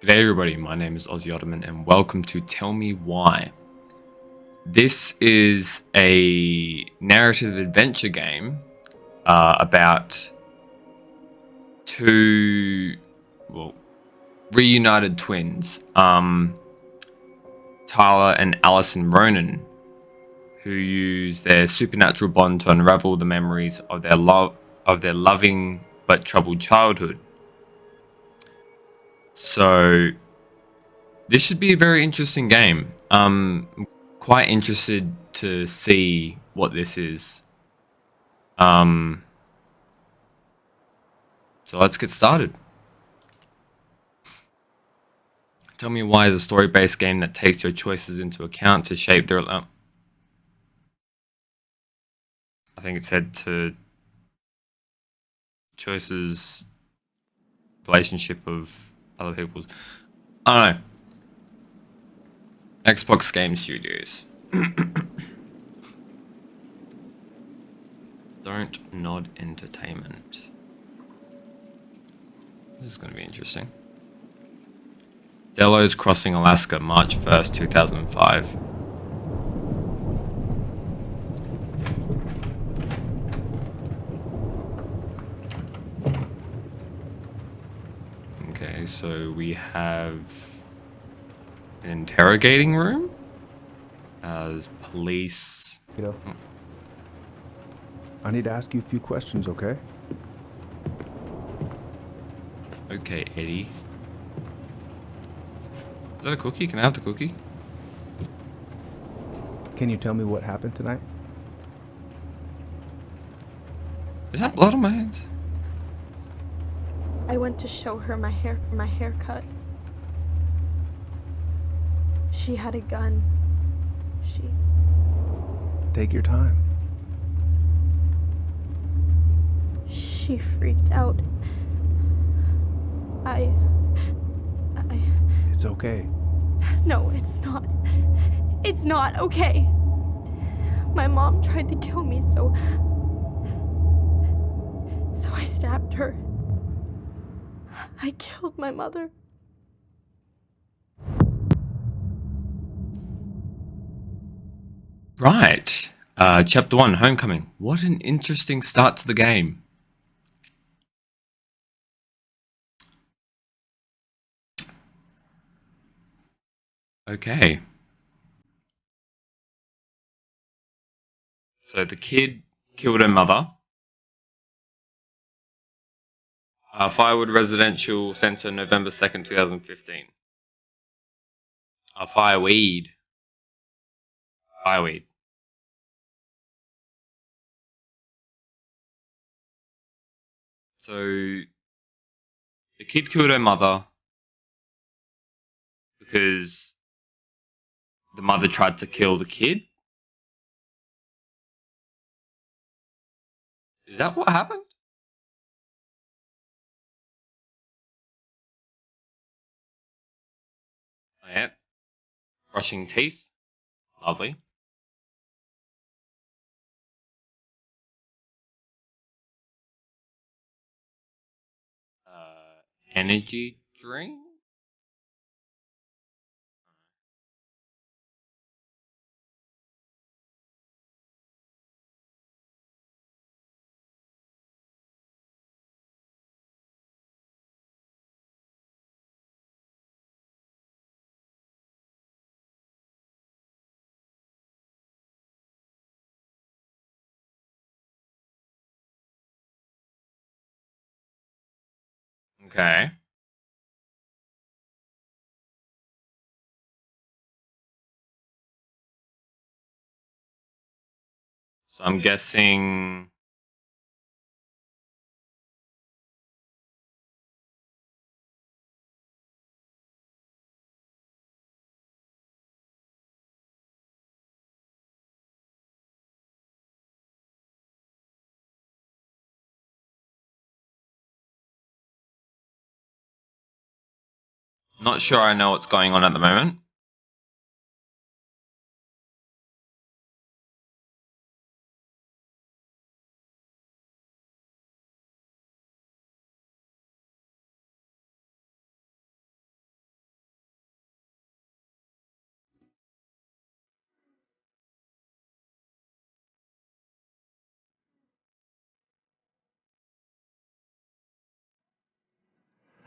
G'day everybody, my name is Otterman and welcome to Tell Me Why. This is a narrative adventure game about two, reunited twins, Tyler and Allison Ronan, who use their supernatural bond to unravel the memories of their loving but troubled childhood. So this should be a very interesting game. I'm quite interested to see what this is. Um, so let's get started. Tell me why is a story-based game that takes your choices into account to shape their. I think it said to choices, relationship of other people's. I don't know. Xbox Game Studios. Don't Nod Entertainment. This is going to be interesting. Delos Crossing, Alaska, March 1st, 2005. Okay, so we have an interrogating room as police. I need to ask you a few questions, okay? Okay, Eddie. Is that a cookie? Can I have the cookie? Can you tell me what happened tonight? Is that blood on my hands? I went to show her my haircut. She had a gun. Take your time. She freaked out. It's okay. No, it's not. It's not okay. My mom tried to kill me, so I stabbed her. I killed my mother. Right. Chapter 1, Homecoming. What an interesting start to the game. Okay. So the kid killed her mother. Firewood Residential Center, November 2nd, 2015. Fireweed. Fireweed. So the kid killed her mother because the mother tried to kill the kid. Is that what happened? Yeah. Brushing teeth. Lovely. Energy drink. Okay. So I'm guessing. Not sure I know what's going on at the moment.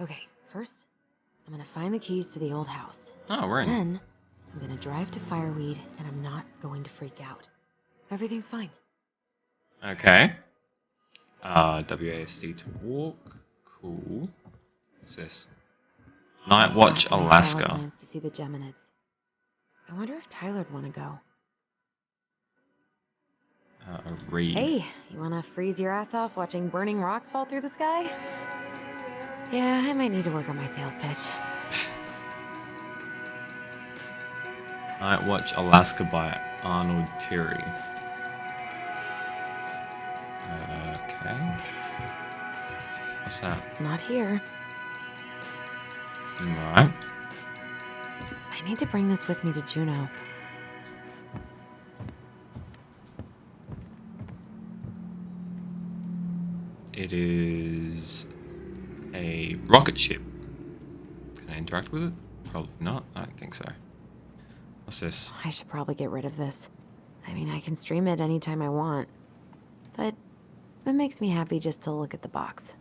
Okay, first, I'm gonna find the keys to the old house. Oh, we're in. Then, I'm gonna drive to Fireweed, and I'm not going to freak out. Everything's fine. Okay. WASD to walk. Cool. What's this? Night Watch That's my pilot Alaska. plans to see the Geminids. I wonder if Tyler'd want to go. Read. Hey, you wanna freeze your ass off watching burning rocks fall through the sky? Yeah, I might need to work on my sales pitch. Night Watch Alaska by Arnold Terry. Okay. What's that? Not here. Alright. I need to bring this with me to Juneau. It is a rocket ship. Can I interact with it? Probably not. I don't think so. What's this? I should probably get rid of this. I mean, I can stream it anytime I want. But it makes me happy just to look at the box.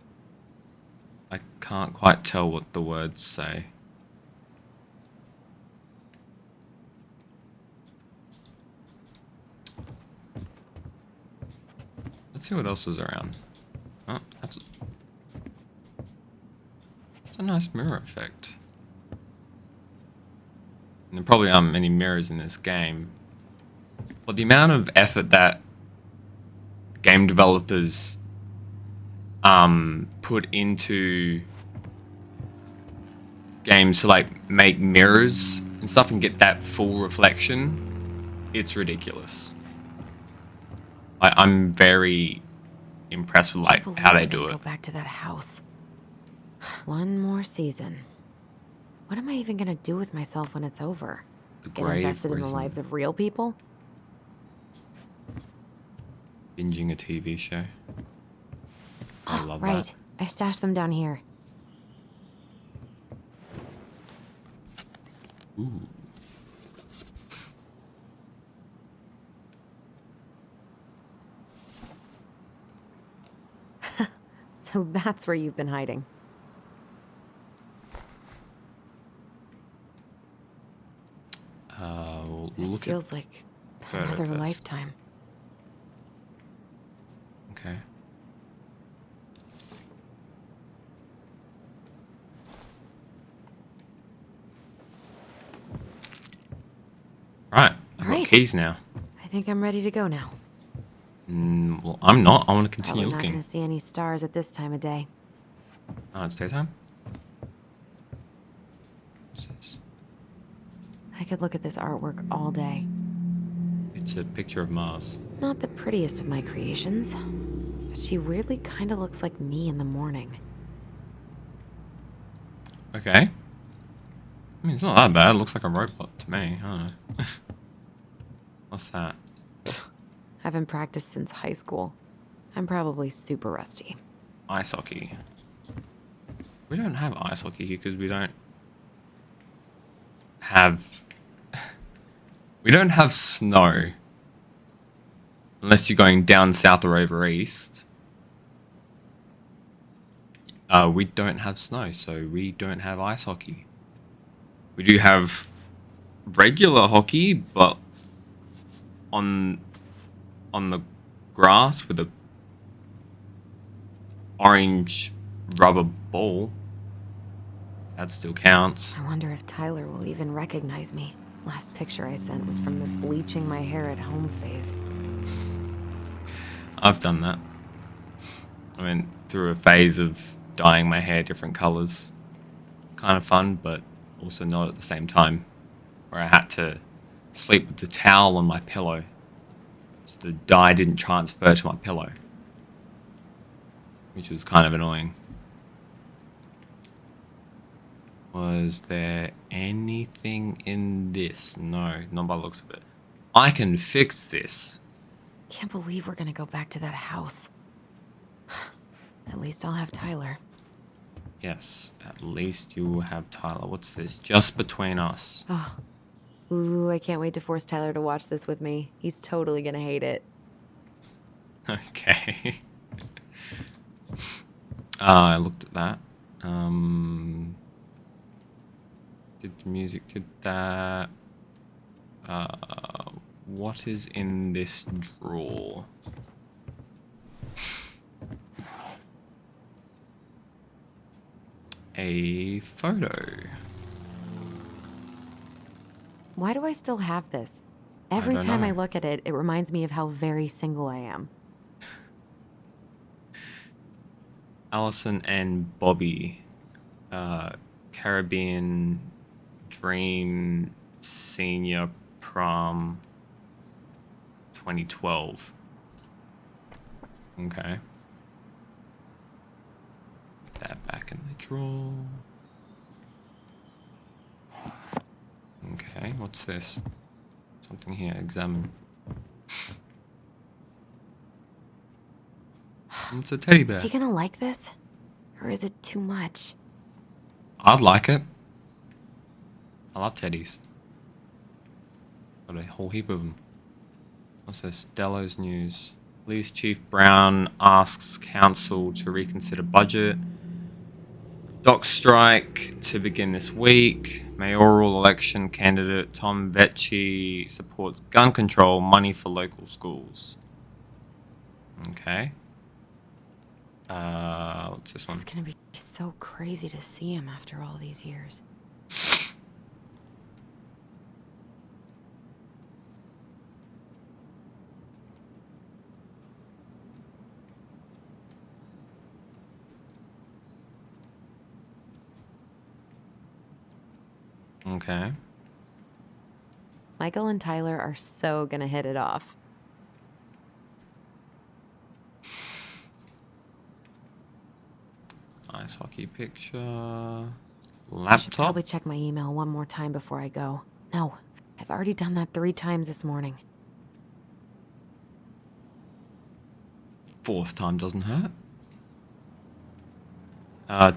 I can't quite tell what the words say. Let's see what else is around. Oh, that's a nice mirror effect. And there probably aren't many mirrors in this game. But the amount of effort that game developers put into games to like make mirrors and stuff and get that full reflection, it's ridiculous. I'm very impressed with like how they do it. Go back to that house. One more season. What am I even gonna do with myself when it's over? The Get grave invested in the reason. lives of real people? Binging a TV show. I love Right. that. I stashed them down here. Ooh. So that's where you've been hiding. We'll This look feels like photo another first. lifetime. Okay. Right, I've got Right. keys now. I think I'm ready to go now. Well, I'm not. I want to continue Probably not looking. gonna see any stars at this time of day. Oh, it's daytime? What's this? I could look at this artwork all day. It's a picture of Mars. Not the prettiest of my creations, but she weirdly kind of looks like me in the morning. Okay. I mean, it's not that bad. It looks like a robot to me. I don't know. What's that? Haven't practiced since high school. I'm probably super rusty. Ice hockey. We don't have ice hockey here because we don't have... we don't have snow. Unless you're going down south or over east. We don't have snow, so we don't have ice hockey. We do have regular hockey, but on the grass with a orange rubber ball. That still counts. I wonder if Tyler will even recognize me. Last picture I sent was from the bleaching my hair at home phase. I've done that. I went through a phase of dyeing my hair different colors. Kind of fun, but also not at the same time. Where I had to sleep with the towel on my pillow. So the dye didn't transfer to my pillow. Which was kind of annoying. Was there anything in this? No, not by the looks of it. I can fix this. Can't believe we're gonna go back to that house. At least I'll have Tyler. Yes, at least you will have Tyler. What's this? Just between us. Oh. Ooh, I can't wait to force Tyler to watch this with me. He's totally gonna hate it. Okay. I looked at that. Did the music, did that. What is in this drawer? A photo. Why do I still have this? Every don't time know. I look at it, it reminds me of how very single I am. Allison and Bobby. Caribbean Dream Senior Prom 2012. Okay. Put that back in the drawer. Okay, what's this? Something here, examine. It's a teddy bear. Is he gonna like this? Or is it too much? I'd like it. I love teddies. Got a whole heap of them. What's this? Delos News. Police Chief Brown asks council to reconsider budget. Dock strike to begin this week. Mayoral election candidate Tom Vecchi supports gun control, money for local schools. Okay. What's this one? It's gonna be so crazy to see him after all these years. Okay. Michael and Tyler are so gonna hit it off. Ice hockey picture. I should Laptop. probably check my email one more time before I go. No, I've already done that 3 times this morning. Fourth time doesn't hurt.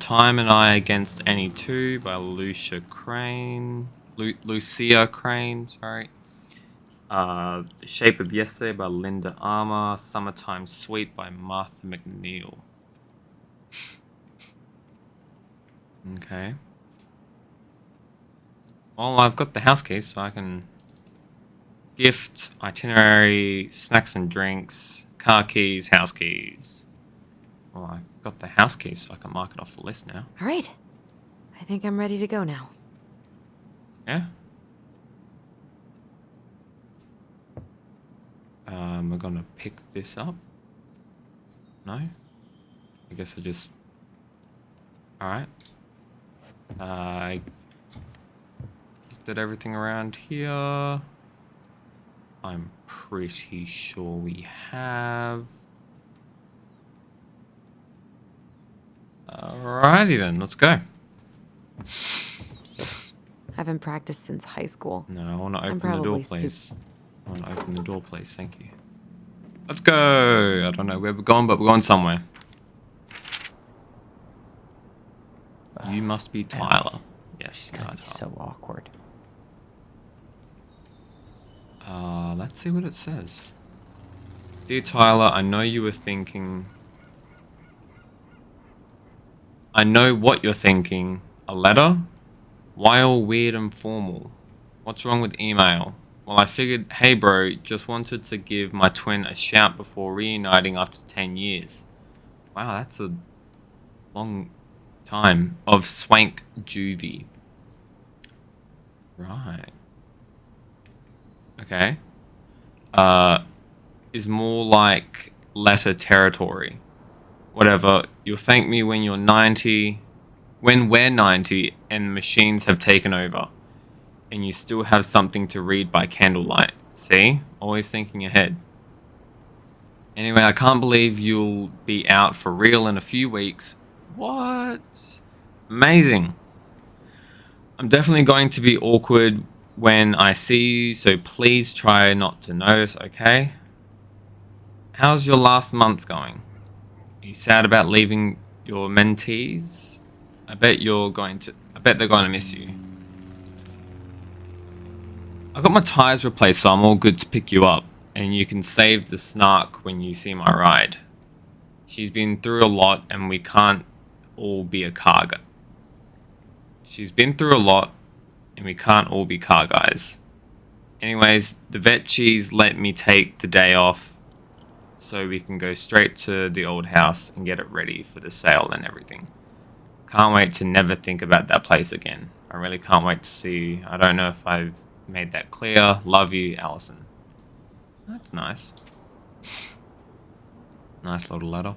Time and I Against Any Two by Lucia Crane. Lucia Crane, sorry. The Shape of Yesterday by Linda Armour. Summertime Sweet by Martha McNeil. Okay. Well, I've got the house keys, so I can gift, itinerary, snacks and drinks, car keys, house keys. Well, I got the house keys, so I can mark it off the list now. All right. I think I'm ready to go now. Yeah. We're gonna pick this up. No? I guess I just... Alright. I looked at everything around here. I'm pretty sure we have. Alrighty then, let's go. Haven't practiced since high school. No, I want to I'm open the door, probably please. I want to open the door, please. Thank you. Let's go. I don't know where we're going, but we're going somewhere. You must be Tyler. Yes, She's gonna be so awkward. Let's see what it says. Dear Tyler, I know you were thinking... I know what you're thinking. A letter? Why all weird and formal? What's wrong with email? Well, I figured, hey bro, just wanted to give my twin a shout before reuniting after 10 years. Wow, that's a long time. Of swank juvie. Right. Okay. Is more like letter territory. Whatever. You'll thank me when you're 90. When we're 90 and machines have taken over. And you still have something to read by candlelight. See? Always thinking ahead. Anyway, I can't believe you'll be out for real in a few weeks. What? Amazing. I'm definitely going to be awkward when I see you, so please try not to notice, okay? How's your last month going? Are you sad about leaving your mentees? I bet they're going to miss you. I got my tires replaced, so I'm all good to pick you up, and you can save the snark when you see my ride. She's been through a lot, and we can't all be a car guy. She's been through a lot, and we can't all be car guys. Anyways, the vet cheese let me take the day off so we can go straight to the old house and get it ready for the sale and everything. Can't wait to never think about that place again. I really can't wait to see. I don't know if I've made that clear. Love you, Allison. That's nice. Nice little letter.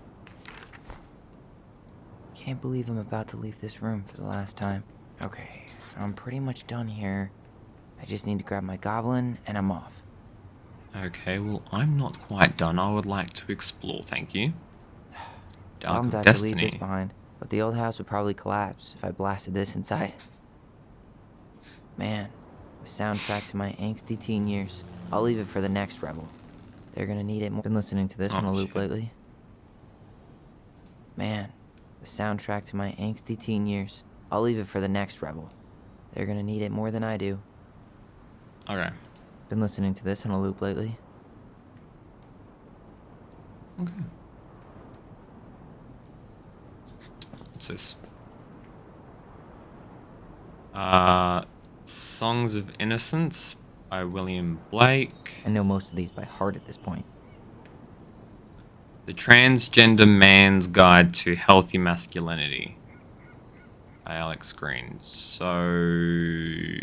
Can't believe I'm about to leave this room for the last time. Okay, I'm pretty much done here. I just need to grab my goblin and I'm off. Okay, well, I'm not quite done. I would like to explore, thank you. Dark Bummed of I had to leave Destiny. this behind, but the old house would probably collapse if I blasted this inside. Man, the soundtrack to my angsty teen years. I'll leave it for the next rebel. They're gonna need it more. Been listening to this on a loop shit. lately. Man, the soundtrack to my angsty teen years. I'll leave it for the next rebel. They're gonna need it more than I do. Okay. Been listening to this on a loop lately. Okay. What's this? Songs of Innocence by William Blake. I know most of these by heart at this point. The Transgender Man's Guide to Healthy Masculinity by Alex Green. So,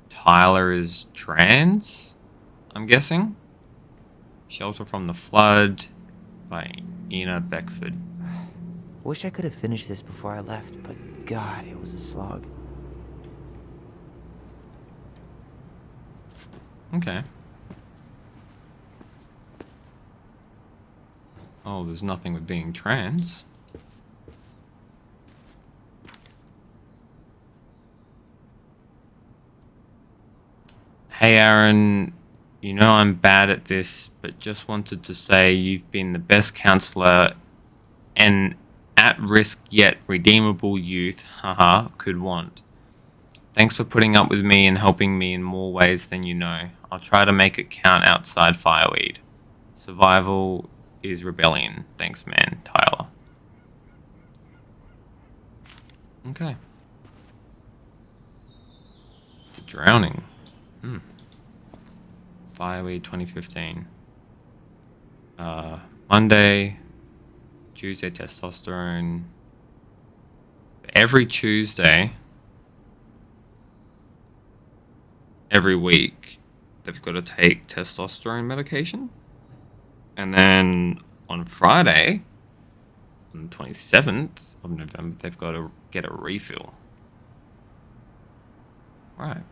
Tyler is trans, I'm guessing. Shelter from the Flood by Ina Beckford. Wish I could have finished this before I left, but God, it was a slog. Okay. Oh, there's nothing with being trans. Hey Aaron, you know I'm bad at this, but just wanted to say you've been the best counselor an at-risk yet redeemable youth, haha, could want. Thanks for putting up with me and helping me in more ways than you know. I'll try to make it count outside Fireweed. Survival is rebellion. Thanks, man. Tyler. Okay. The Drowning. Fireweed 2015. Monday, Tuesday, testosterone. Every Tuesday, every week, they've got to take testosterone medication. And then on Friday, on the 27th of November, they've got to get a refill. Right.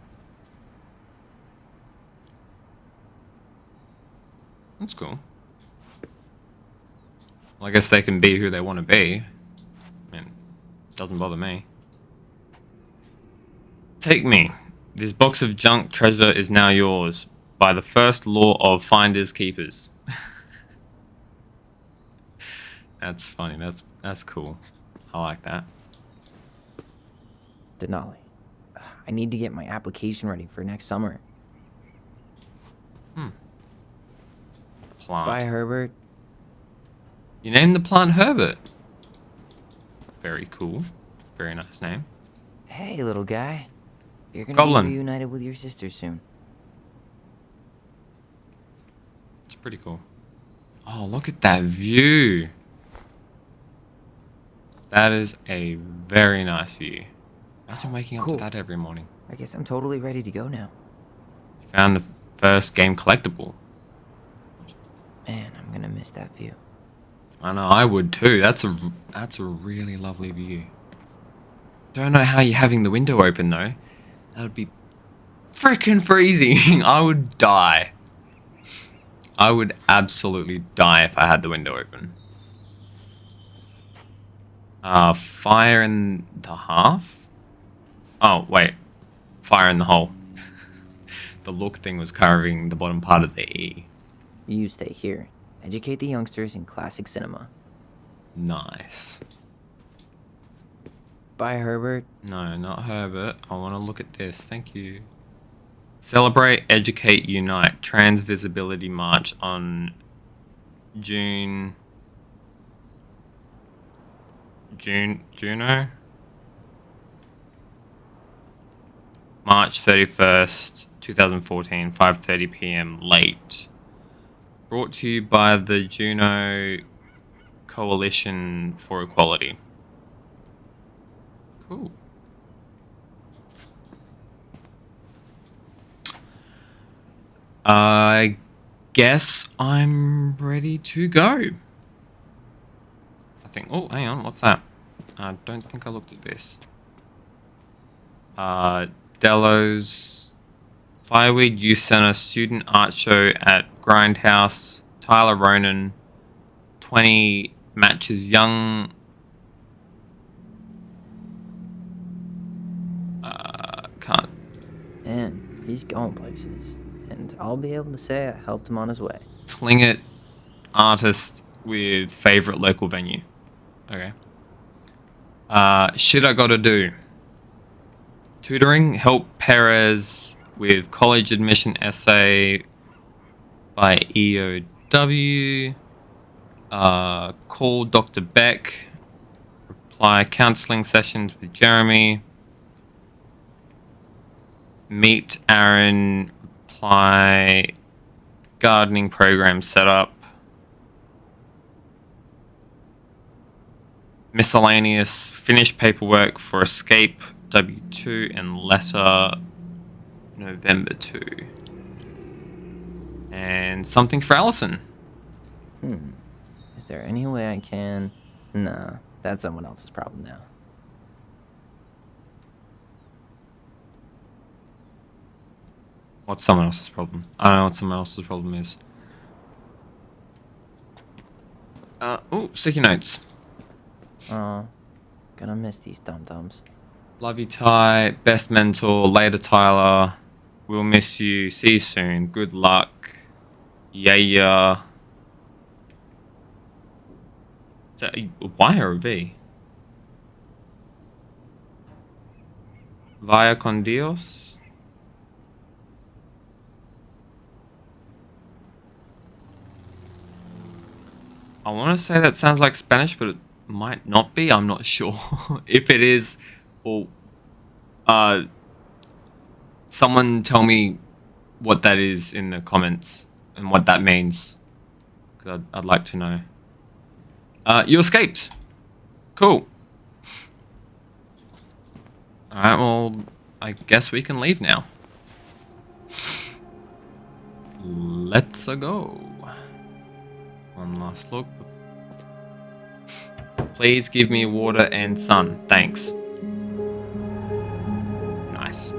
That's cool. Well, I guess they can be who they want to be. I mean, doesn't bother me. Take me. This box of junk treasure is now yours by the first law of finders keepers. That's funny. That's cool. I like that. Denali. I need to get my application ready for next summer. Plant. Bye, Herbert. You named the plant Herbert. Very cool. Very nice name. Hey, little guy. You're gonna Goblin. be reunited with your sister soon. It's pretty cool. Oh, look at that view. That is a very nice view. Imagine waking up Cool. to that every morning. I guess I'm totally ready to go now. You found the first game collectible. Man, I'm gonna miss that view. I know, I would too. That's a really lovely view. Don't know how you're having the window open though. That would be freaking freezing. I would die. I would absolutely die if I had the window open. Fire in the half? Oh, wait. Fire in the hole. The look thing was carving the bottom part of the E. You stay here. Educate the youngsters in classic cinema. Nice. Bye, Herbert. No, not Herbert. I want to look at this. Thank you. Celebrate, Educate, Unite. Trans Visibility March on June Juno? March 31st, 2014, 5:30 p.m. late. Brought to you by the Juno Coalition for Equality. Cool. I guess I'm ready to go. I think. Oh, hang on. What's that? I don't think I looked at this. Delos Fireweed Youth Center Student Art Show at Grindhouse. Tyler Ronan. 20 matches young. Can't. And he's going places. And I'll be able to say I helped him on his way. Fling it. Artist with favorite local venue. Okay. Shit I gotta do. Tutoring. Help Perez with college admission essay by EOW. Call Dr. Beck. Reply counseling sessions with Jeremy. Meet Aaron. Reply gardening program setup. Miscellaneous finish paperwork for escape W2 and letter November 2. And something for Allison. Is there any way I can... Nah, that's someone else's problem now. What's someone else's problem? I don't know what someone else's problem is. Oh, sticky notes. Aw, gonna miss these dum-dums. Love you, Ty. Best mentor. Later, Tyler. We'll miss you. See you soon. Good luck. Yeah. Is that a Y or a V? Vaya con Dios? I want to say that sounds like Spanish, but it might not be. I'm not sure. If it is, well, someone tell me what that is in the comments and what that means, because I'd like to know. You escaped. Cool. Alright, well, I guess we can leave now. Let's go. One last look. Please give me water and sun. Thanks. Nice.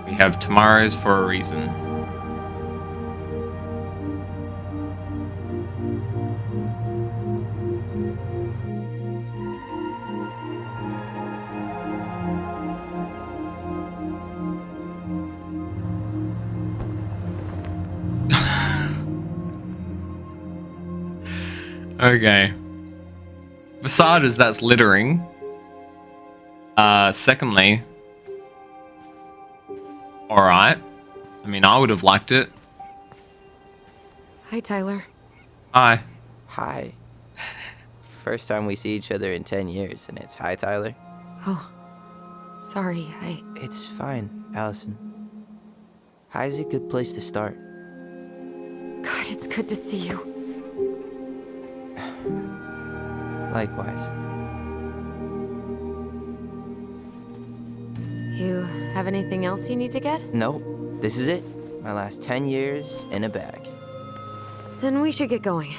We have tomorrows for a reason. Okay. For starters, that's littering. Secondly, alright. I mean, I would have liked it. Hi, Tyler. Hi. Hi. First time we see each other in 10 years, and it's hi, Tyler. Oh, sorry, It's fine, Allison. Hi's a good place to start. God, it's good to see you. Likewise. You have anything else you need to get? Nope, this is it. My last 10 years in a bag. Then we should get going.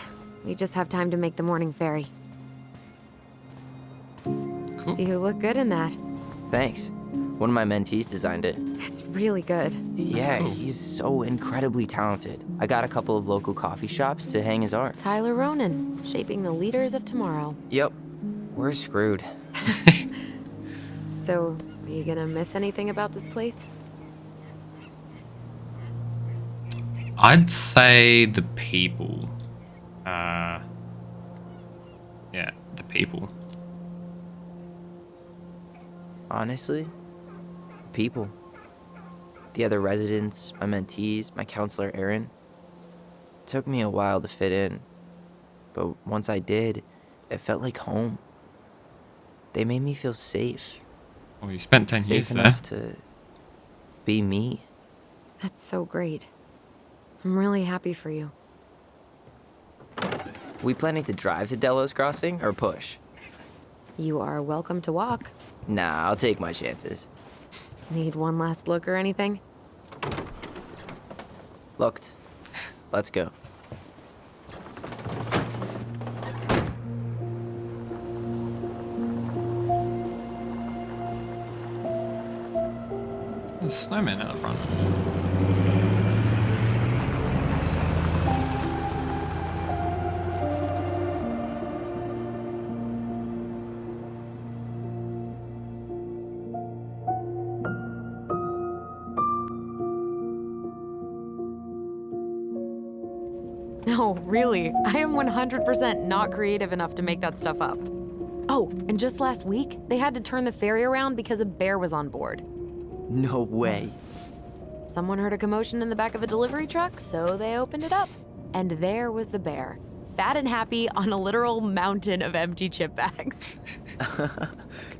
We just have time to make the morning ferry. Cool. You look good in that. Thanks. One of my mentees designed it. It's really good. Yeah, cool. he's so incredibly talented. I got a couple of local coffee shops to hang his art. Tyler Ronan, shaping the leaders of tomorrow. Yep, we're screwed. So, are you gonna miss anything about this place? I'd say the people. Yeah, the people. Honestly, people. The other residents, my mentees, my counselor Aaron. It took me a while to fit in, but once I did, it felt like home. They made me feel safe. Well, you spent 10 years Safe there. enough to be me. That's so great. I'm really happy for you. We planning to drive to Delos Crossing or push? You are welcome to walk. Nah, I'll take my chances. Need one last look or anything? Looked. Let's go. There's a snowman at the front. No, really. I am 100% not creative enough to make that stuff up. Oh, and just last week, they had to turn the ferry around because a bear was on board. No way. Someone heard a commotion in the back of a delivery truck, so they opened it up. And there was the bear, fat and happy on a literal mountain of empty chip bags.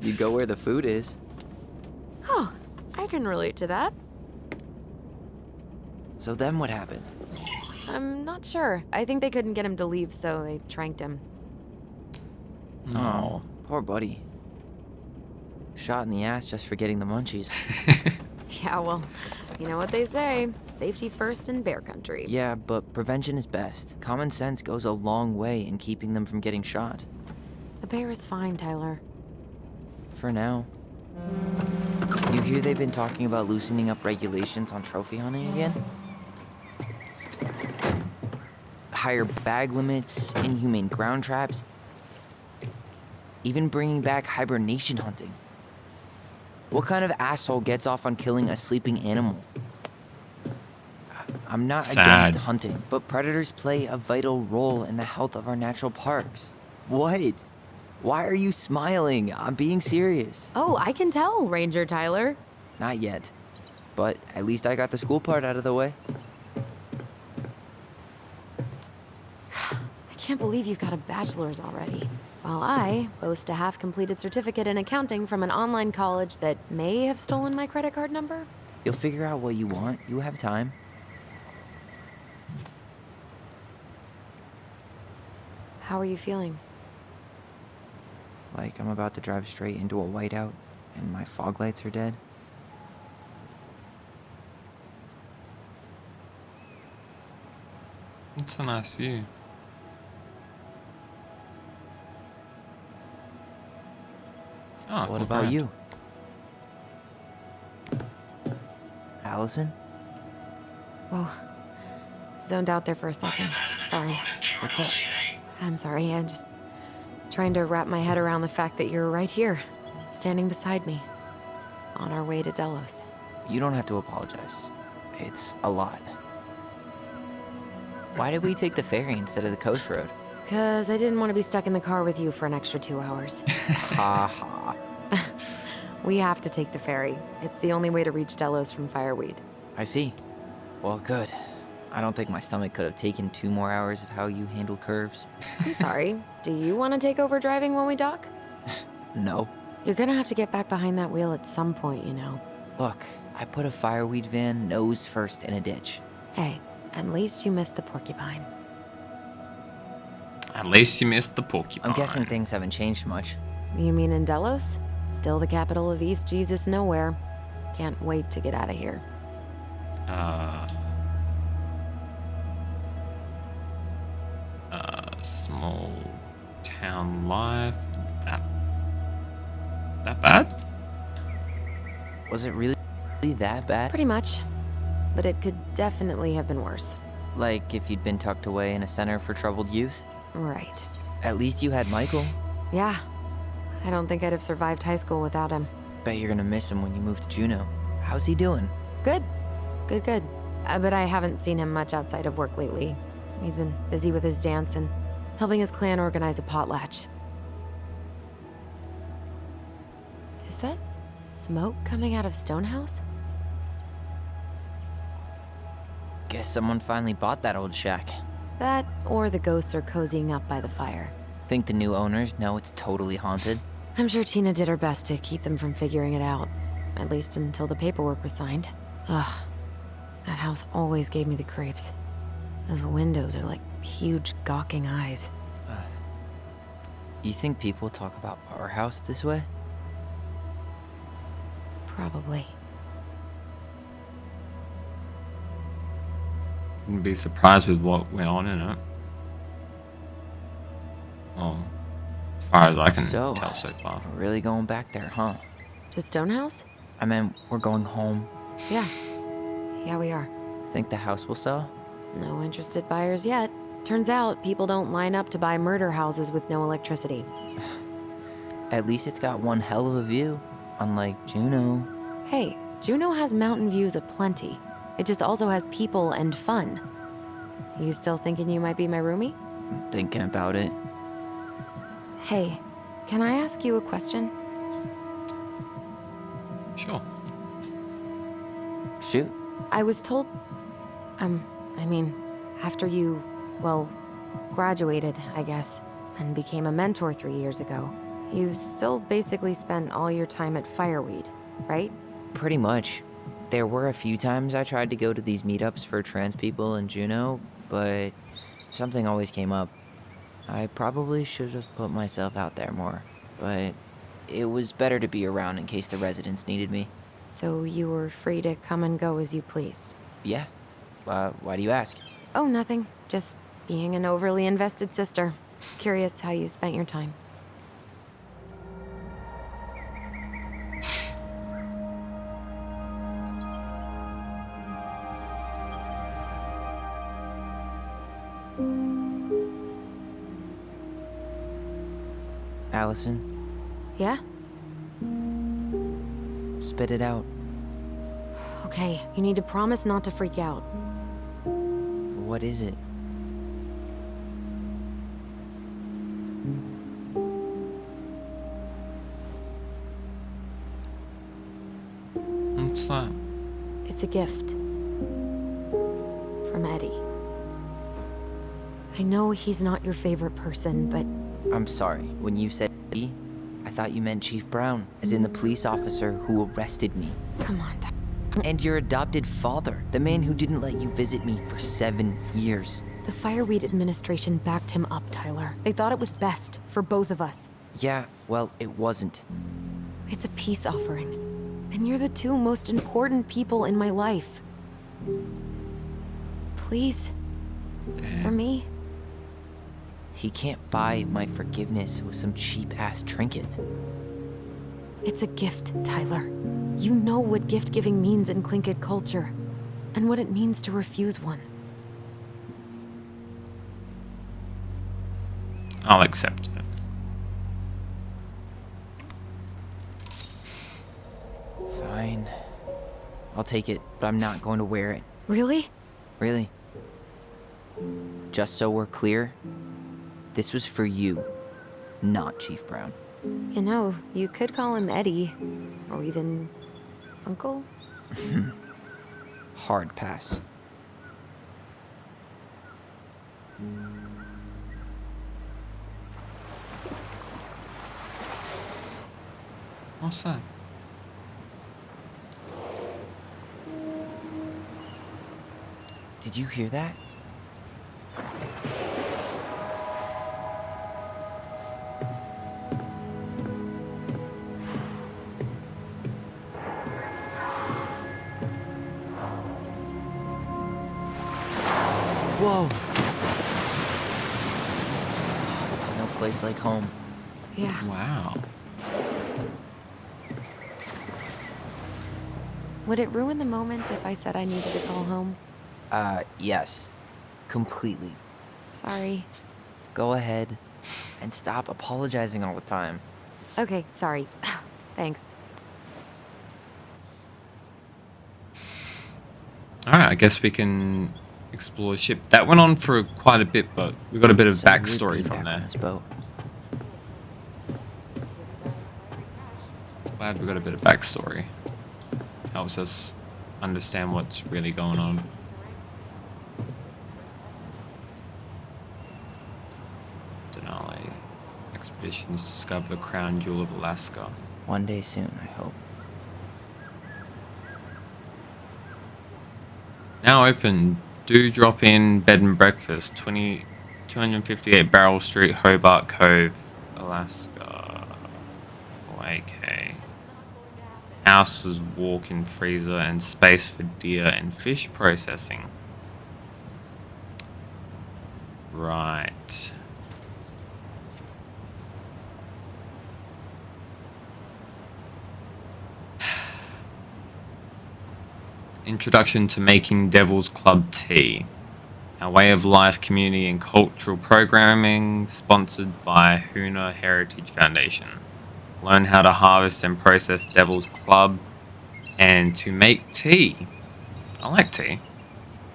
You go where the food is. Oh, I can relate to that. So then what happened? I'm not sure. I think they couldn't get him to leave, so they tranked him. Oh, poor buddy. Shot in the ass just for getting the munchies. Yeah, well, you know what they say. Safety first in bear country. Yeah, but prevention is best. Common sense goes a long way in keeping them from getting shot. The bear is fine, Tyler. For now. You hear they've been talking about loosening up regulations on trophy hunting again? Higher bag limits, inhumane ground traps, even bringing back hibernation hunting. What kind of asshole gets off on killing a sleeping animal? I'm not Sad. against hunting, but predators play a vital role in the health of our natural parks. What? Why are you smiling? I'm being serious. Oh, I can tell, Ranger Tyler. Not yet. But at least I got the school part out of the way. I can't believe you've got a bachelor's already. While I boast a half-completed certificate in accounting from an online college that may have stolen my credit card number. You'll figure out what you want. You have time. How are you feeling? Like I'm about to drive straight into a whiteout and my fog lights are dead. It's a nice view. Oh, What cool about brand. you? Allison? Whoa. Zoned out there for a second. Sorry. What's up? I'm sorry. I'm just trying to wrap my head around the fact that you're right here, standing beside me, on our way to Delos. You don't have to apologize. It's a lot. Why did we take the ferry instead of the coast road? 'Cause I didn't want to be stuck in the car with you for an extra 2 hours. Ha ha. We have to take the ferry. It's the only way to reach Delos from Fireweed. I see. Well, good. I don't think my stomach could have taken 2 more hours of how you handle curves. I'm sorry. Do you want to take over driving when we dock? No. You're gonna have to get back behind that wheel at some point, you know. Look, I put a fireweed van nose first in a ditch. Hey, at least you missed the porcupine. At least you missed the porcupine. I'm guessing things haven't changed much. You mean in Delos? Still the capital of East Jesus Nowhere. Can't wait to get out of here. Small town life. That bad? Was it really that bad? Pretty much. But it could definitely have been worse. Like if you'd been tucked away in a center for troubled youth? Right. At least you had Michael. Yeah. I don't think I'd have survived high school without him. Bet you're gonna miss him when you move to Juneau. How's he doing? Good. Good. But I haven't seen him much outside of work lately. He's been busy with his dance and helping his clan organize a potlatch. Is that smoke coming out of Stonehouse? Guess someone finally bought that old shack. That, or the ghosts are cozying up by the fire. Think the new owners know it's totally haunted? I'm sure Tina did her best to keep them from figuring it out. At least until the paperwork was signed. Ugh. That house always gave me the creeps. Those windows are like huge gawking eyes. You think people talk about our house this way? Probably. Wouldn't be surprised with what went on in it. Well, as far as I can So, tell so far. We're really going back there, huh? To Stonehouse? I mean, we're going home. Yeah. Yeah, we are. Think the house will sell? No interested buyers yet. Turns out people don't line up to buy murder houses with no electricity. At least it's got one hell of a view, unlike Juneau. Hey, Juneau has mountain views aplenty. It just also has people and fun. You still thinking you might be my roomie? Thinking about it. Hey, can I ask you a question? Sure. Shoot. I was told... after you, well, graduated, I guess, and became a mentor 3 years ago, you still basically spent all your time at Fireweed, right? Pretty much. There were a few times I tried to go to these meetups for trans people in Juneau, but something always came up. I probably should have put myself out there more, but it was better to be around in case the residents needed me. So you were free to come and go as you pleased? Yeah. Why do you ask? Oh, nothing. Just being an overly invested sister. Curious how you spent your time. Allison, Yeah? spit it out. Okay, you need to promise not to freak out. What is it? What's that? It's a gift. From Eddie. I know he's not your favorite person, but I'm sorry. When you said Eddie, I thought you meant Chief Brown, as in the police officer who arrested me. come on, And your adopted father, the man who didn't let you visit me for 7 years. the Fireweed administration backed him up, Tyler. They thought it was best for both of us. Yeah, well, it wasn't. It's a peace offering. And you're the two most important people in my life. Please, for me. He can't buy my forgiveness with some cheap-ass trinket. It's a gift, Tyler. You know what gift-giving means in Tlingit culture, and what it means to refuse one. I'll accept it. Fine. I'll take it, but I'm not going to wear it. Really? Really. Just so we're clear, this was for you, not Chief Brown. You know, you could call him Eddie, or even Uncle? Hard pass. What's that? Did you hear that? Whoa! There's no place like home. Yeah. Wow. Would it ruin the moment if I said I needed to call home? Yes. Completely. Sorry. Go ahead and stop apologizing all the time. Okay, sorry. Thanks. Alright, I guess we can explore the ship. That went on for quite a bit, but we got a bit of So weird backstory being from back on there. this boat. Glad we got a bit of backstory. Helps us understand what's really going on. Expeditions discover the crown jewel of Alaska. One day soon, I hope. Now open. Do drop in bed and breakfast. 258 Barrel Street, Hobart Cove, Alaska. Okay. Houses, walk-in freezer, and space for deer and fish processing. Right. Introduction to making Devil's Club tea. Our way of life, community, and cultural programming, sponsored by Hoona Heritage Foundation. Learn how to harvest and process Devil's Club and to make tea. I like tea.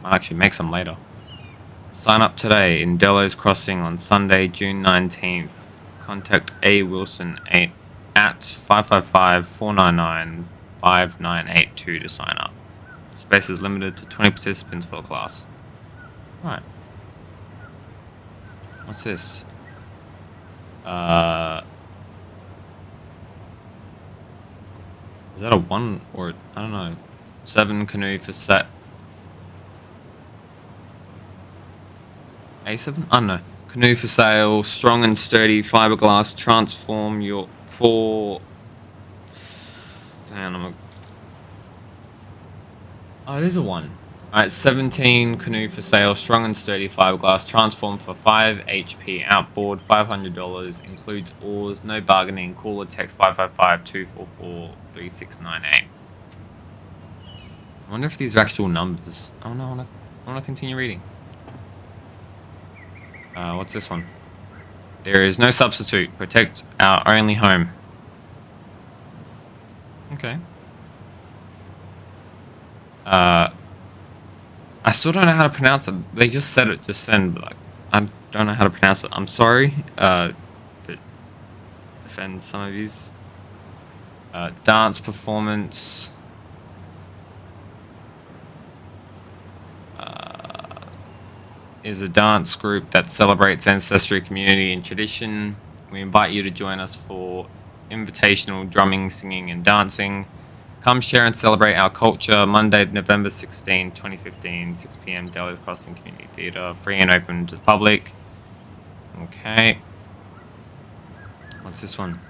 I'll actually make some later. Sign up today in Delos Crossing on Sunday, June 19th. Contact A. Wilson at 555-499-5982 to sign up. Space is limited to 20 participants for the class. Right. What's this? Is that a 1 or I don't know? 7 canoe for set. A7? I don't know. Canoe for sale, strong and sturdy fiberglass. Transform your Hang on, oh, it is a 1. Alright, 17 canoe for sale, strong and sturdy fiberglass, transform for 5 HP, outboard, $500, includes oars, no bargaining, caller text 555-244-3698. I wonder if these are actual numbers. Oh no, I want to continue reading. What's this one? There is no substitute, protect our only home. Okay. I still don't know how to pronounce it. They just said it just then, but like, I don't know how to pronounce it. I'm sorry if it offends some of yous. Dance performance. Is a dance group that celebrates ancestry, community, and tradition. We invite you to join us for invitational drumming, singing, and dancing. Come share and celebrate our culture. Monday, November 16, 2015, 6 p.m. Delos Crossing Community Theatre. Free and open to the public. Okay. What's this one?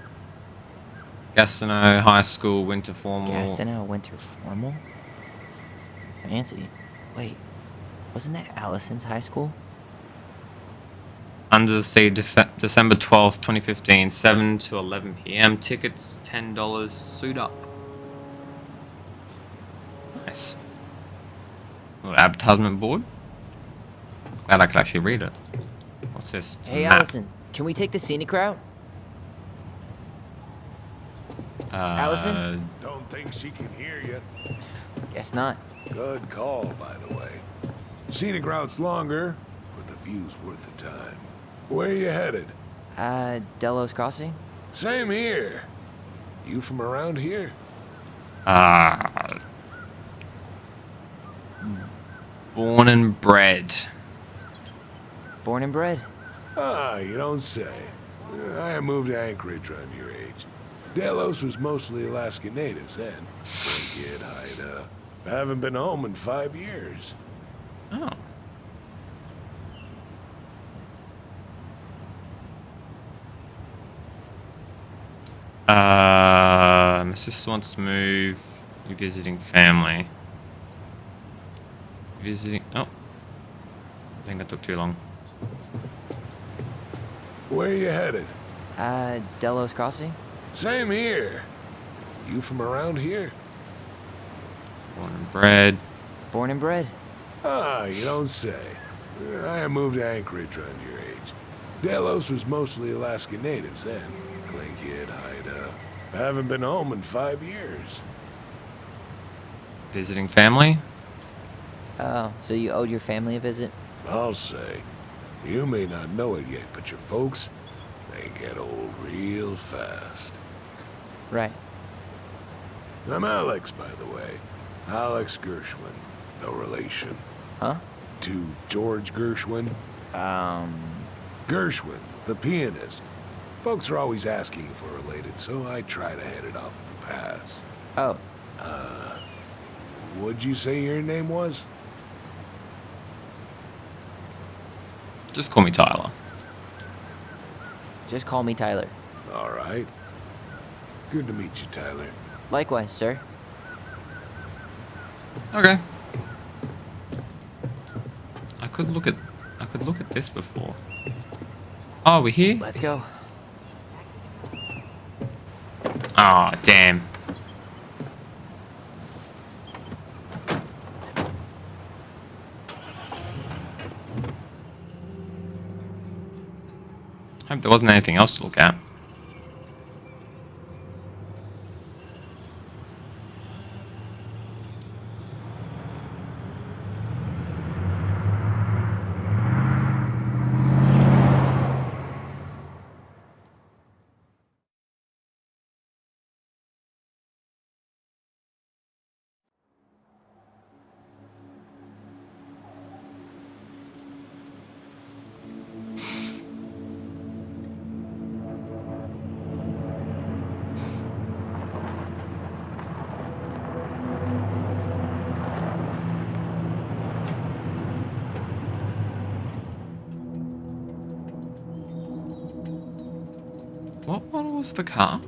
Gastineau High School Winter Formal. Gastineau Winter Formal? Fancy. Wait, wasn't that Allison's high school? Under the Sea, December 12th, 2015, 7 to 11 p.m. Tickets, $10. Suit up. Nice. Little advertisement board. Glad I could actually read it. What's this? It's a Hey, map. Allison, can we take the scenic route? Allison? Don't think she can hear you. Guess not. Good call, by the way. Scenic route's longer, but the view's worth the time. Where you headed? Delos Crossing? Same here. You from around here? Born and bred. Born and bred. Ah, you don't say. I moved to Anchorage around your age. Delos was mostly Alaska natives then. Get hide up. I haven't been home in 5 years. Oh. My sister wants to move. You're visiting family. Visiting. Oh. I think I took too long. Where you headed? Delos Crossing? Same here. You from around here? Born and bred. Born and bred. Ah, you don't say. I moved to Anchorage around your age. Delos was mostly Alaska natives then. Kid, hide up. I haven't been home in 5 years. Visiting family? Oh, so you owed your family a visit? I'll say. You may not know it yet, but your folks, they get old real fast. Right. I'm Alex, by the way. Alex Gershwin. No relation. Huh? To George Gershwin. Gershwin, the pianist. Folks are always asking if we're related, so I try to head it off at the pass. Oh, What'd you say your name was? Just call me Tyler. just call me Tyler. All right. Good to meet you, Tyler. Likewise, sir. Okay. I could look at this before. Oh, we're here? Let's go. Oh, damn. Hope there wasn't anything else to look at. What model was the car?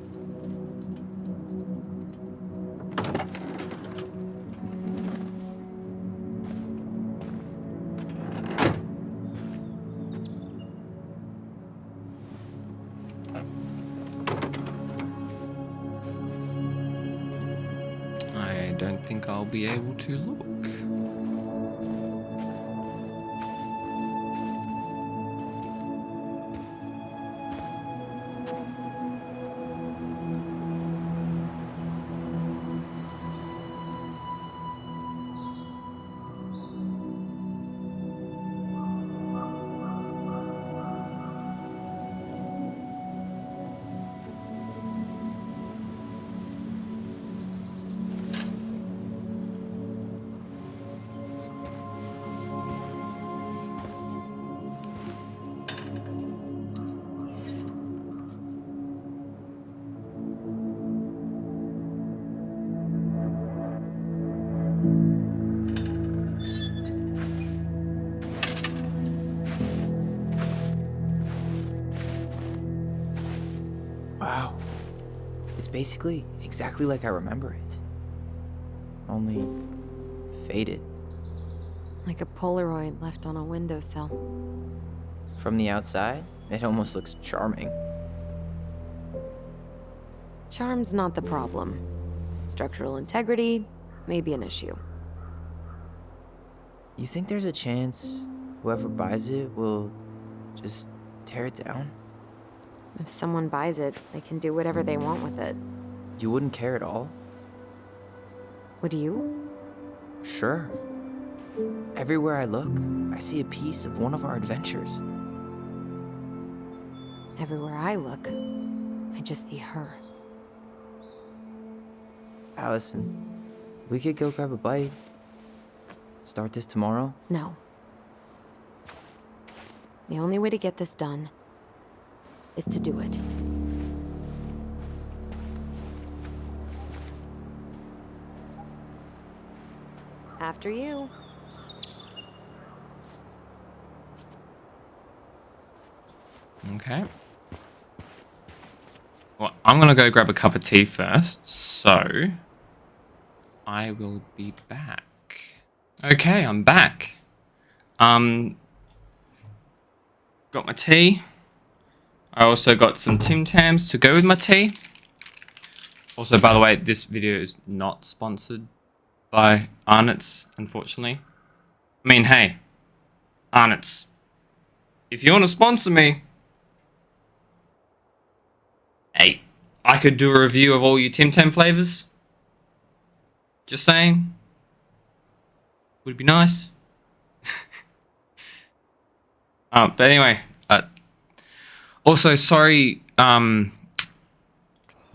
I don't think I'll be able to look. Wow. It's basically exactly like I remember it. Only faded. Like a Polaroid left on a windowsill. From the outside, it almost looks charming. Charm's not the problem. Structural integrity may be an issue. You think there's a chance whoever buys it will just tear it down? If someone buys it, they can do whatever they want with it. You wouldn't care at all? Would you? Sure. Everywhere I look, I see a piece of one of our adventures. Everywhere I look, I just see her. Allison, we could go grab a bite. Start this tomorrow? No. The only way to get this done is to do it. After you. Okay. Well, I'm gonna go grab a cup of tea first, so I will be back. Okay, I'm back. Got my tea. I also got some Tim Tams to go with my tea. Also, by the way, this video is not sponsored by Arnott's, unfortunately. I mean, hey, Arnott's, if you want to sponsor me, hey, I could do a review of all your Tim Tam flavors. Just saying. Would be nice. But anyway, also sorry that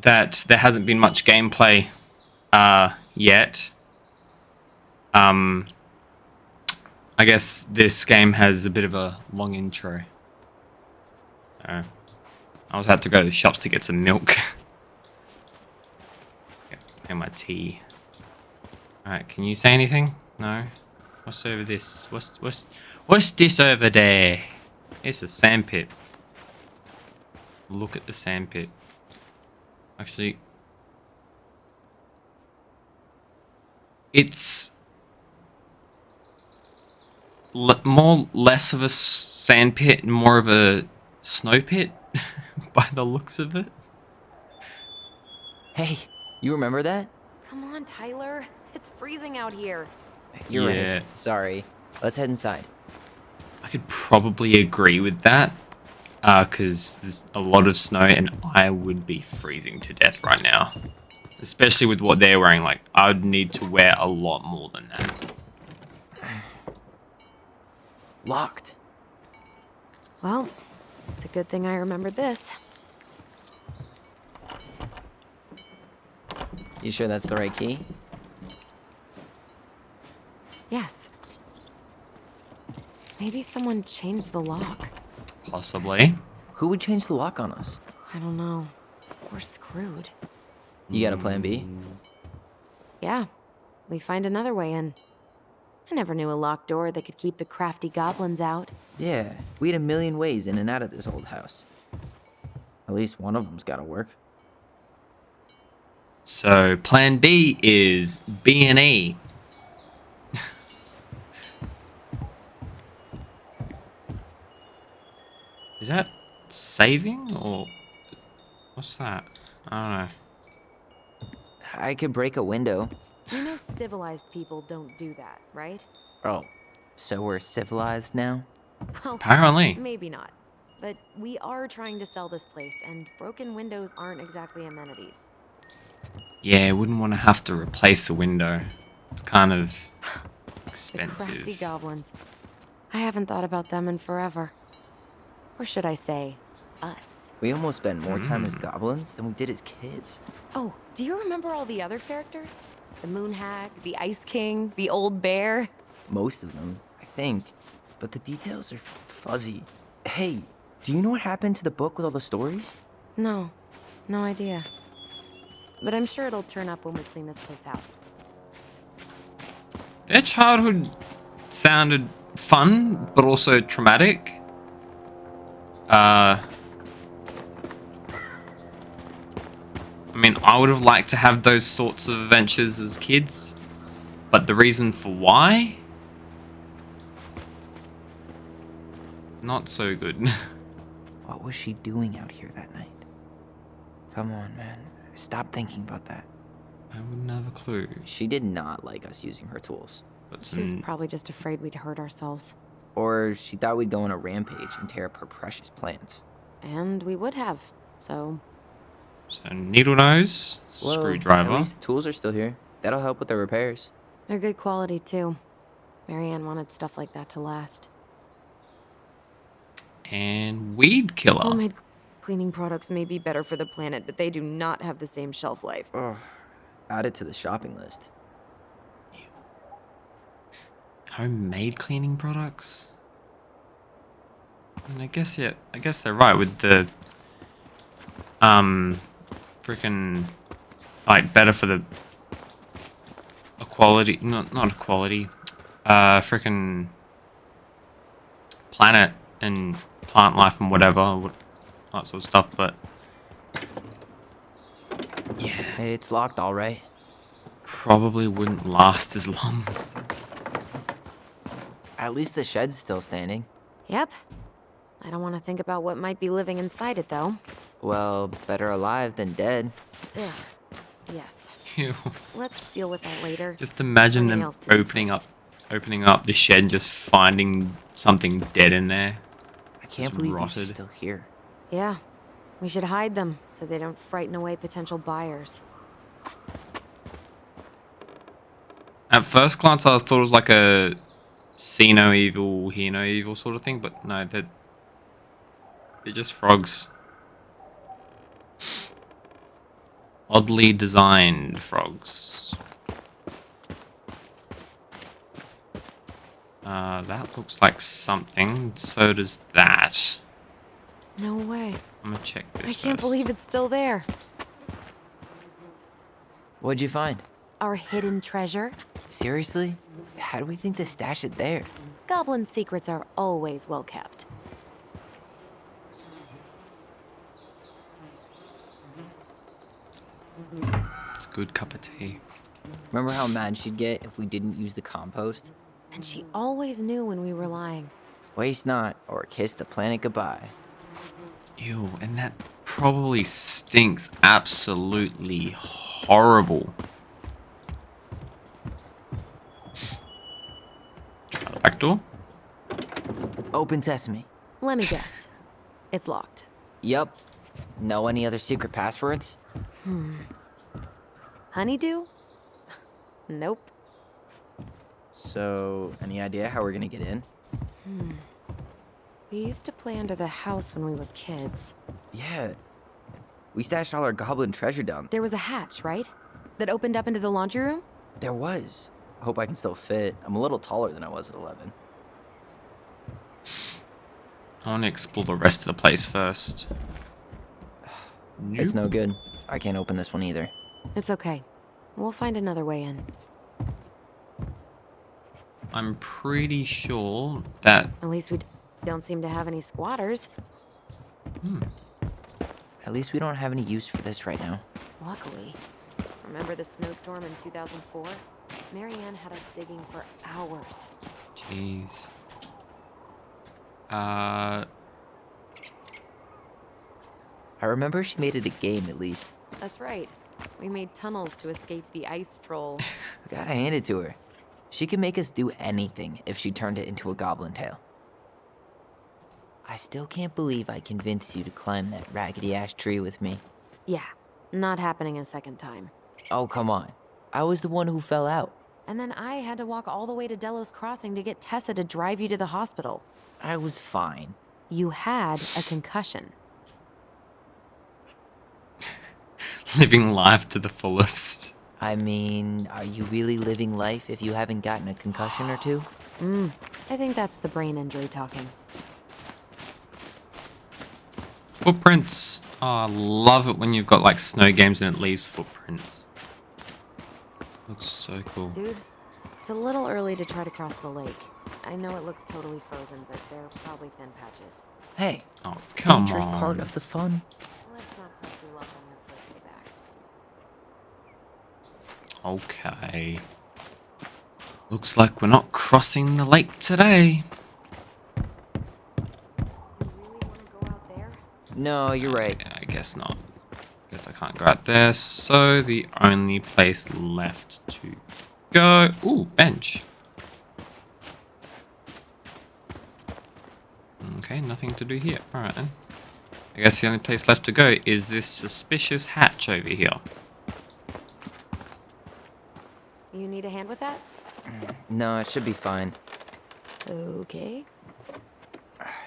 there hasn't been much gameplay yet. I guess this game has a bit of a long intro. I also had to go to the shops to get some milk. And my tea. Alright, can you say anything? No? What's over this? What's this over there? It's a sandpit. Look at the sandpit. Actually, it's less of a sandpit and more of a snow pit by the looks of it. Hey, you remember that? Come on, Tyler. It's freezing out here. You're Yeah. right. Sorry. Let's head inside. I could probably agree with that, because there's a lot of snow and I would be freezing to death right now. Especially with what they're wearing, like, I would need to wear a lot more than that. Locked. Well, it's a good thing I remembered this. You sure that's the right key? Yes. Maybe someone changed the lock. Possibly. Who would change the lock on us? I don't know. We're screwed. You got a plan B? Yeah, we find another way in. I never knew a locked door that could keep the crafty goblins out. Yeah, we had a million ways in and out of this old house. At least one of them's gotta work. So, plan B is B&E. Is that saving or what's that? I don't know. I could break a window. You know civilized people don't do that, right? Oh, so we're civilized now? Well, Apparently. maybe not. But we are trying to sell this place, and broken windows aren't exactly amenities. Yeah, wouldn't want to have to replace a window. It's kind of The expensive. crafty goblins. I haven't thought about them in forever. Or should I say, us. We almost spent more time as goblins than we did as kids. Oh, do you remember all the other characters? The Moon Hag, the Ice King, the Old Bear? Most of them, I think. But the details are fuzzy. Hey, do you know what happened to the book with all the stories? No, no idea. But I'm sure it'll turn up when we clean this place out. Their childhood sounded fun, but also traumatic. I mean, I would have liked to have those sorts of adventures as kids, but the reason for why? Not so good. What was she doing out here that night? Come on, man. Stop thinking about that. I wouldn't have a clue. She did not like us using her tools. But She was probably just afraid we'd hurt ourselves. Or she thought we'd go on a rampage and tear up her precious plants. And we would have, so... so needle nose, Well, screwdriver. At least the tools are still here. That'll help with the repairs. They're good quality, too. Marianne wanted stuff like that to last. And weed killer. Homemade cleaning products may be better for the planet, but they do not have the same shelf life. Oh, add it to the shopping list. Homemade cleaning products. And I guess they're right with the freaking like better for the equality, not equality, freaking planet and plant life and whatever, that sort of stuff. But yeah, Hey, it's locked, all right. probably wouldn't last as long. At least the shed's still standing. Yep. I don't want to think about what might be living inside it, though. Well, better alive than dead. Ugh. Yes. Ew. Let's deal with that later. Just imagine Something them else to do opening up the shed and just finding something dead in there. I It's can't just believe rotted. he's still here. Yeah. We should hide them so they don't frighten away potential buyers. At first glance, I thought it was like a see no evil, hear no evil sort of thing, but no, they're just frogs. Oddly designed frogs. That looks like something. So does that. No way. I'm gonna check this I can't first. believe it's still there. What'd you find? Our hidden treasure? Seriously? How do we think to stash it there? Goblin secrets are always well kept. It's a good cup of tea. Remember how mad she'd get if we didn't use the compost? And she always knew when we were lying. Waste not, or kiss the planet goodbye. Ew, and that probably stinks absolutely horrible. Try the back door. Open sesame. Let me guess. It's locked. Yup. Know any other secret passwords? Honeydew? Nope. So, any idea how we're gonna get in? We used to play under the house when we were kids. Yeah. We stashed all our goblin treasure down. There was a hatch, right? That opened up into the laundry room? There was. I hope I can still fit. I'm a little taller than I was at 11. I want to explore the rest of the place first. It's no good. I can't open this one either. It's okay. We'll find another way in. I'm pretty sure that... At least we don't seem to have any squatters. At least we don't have any use for this right now. Luckily. Remember the snowstorm in 2004? Marianne had us digging for hours. Jeez. I remember she made it a game at least. That's right. We made tunnels to escape the ice troll. I gotta hand it to her. She could make us do anything if she turned it into a goblin tail. I still can't believe I convinced you to climb that raggedy-ass tree with me. Yeah, not happening a second time. Oh, come on. I was the one who fell out. And then I had to walk all the way to Delos Crossing to get Tessa to drive you to the hospital. I was fine. You had a concussion. Living life to the fullest. I mean, are you really living life if you haven't gotten a concussion or two? I think that's the brain injury talking. Footprints. Oh, I love it when you've got like snow games and it leaves footprints. Looks so cool. Dude, it's a little early to try to cross the lake. I know it looks totally frozen, but they're probably thin patches. Hey, Oh, come dangerous on. part of the fun. Let's not press your luck on your first day back. Okay. Looks like we're not crossing the lake today. You really want to go out there? No, you're right. I guess not. Guess I can't go out there. So the only place left to go. Ooh, bench. Okay, nothing to do here. Alright then. I guess the only place left to go is this suspicious hatch over here. You need a hand with that? No, it should be fine. Okay.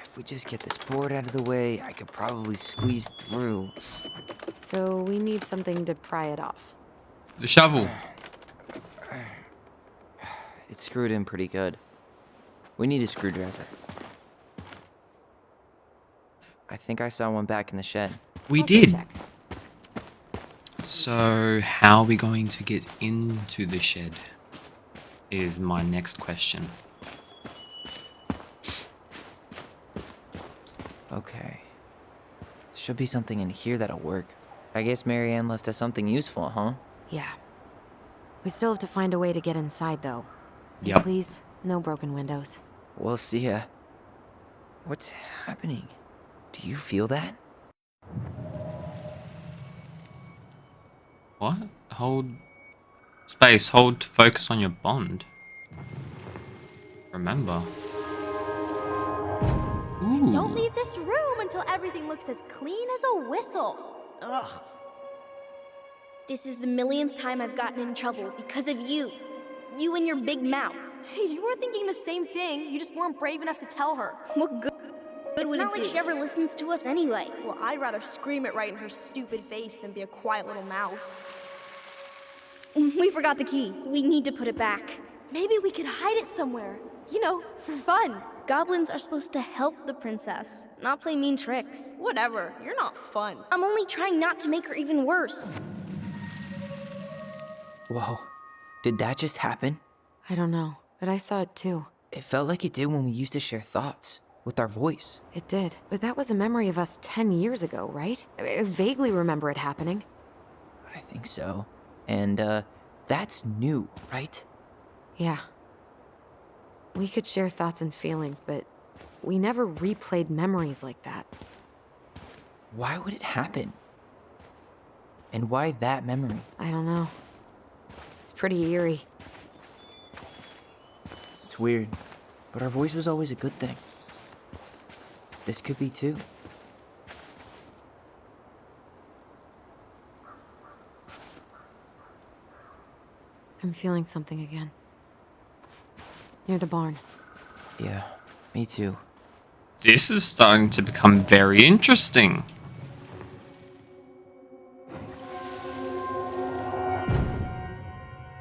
If we just get this board out of the way, I could probably squeeze through. So we need something to pry it off. The shovel. It's screwed in pretty good. We need a screwdriver. I think I saw one back in the shed. We I'll go did. check. So how are we going to get into the shed? Is my next question. Okay. Should be something in here that'll work. I guess Marianne left us something useful, huh? Yeah. We still have to find a way to get inside, though. And Yep. please, no broken windows. We'll see ya. What's happening? Do you feel that? What? Hold space. Hold to focus on your bond. Remember. Ooh. Don't leave this room until everything looks as clean as a whistle. Ugh. This is the millionth time I've gotten in trouble because of you. You and your big mouth. Hey, you were thinking the same thing. You just weren't brave enough to tell her. What good It's would not it like do? she ever listens to us anyway. Well, I'd rather scream it right in her stupid face than be a quiet little mouse. We forgot the key. We need to put it back. Maybe we could hide it somewhere. You know, for fun. Goblins are supposed to help the princess, not play mean tricks. Whatever, you're not fun. I'm only trying not to make her even worse. Whoa. Did that just happen? I don't know, but I saw it too. It felt like it did when we used to share thoughts with our voice. It did. But that was a memory of us 10 years ago, right? I vaguely remember it happening. I think so. And, that's new, right? Yeah. We could share thoughts and feelings, but we never replayed memories like that. Why would it happen? And why that memory? I don't know. It's pretty eerie. It's weird, but our voice was always a good thing. This could be too. I'm feeling something again. Near the barn. Yeah, me too. This is starting to become very interesting.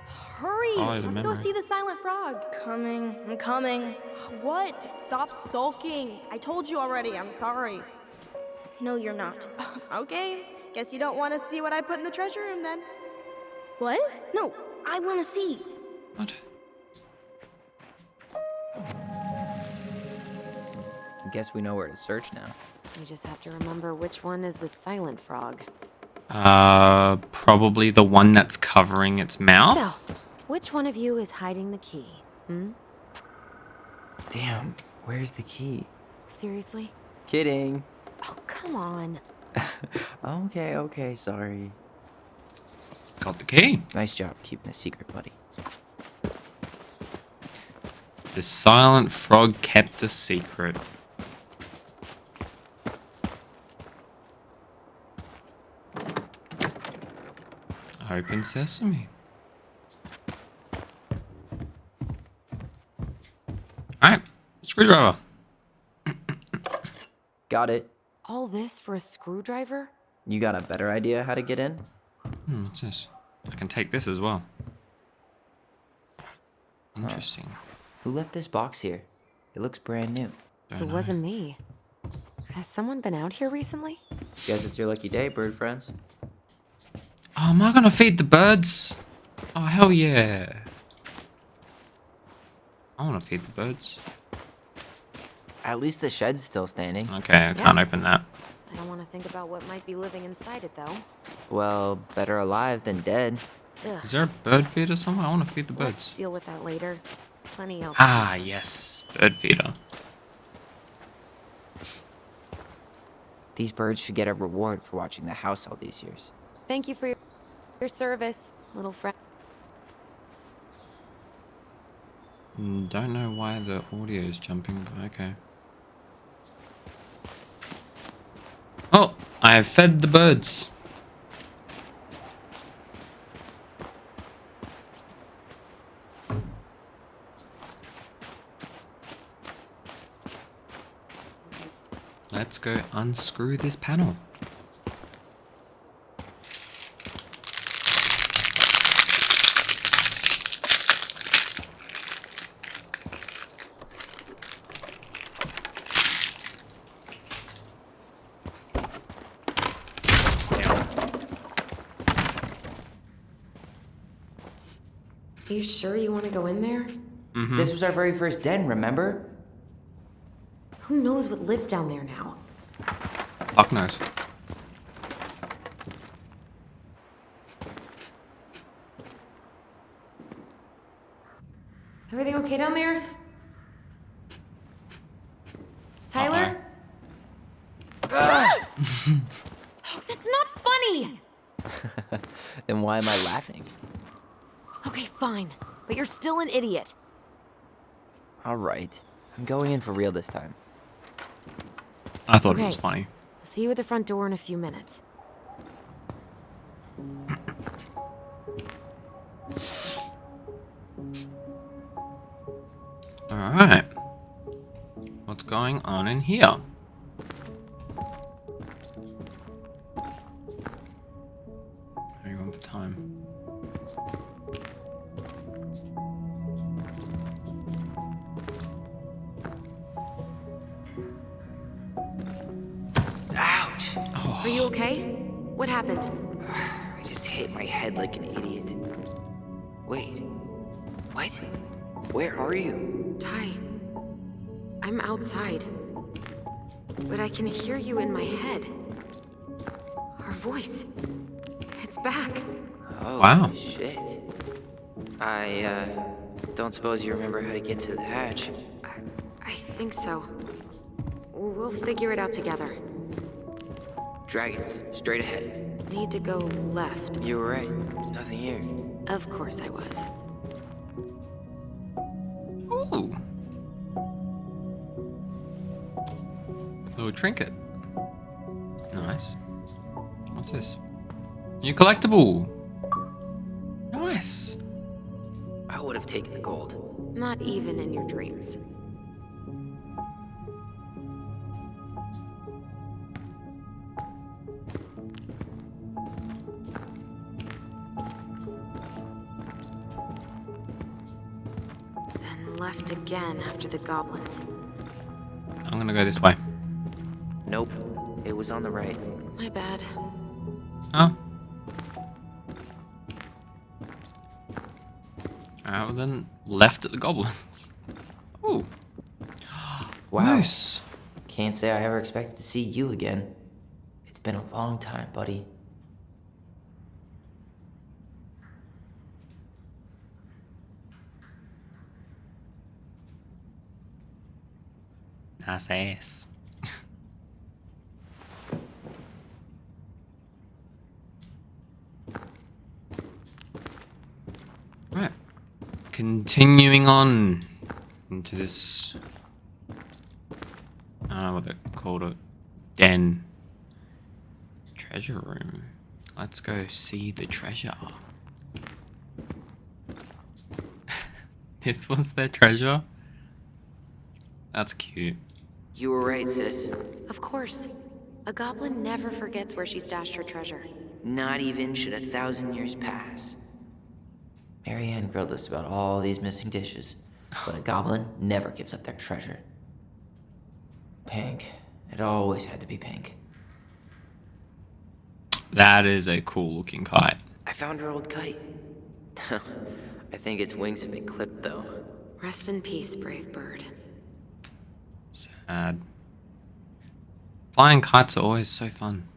Hurry! Oh, the Let's go memory. see the silent frog. Coming, I'm coming. What? Stop sulking. I told you already, I'm sorry. No, you're not. Okay, guess you don't want to see what I put in the treasure room then. What? No, I want to see. What? Guess we know where to search now. We just have to remember which one is the silent frog. Probably the one that's covering its mouth. So, which one of you is hiding the key? Damn, where's the key? Seriously? Kidding. Oh, come on. Okay, sorry. Got the key. Nice job keeping a secret, buddy. The silent frog kept a secret. Open sesame. Alright, screwdriver. Got it. All this for a screwdriver? You got a better idea how to get in? What's this? I can take this as well. Interesting. Who left this box here? It looks brand new. Don't It know. wasn't me. Has someone been out here recently? Guess it's your lucky day, bird friends. Oh, am I gonna feed the birds? Oh, hell yeah. I wanna feed the birds. At least the shed's still standing. Okay, I can't open that. I don't want to think about what might be living inside it, though. Well, better alive than dead. Ugh. Is there a bird feeder somewhere? I wanna feed the Let's birds. deal with that later. Plenty else. Ah, yes. Bird feeder. These birds should get a reward for watching the house all these years. Thank you for your service, little friend. Don't know why the audio is jumping, but okay. Oh, I have fed the birds. Let's go unscrew this panel. Are you sure you want to go in there? This was our very first den, remember? Who knows what lives down there now? Fuck knows. Everything okay down there? Tyler? Oh, that's not funny! Then why am I laughing? Okay, fine. But you're still an idiot. Alright. I'm going in for real this time. I thought it Okay. was funny. I'll see you at the front door in a few minutes. Alright. What's going on in here? How are you on for time? Are you okay? What happened? I just hit my head like an idiot. Wait. What? Where are you? Ty, I'm outside. But I can hear you in my head. Our voice. It's back. Oh, Wow. shit. I don't suppose you remember how to get to the hatch. I think so. We'll figure it out together. Dragons, straight ahead. Need to go left. You were right. Nothing here. Of course I was. Ooh. Little trinket. Nice. What's this? New collectible. Nice. I would have taken the gold. Not even in your dreams. Then left again after the goblins. I'm gonna go this way. Nope. It was on the right. My bad. Huh? Alright, well then left at the goblins. Ooh. Wow. Moose. Can't say I ever expected to see you again. It's been a long time, buddy. Nice ass. Right. Continuing on into this. I don't know what they called it. Den. Treasure room. Let's go see the treasure. This was their treasure? That's cute. You were right, sis. Of course. A goblin never forgets where she stashed her treasure. Not even should 1,000 years pass. Marianne grilled us about all these missing dishes, but a goblin never gives up their treasure. Pink. It always had to be pink. That is a cool looking kite. I found her old kite. I think its wings have been clipped, though. Rest in peace, brave bird. Sad. Flying kites are always so fun.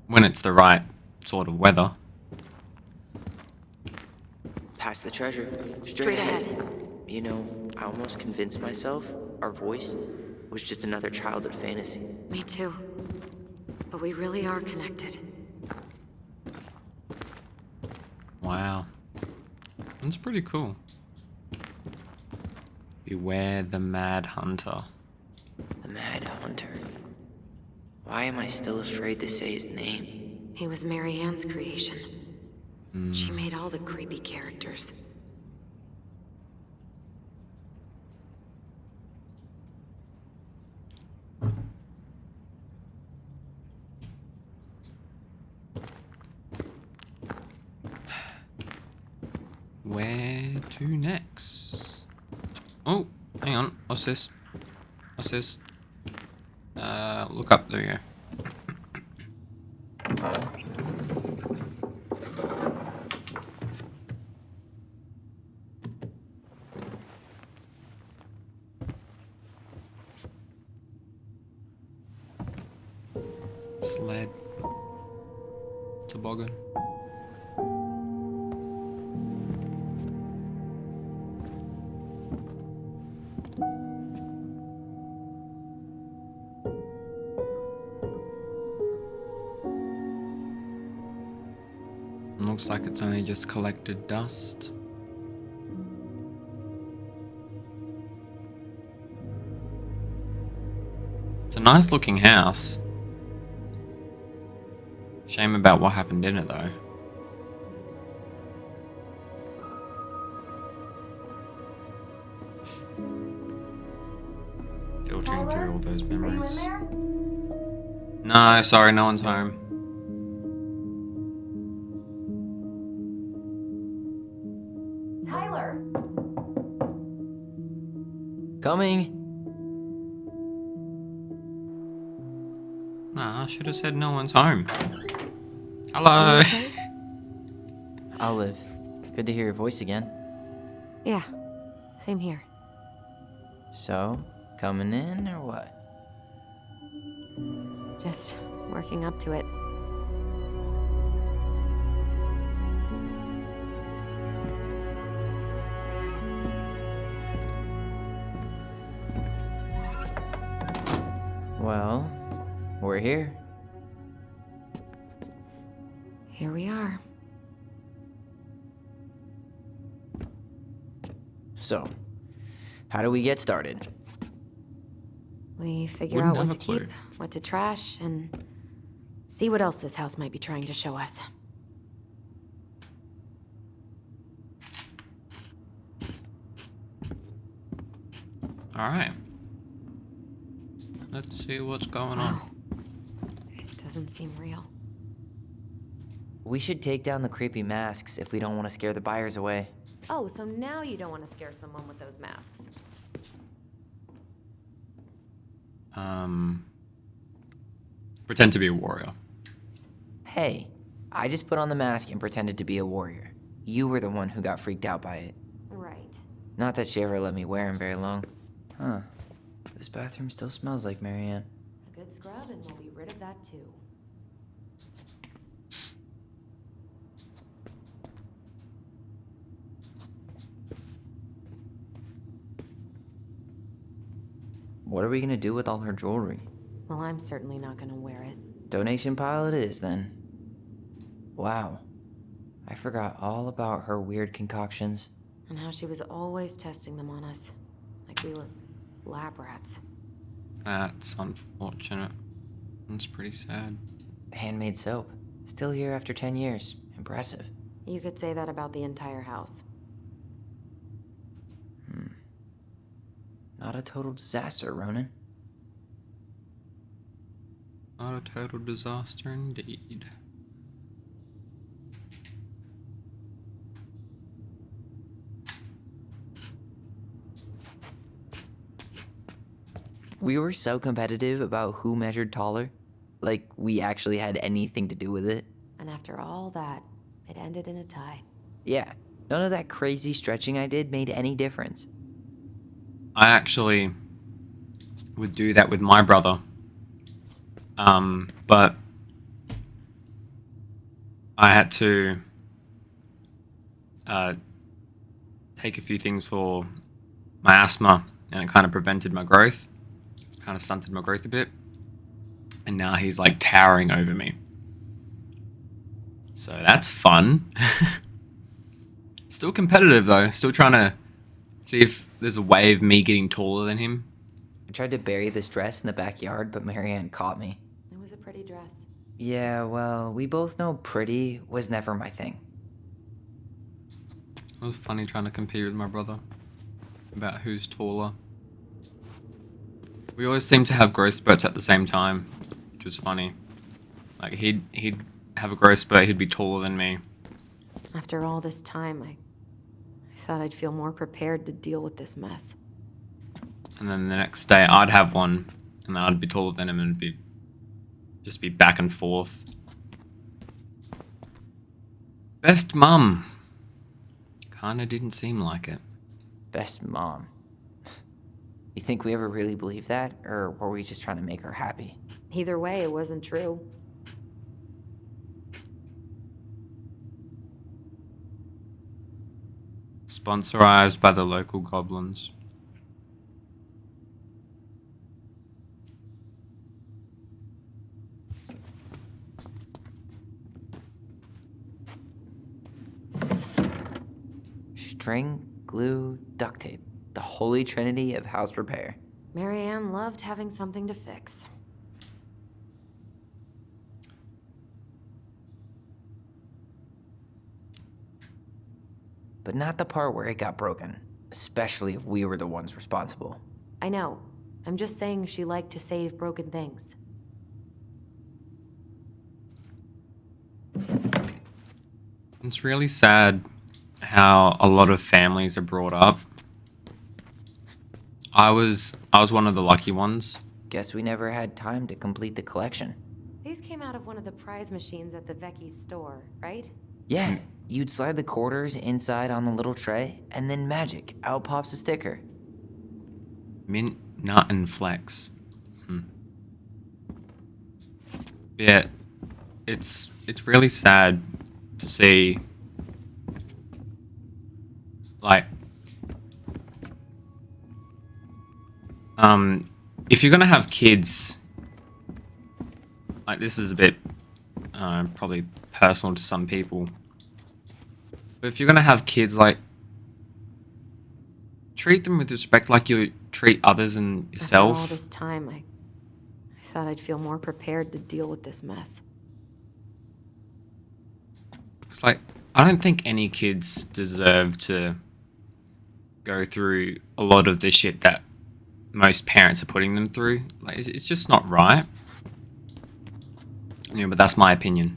When it's the right sort of weather. Past the treasure. Straight ahead. You know, I almost convinced myself our voice was just another childhood fantasy. Me too. But we really are connected. Wow. That's pretty cool. Beware the Mad Hunter. The Mad Hunter. Why am I still afraid to say his name? He was Marianne's creation. She made all the creepy characters. Where to next? Oh, hang on. What's this? What's this? Look up. There you go. Sled. Toboggan. Looks like it's only just collected dust. It's a nice looking house. Shame about what happened in it though. Filtering through all those memories. No, sorry, no one's home. Tyler! Coming! Nah, I should have said no one's home. Hello. Okay? Olive, good to hear your voice again. Yeah, same here. So, coming in or what? Just working up to it. Well, we're here. Here we are. So, how do we get started? We figure Wouldn't out what have to a clue. keep, what to trash, and see what else this house might be trying to show us. Alright. Let's see what's going on. It doesn't seem real. We should take down the creepy masks if we don't want to scare the buyers away. Oh, so now you don't want to scare someone with those masks. Pretend to be a warrior. Hey, I just put on the mask and pretended to be a warrior. You were the one who got freaked out by it. Right. Not that she ever let me wear him very long. Huh. This bathroom still smells like Marianne. A good scrub and we'll be rid of that too. What are we gonna do with all her jewelry? Well, I'm certainly not gonna wear it. Donation pile it is, then. Wow. I forgot all about her weird concoctions. And how she was always testing them on us. Like we were lab rats. That's unfortunate. That's pretty sad. Handmade soap. Still here after 10 years. Impressive. You could say that about the entire house. Not a total disaster, Ronan. Not a total disaster indeed. We were so competitive about who measured taller. Like we actually had anything to do with it. And after all that, it ended in a tie. Yeah, none of that crazy stretching I did made any difference. I actually would do that with my brother. But I had to take a few things for my asthma, and it kind of prevented my growth. Kind of stunted my growth a bit. And now he's like towering over me. So that's fun. Still competitive though. Still trying to see if there's a way of me getting taller than him. I tried to bury this dress in the backyard, but Marianne caught me. It was a pretty dress. Yeah, well, we both know pretty was never my thing. It was funny trying to compete with my brother about who's taller. We always seem to have growth spurts at the same time, which was funny. Like he'd have a growth spurt, he'd be taller than me. After all this time, I thought I'd feel more prepared to deal with this mess. And then the next day I'd have one, and then I'd be taller than him, and just be back and forth. Best mum. Kinda didn't seem like it. Best mom. You think we ever really believed that, or were we just trying to make her happy? Either way, it wasn't true. Sponsorized by the local goblins. String, glue, duct tape. The holy trinity of house repair. Marianne loved having something to fix. But not the part where it got broken. Especially if we were the ones responsible. I know. I'm just saying she liked to save broken things. It's really sad how a lot of families are brought up. I was one of the lucky ones. Guess we never had time to complete the collection. came out of one of the prize machines at the Vecchi's store, right? Yeah, you'd slide the quarters inside on the little tray, and then magic, out pops a sticker. Mint, nut, and flex. Yeah, it's really sad to see, like, if you're gonna have kids, like, this is a bit probably personal to some people, but if you're gonna have kids, like, treat them with respect like you treat others and yourself. After all this time, I thought I'd feel more prepared to deal with this mess. It's like, I don't think any kids deserve to go through a lot of the shit that most parents are putting them through. Like, it's just not right. Yeah, but that's my opinion.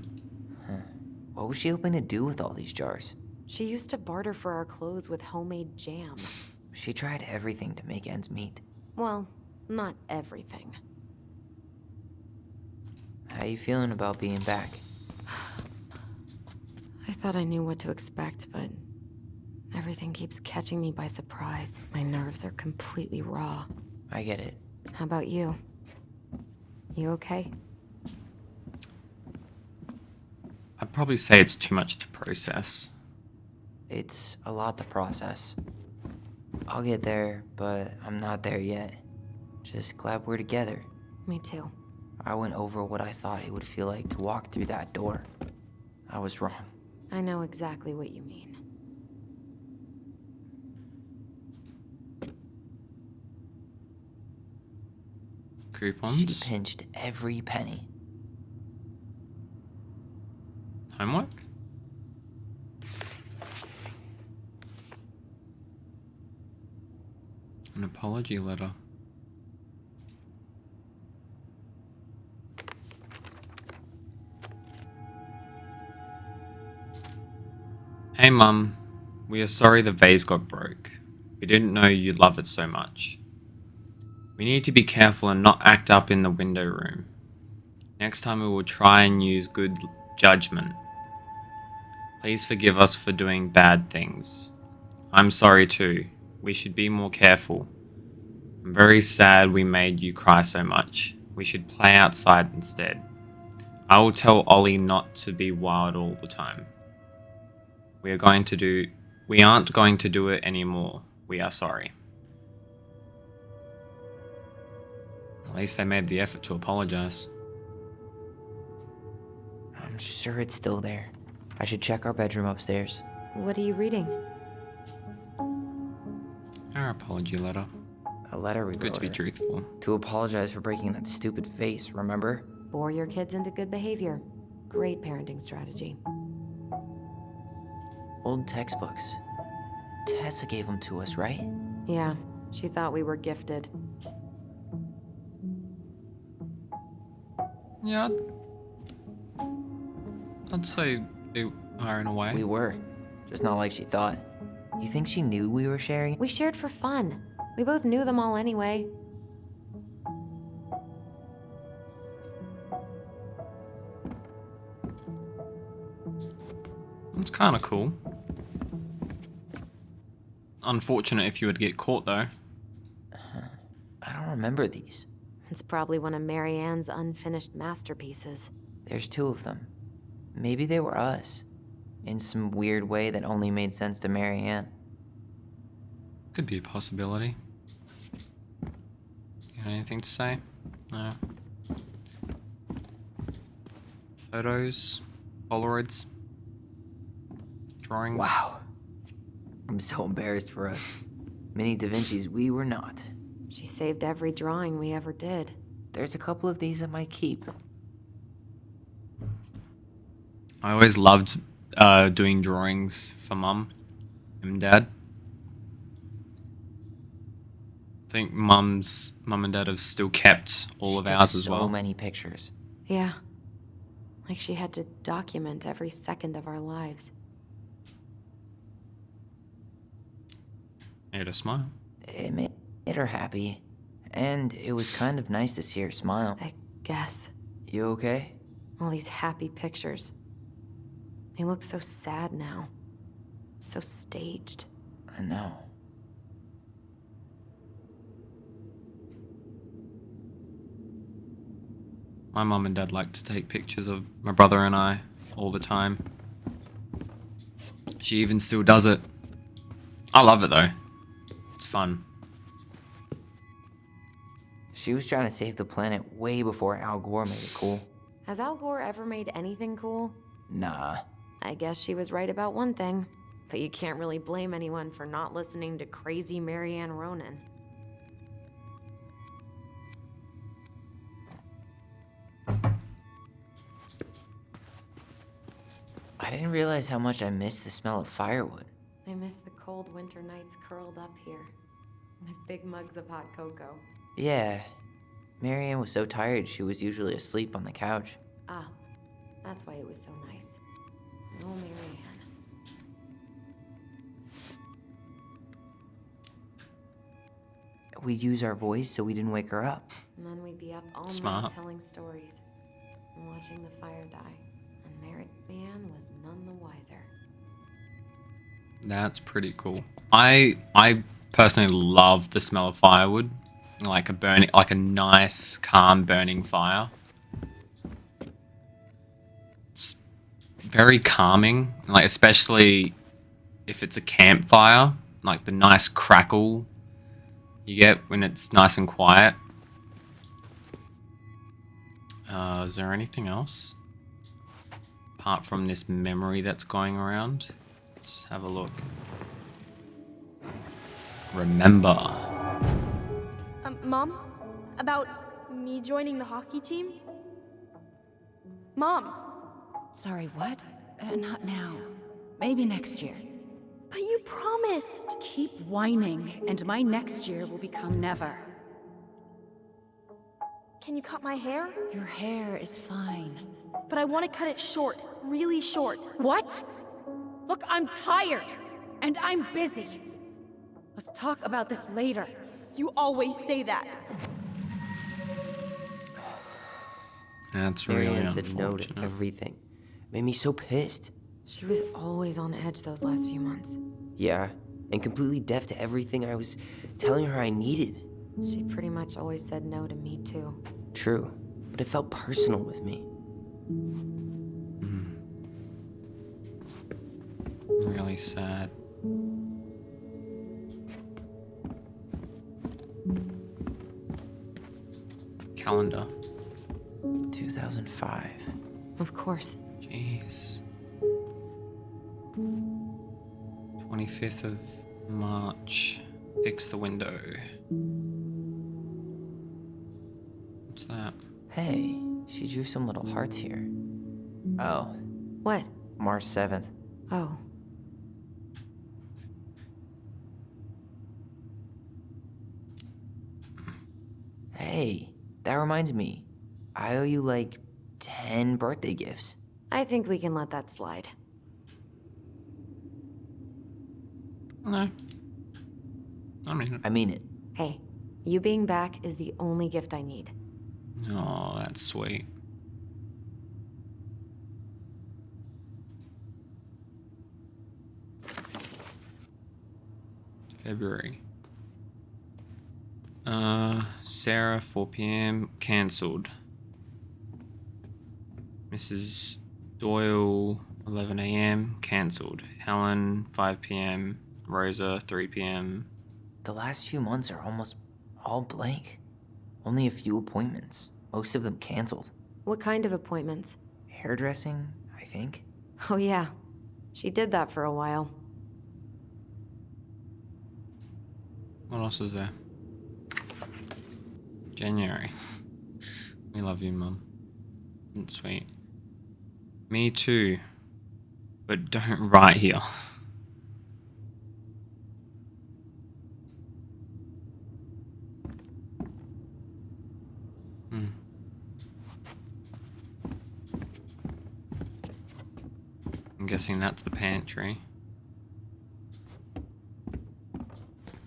What was she hoping to do with all these jars? She used to barter for our clothes with homemade jam. She tried everything to make ends meet. Well, not everything. How you feeling about being back? I thought I knew what to expect, but everything keeps catching me by surprise. My nerves are completely raw. I get it. How about you? You okay? I'd probably say it's too much to process. It's a lot to process. I'll get there, but I'm not there yet. Just glad we're together. Me too. I went over what I thought it would feel like to walk through that door. I was wrong. I know exactly what you mean. Coupons? She pinched every penny. Homework? An apology letter. Hey Mum, we are sorry the vase got broke. We didn't know you love it so much. We need to be careful and not act up in the window room. Next time we will try and use good judgment. Please forgive us for doing bad things. I'm sorry too. We should be more careful. I'm very sad we made you cry so much. We should play outside instead. I will tell Ollie not to be wild all the time. We aren't going to do it anymore. We are sorry. At least they made the effort to apologize. I'm sure it's still there. I should check our bedroom upstairs. What are you reading? Our apology letter. A letter we Good wrote to be her. truthful. To apologize for breaking that stupid vase, remember? Bore your kids into good behavior. Great parenting strategy. Old textbooks. Tessa gave them to us, right? Yeah, she thought we were gifted. Yeah, I'd say they are in a way. We were. Just not like she thought. You think she knew we were sharing? We shared for fun. We both knew them all anyway. It's kind of cool. Unfortunate if you would get caught though. I don't remember these. It's probably one of Marianne's unfinished masterpieces. There's 2 of them. Maybe they were us. In some weird way that only made sense to Marianne. Could be a possibility. Got anything to say? No. Photos? Polaroids? Drawings? Wow. I'm so embarrassed for us. Mini Da Vinci's we were not. She saved every drawing we ever did. There's a couple of these I might keep. I always loved doing drawings for Mum and Dad. I think Mum and Dad have still kept all of She took ours as so well. many pictures. Yeah. Like she had to document every second of our lives. Made her smile. It made her happy. And it was kind of nice to see her smile. I guess. You okay? All these happy pictures. They look so sad now. So staged. I know. My mum and dad like to take pictures of my brother and I all the time. She even still does it. I love it though. It's fun. She was trying to save the planet way before Al Gore made it cool. Has Al Gore ever made anything cool? Nah. I guess she was right about one thing. But you can't really blame anyone for not listening to crazy Marianne Ronan. I didn't realize how much I missed the smell of firewood. I miss the cold winter nights curled up here. With big mugs of hot cocoa. Yeah. Marianne was so tired she was usually asleep on the couch. Ah, that's why it was so nice. No Marianne. We'd use our voice so we didn't wake her up. And then we'd be up all Smart. night telling stories. And watching the fire die. And Marianne was none the wiser. That's pretty cool. I personally love the smell of firewood. Like a nice, calm burning fire. It's very calming. Like especially if it's a campfire. Like the nice crackle you get when it's nice and quiet. Is there anything else? Apart from this memory that's going around. Let's have a look. Remember. Mom? About me joining the hockey team? Mom! Sorry, what? Not now. Maybe next year. But you promised! Keep whining, and my next year will become never. Can you cut my hair? Your hair is fine. But I want to cut it short. Really short. What? Look, I'm tired, and I'm busy. Let's talk about this later. You always say that. That's really Marianne said no to unfortunate. everything. Made me so pissed. She was always on edge those last few months. Yeah, and completely deaf to everything I was telling her I needed. She pretty much always said no to me too. True, but it felt personal with me. Really sad. Calendar. 2005. Of course. Jeez. 25th of March. Fix the window. What's that? Hey, she drew some little hearts here. Oh, What? March 7th. Oh. Hey, that reminds me. I owe you like 10 birthday gifts. I think we can let that slide. No. I mean, it. Hey, you being back is the only gift I need. oh, that's sweet. February. Sarah, 4 p.m. Cancelled. Mrs. Doyle, 11 a.m. Cancelled. Helen, 5 p.m. Rosa, 3 p.m. The last few months are almost all blank. Only a few appointments. Most of them canceled. What kind of appointments? Hairdressing, I think. Oh yeah. She did that for a while. What else is there? January. We love you, Mum. That's sweet. Me too. But don't write here. I'm guessing that's the pantry.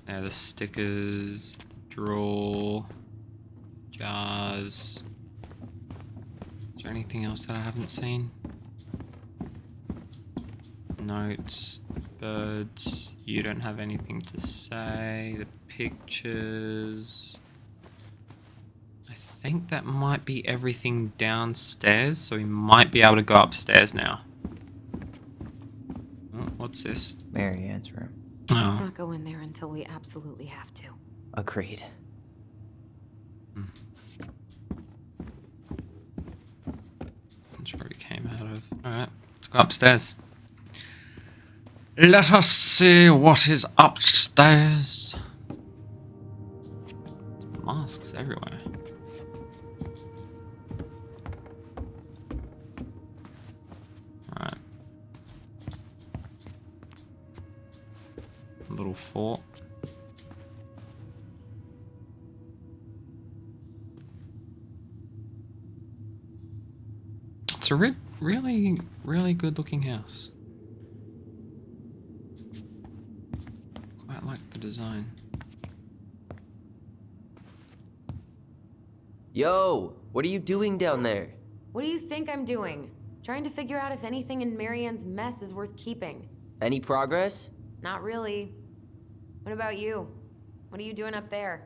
There are the stickers, the drawer, jars. Is there anything else that I haven't seen? Notes, birds. You don't have anything to say. The pictures. I think that might be everything downstairs, so we might be able to go upstairs now. Oh, what's this? Marianne's room. Let's Oh, not go in there until we absolutely have to. Agreed. that's where we came out of. Alright, let's go upstairs. Let us see what is upstairs. Masks everywhere. Alright. A little fort. It's a really, really good looking house. Quite like the design. Yo, what are you doing down there? What do you think I'm doing? Trying to figure out if anything in Marianne's mess is worth keeping. Any progress? Not really. What about you? What are you doing up there?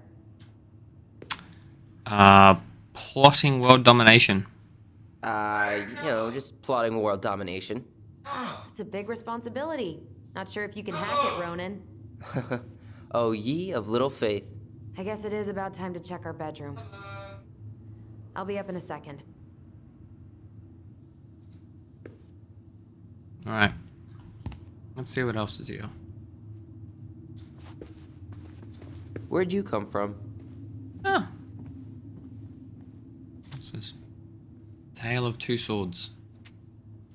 Plotting world domination. Just plotting world domination. It's a big responsibility. Not sure if you can hack it, Ronan. Oh, ye of little faith. I guess it is about time to check our bedroom. I'll be up in a second. Alright. Let's see what else is here. Where'd you come from? Oh. What's this? Tale of Two Swords.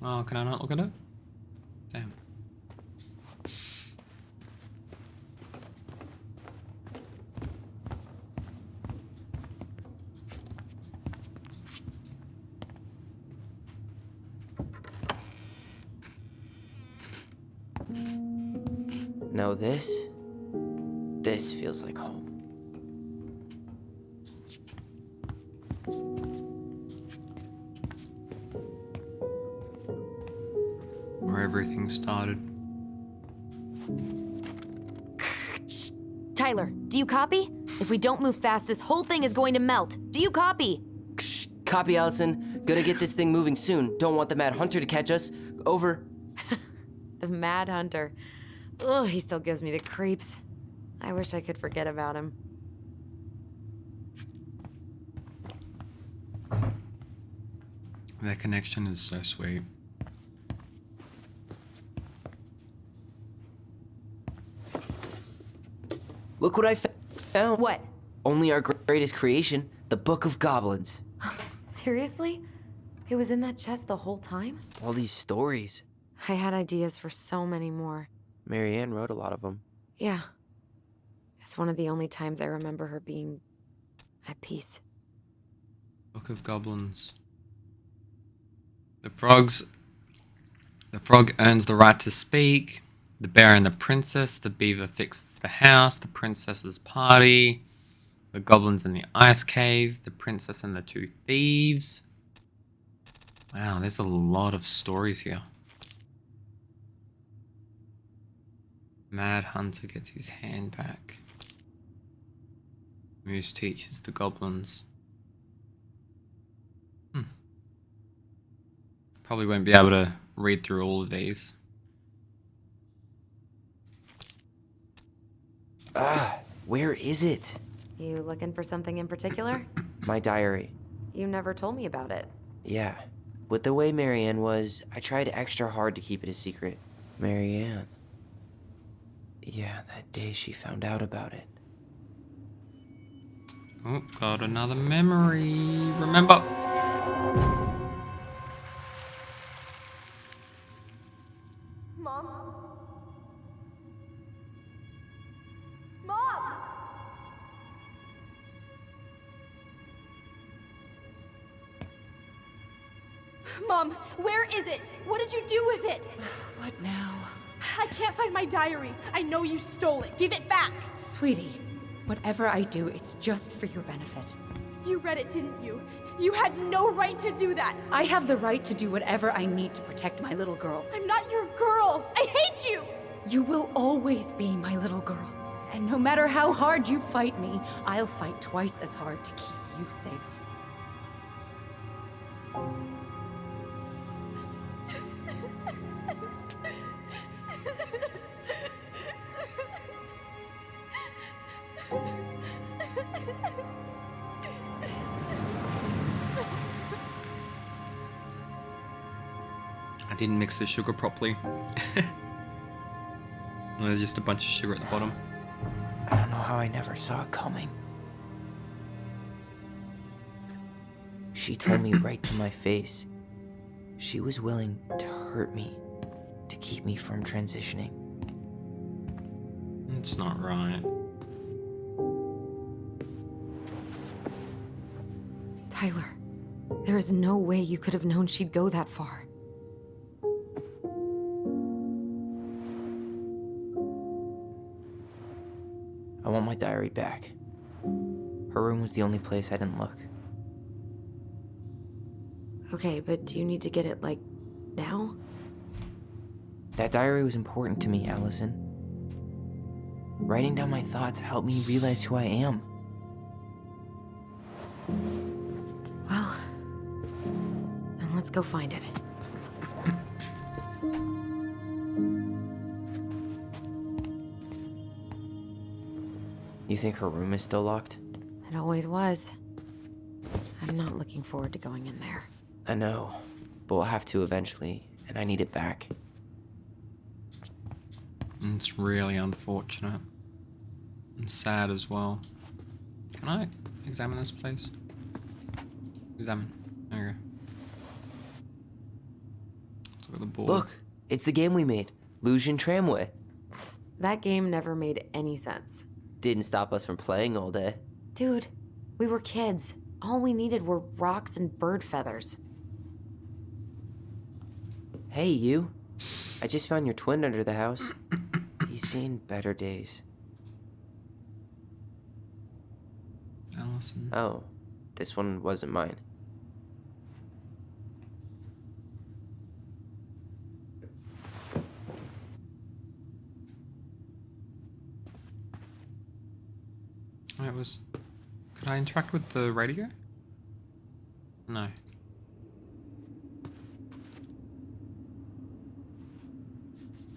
Oh, can I not look at it? Damn. No, this feels like home. Where everything started. Tyler, do you copy? If we don't move fast, this whole thing is going to melt. Do you copy? Shh, copy, Allison. Gonna get this thing moving soon. Don't want the Mad Hunter to catch us. Over. The Mad Hunter. Ugh, he still gives me the creeps. I wish I could forget about him. Their connection is so sweet. Look what I found. What? Only our greatest creation, the Book of Goblins. Seriously? It was in that chest the whole time? All these stories. I had ideas for so many more. Marianne wrote a lot of them. Yeah. It's one of the only times I remember her being at peace. Book of Goblins. The frog earns the right to speak. The bear and the princess. The beaver fixes the house. The princess's party. The goblins in the ice cave. The princess and the two thieves. Wow, there's a lot of stories here. Mad Hunter gets his hand back. Moose teaches the goblins. Probably won't be able to read through all of these. Where is it? You looking for something in particular? My diary. You never told me about it. Yeah. With the way Marianne was, I tried extra hard to keep it a secret. Marianne. Yeah, that day she found out about it. Oh, got another memory. Remember. Mom? Mom! Mom, where is it? What did you do with it? What now? I can't find my diary. I know you stole it. Give it back. Sweetie, whatever I do, it's just for your benefit. You read it, didn't you? You had no right to do that! I have the right to do whatever I need to protect my little girl. I'm not your girl! I hate you! You will always be my little girl. And no matter how hard you fight me, I'll fight twice as hard to keep you safe. I didn't mix the sugar properly. There's just a bunch of sugar at the bottom. I don't know how I never saw it coming. She told me right to my face. She was willing to hurt me to keep me from transitioning. It's not right. Tyler, there is no way you could have known she'd go that far. I want my diary back. Her room was the only place I didn't look. Okay, but do you need to get it, like, now? That diary was important to me, Allison. Writing down my thoughts helped me realize who I am. Well, then let's go find it. You think her room is still locked? It always was. I'm not looking forward to going in there. I know, but we'll have to eventually, and I need it back. It's really unfortunate. And sad as well. Can I examine this place? Examine. There you go. Let's look at the board. Look, it's the game we made, Lucian Tramway. That game never made any sense. Didn't stop us from playing all day. Dude, we were kids. All we needed were rocks and bird feathers. Hey, you. I just found your twin under the house. He's seen better days. Allison. Oh, this one wasn't mine. It was... Could I interact with the radio? No.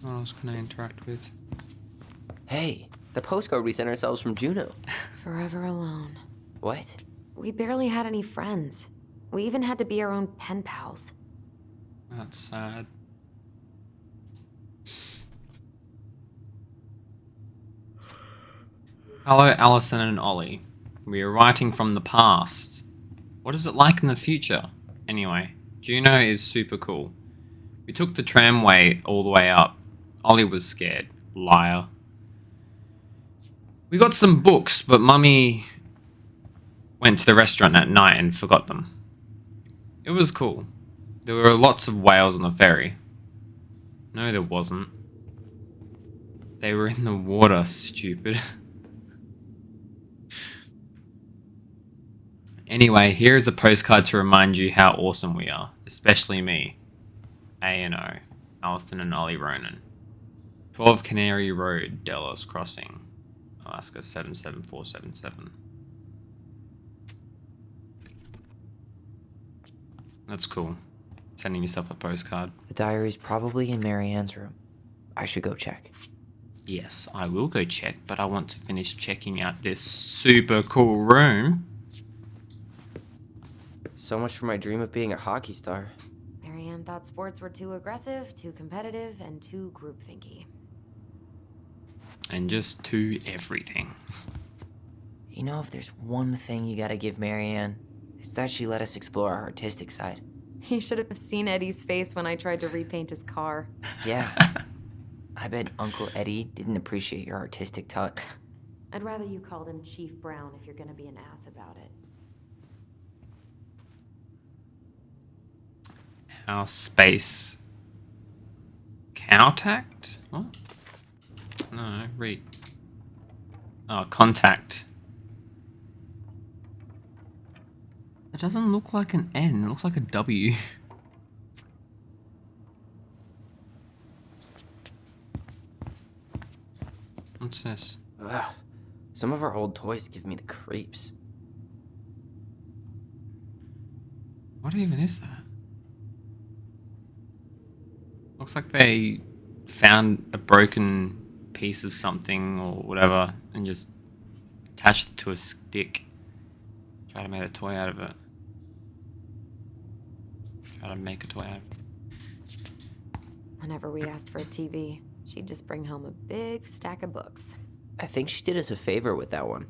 What else can I interact with? Hey, the postcard we sent ourselves from Juneau. Forever alone. What? We barely had any friends. We even had to be our own pen pals. That's sad. Hello, Allison and Ollie. We are writing from the past. What is it like in the future? Anyway, Juneau is super cool. We took the tramway all the way up. Ollie was scared. Liar. We got some books, but Mummy went to the restaurant at night and forgot them. It was cool. There were lots of whales on the ferry. No, there wasn't. They were in the water, stupid. Anyway, here is a postcard to remind you how awesome we are. Especially me. A&O. Allison and Ollie Ronan. 12 Canary Road, Delos Crossing. Alaska 77477. That's cool. Sending yourself a postcard. The diary's probably in Marianne's room. I should go check. Yes, I will go check, but I want to finish checking out this super cool room. So much for my dream of being a hockey star. Marianne thought sports were too aggressive, too competitive, and too groupthinky. And just to everything. You know, if there's one thing you gotta give Marianne, it's that she let us explore our artistic side. You should have seen Eddie's face when I tried to repaint his car. Yeah. I bet Uncle Eddie didn't appreciate your artistic touch. I'd rather you called him Chief Brown if you're gonna be an ass about it. Our space contact? What? No, read. Oh, contact. That doesn't look like an N, it looks like a W. What's this? Ugh. Some of our old toys give me the creeps. What even is that? Looks like they found a broken piece of something or whatever and just attached it to a stick. Try to make a toy out of it. Try to make a toy out of it. Whenever we asked for a TV, she'd just bring home a big stack of books. I think she did us a favor with that one.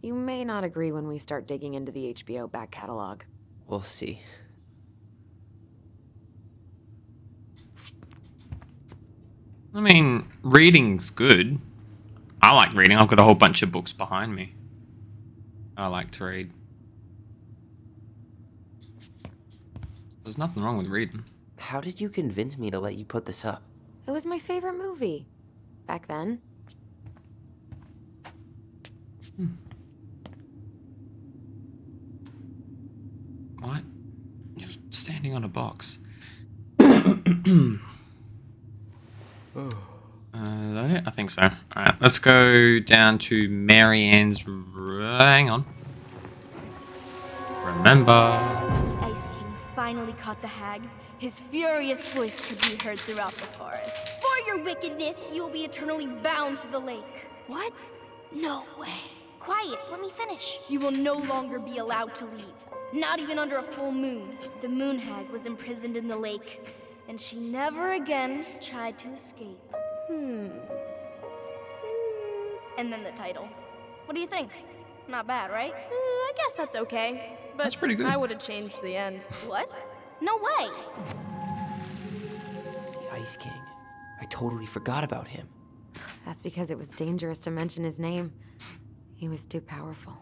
You may not agree when we start digging into the HBO back catalog. We'll see. I mean, reading's good. I like reading. I've got a whole bunch of books behind me. I like to read. There's nothing wrong with reading. How did you convince me to let you put this up? It was my favorite movie. Back then. What? You're standing on a box. Is that it? I think so. Alright, let's go down to Mary Ann's. Hang on. Remember. The Ice King finally caught the hag. His furious voice could be heard throughout the forest. For your wickedness, you will be eternally bound to the lake. What? No way. Quiet, let me finish. You will no longer be allowed to leave. Not even under a full moon. The moon hag was imprisoned in the lake, and she never again tried to escape. And then the title. What do you think? Not bad, right? I guess that's okay. But That's pretty good. I would have changed the end. What? No way. The Ice King. I totally forgot about him. That's because it was dangerous to mention his name. He was too powerful.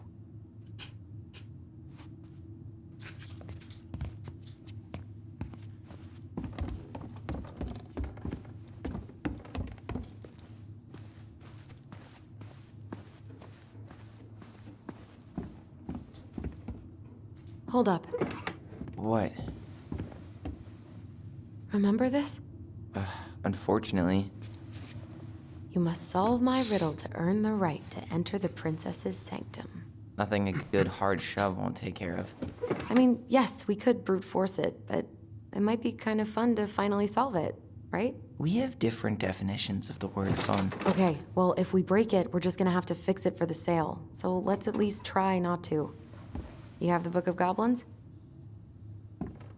Hold up. What? Remember this? Unfortunately. You must solve my riddle to earn the right to enter the princess's sanctum. Nothing a good hard shove won't take care of. I mean, yes, we could brute force it, but it might be kind of fun to finally solve it, right? We have different definitions of the word fun. Okay, well, if we break it, we're just gonna have to fix it for the sale. So let's at least try not to. You have the Book of Goblins?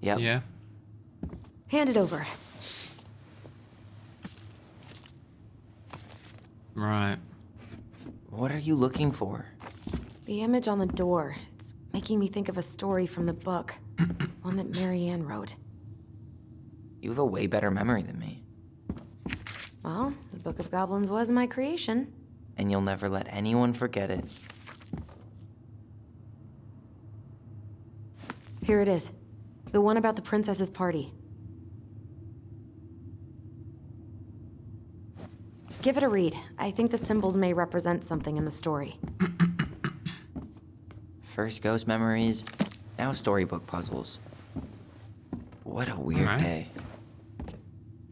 Yep. Yeah. Hand it over. Right. What are you looking for? The image on the door. It's making me think of a story from the book. One that Mary Ann wrote. You have a way better memory than me. Well, the Book of Goblins was my creation. And you'll never let anyone forget it. Here it is. The one about the princess's party. Give it a read. I think the symbols may represent something in the story. First ghost memories, now storybook puzzles. What a weird Alright. day.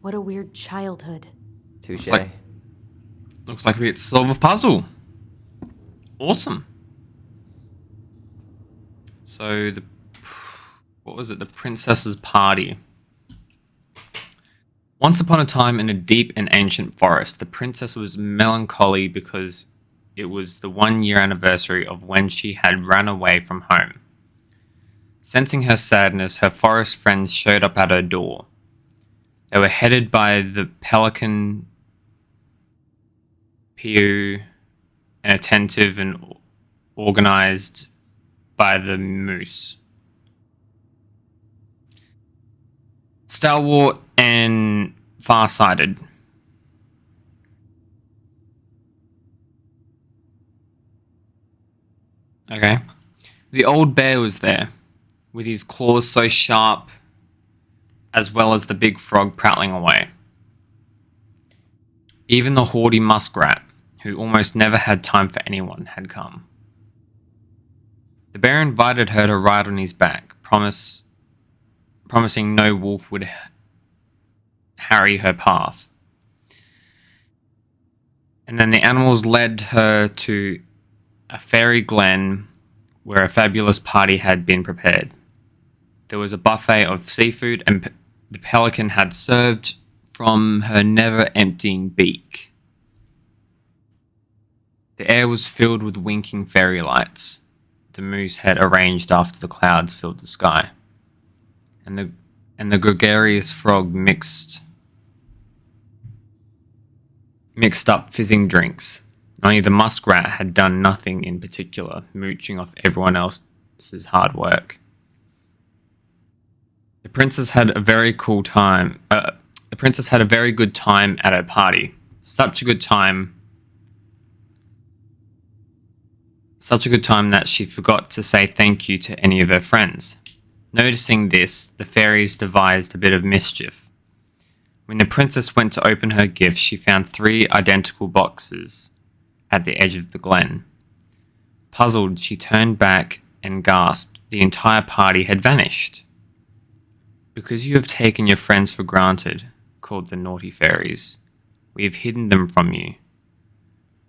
What a weird childhood. Touche. Looks like we get to solve a puzzle. Awesome. So what was it? The princess's party. Once upon a time in a deep and ancient forest, the princess was melancholy because it was the 1-year anniversary of when she had run away from home. Sensing her sadness, her forest friends showed up at her door. They were headed by the pelican, Piu, and attentive and organized by the moose. Stalwart and far-sighted. Okay. The old bear was there, with his claws so sharp, as well as the big frog prattling away. Even the haughty muskrat, who almost never had time for anyone, had come. The bear invited her to ride on his back, promising no wolf would harry her path. And then the animals led her to a fairy glen where a fabulous party had been prepared. There was a buffet of seafood, and the pelican had served from her never-emptying beak. The air was filled with winking fairy lights the moose had arranged after the clouds filled the sky. And the gregarious frog mixed up fizzing drinks. Only the muskrat had done nothing in particular, mooching off everyone else's hard work. The princess had a very good time at her party. Such a good time that she forgot to say thank you to any of her friends. Noticing this, the fairies devised a bit of mischief. When the princess went to open her gift, she found 3 identical boxes at the edge of the glen. Puzzled, she turned back and gasped. The entire party had vanished. "Because you have taken your friends for granted," called the naughty fairies. "We have hidden them from you.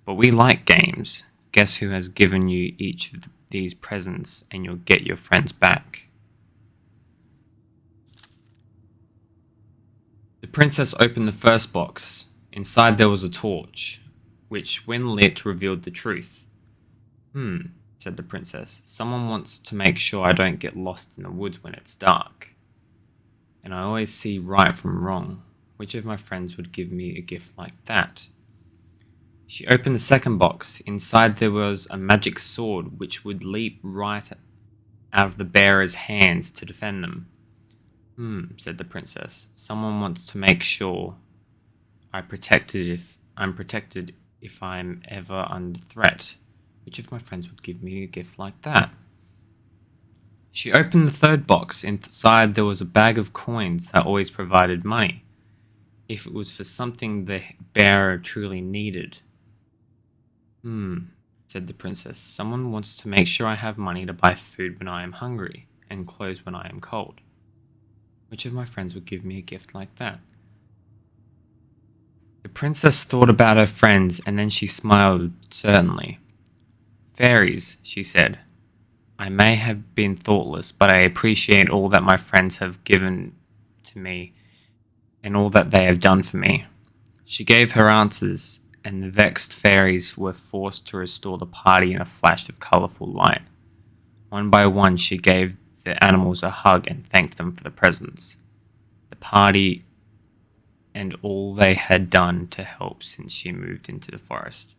But we like games. Guess who has given you each of these presents, and you'll get your friends back." The princess opened the first box. Inside there was a torch, which, when lit, revealed the truth. Said the princess. "Someone wants to make sure I don't get lost in the woods when it's dark. And I always see right from wrong. Which of my friends would give me a gift like that?" She opened the second box. Inside there was a magic sword which would leap right out of the bearer's hands to defend them. Said the princess. "Someone wants to make sure I'm protected if I'm ever under threat. Which of my friends would give me a gift like that?" She opened the third box. Inside there was a bag of coins that always provided money, if it was for something the bearer truly needed. Said the princess. "Someone wants to make sure I have money to buy food when I am hungry, and clothes when I am cold. Which of my friends would give me a gift like that?" The princess thought about her friends, and then she smiled certainly. "Fairies," she said. "I may have been thoughtless, but I appreciate all that my friends have given to me, and all that they have done for me." She gave her answers, and the vexed fairies were forced to restore the party in a flash of colourful light. One by one, she gave the animals a hug and thanked them for the presents, the party, and all they had done to help since she moved into the forest.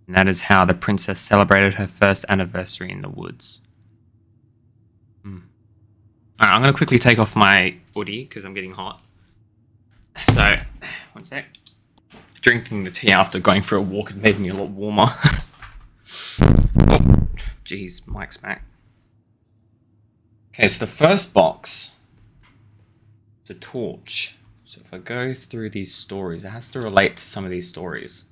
And that is how the princess celebrated her first anniversary in the woods. Alright, I'm going to quickly take off my hoodie because I'm getting hot. So, one sec. Drinking the tea after going for a walk had made me a lot warmer. Oh, jeez, mic smack. Okay, so the first box is a torch. So if I go through these stories, it has to relate to some of these stories.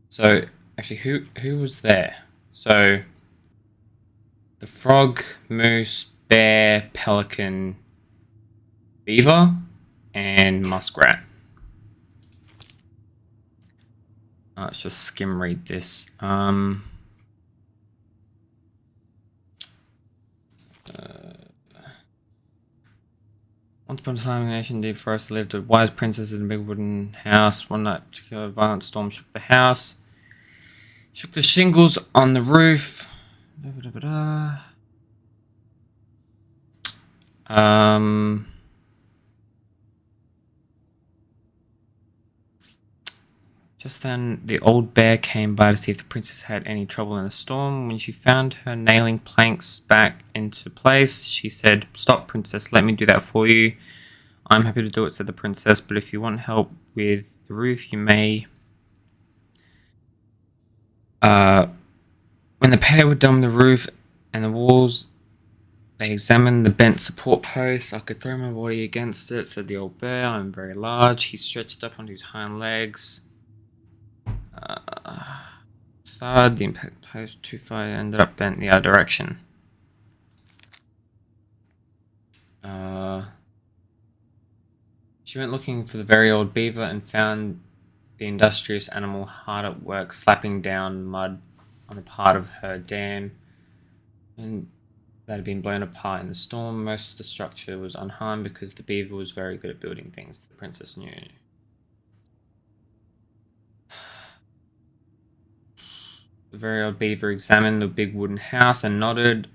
So, actually, who was there? So, the frog, moose, bear, pelican, beaver, and muskrat. Let's just skim read this. Once upon a time, in an ancient deep forest lived a wise princess in a big wooden house. One night, a violent storm shook the house, shook the shingles on the roof. Just then, the old bear came by to see if the princess had any trouble in the storm. When she found her nailing planks back into place, she said, "Stop, princess, let me do that for you." "I'm happy to do it," said the princess, "but if you want help with the roof, you may." When the pair were done with the roof and the walls, they examined the bent support post. "I could throw my body against it," said the old bear. "I'm very large." He stretched up on his hind legs. Started, the impact post too far, ended up bent the other direction. She went looking for the very old beaver and found the industrious animal hard at work slapping down mud on a part of her dam and that had been blown apart in the storm. Most of the structure was unharmed because the beaver was very good at building things, the princess knew. The very old beaver examined the big wooden house and nodded.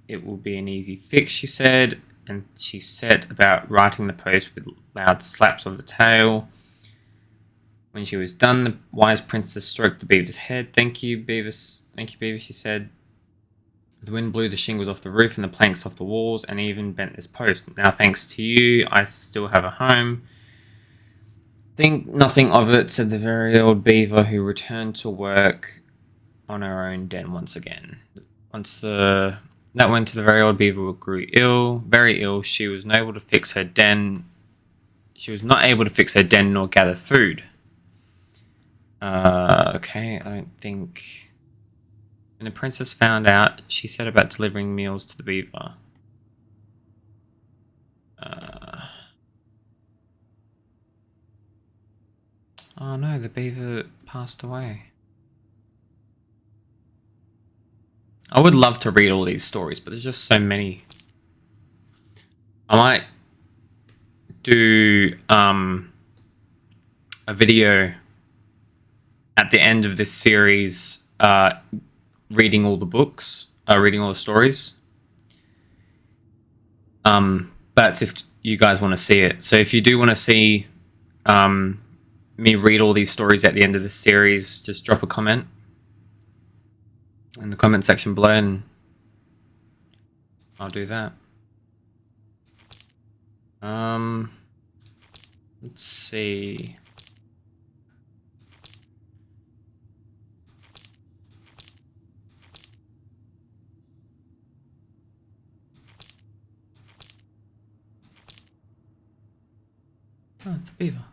It will be an easy fix, she said, and she set about writing the post with loud slaps of the tail. When she was done, the wise princess stroked the beaver's head. Thank you, beaver, she said. The wind blew the shingles off the roof and the planks off the walls and even bent this post. Now, thanks to you, I still have a home. Think nothing of it, said the very old beaver, who returned to work on her own den once again. That went to the very old beaver, who grew ill, very ill. She was not able to fix her den. She was not able to fix her den nor gather food. Okay, I don't think. When the princess found out, she set about delivering meals to the beaver. Oh no, the beaver passed away. I would love to read all these stories, but there's just so many. I might do a video at the end of this series reading all the books, reading all the stories. That's if you guys want to see it. So if you do want to see me read all these stories at the end of the series, just drop a comment in the comment section below and I'll do that. Let's see. Oh, it's a beaver.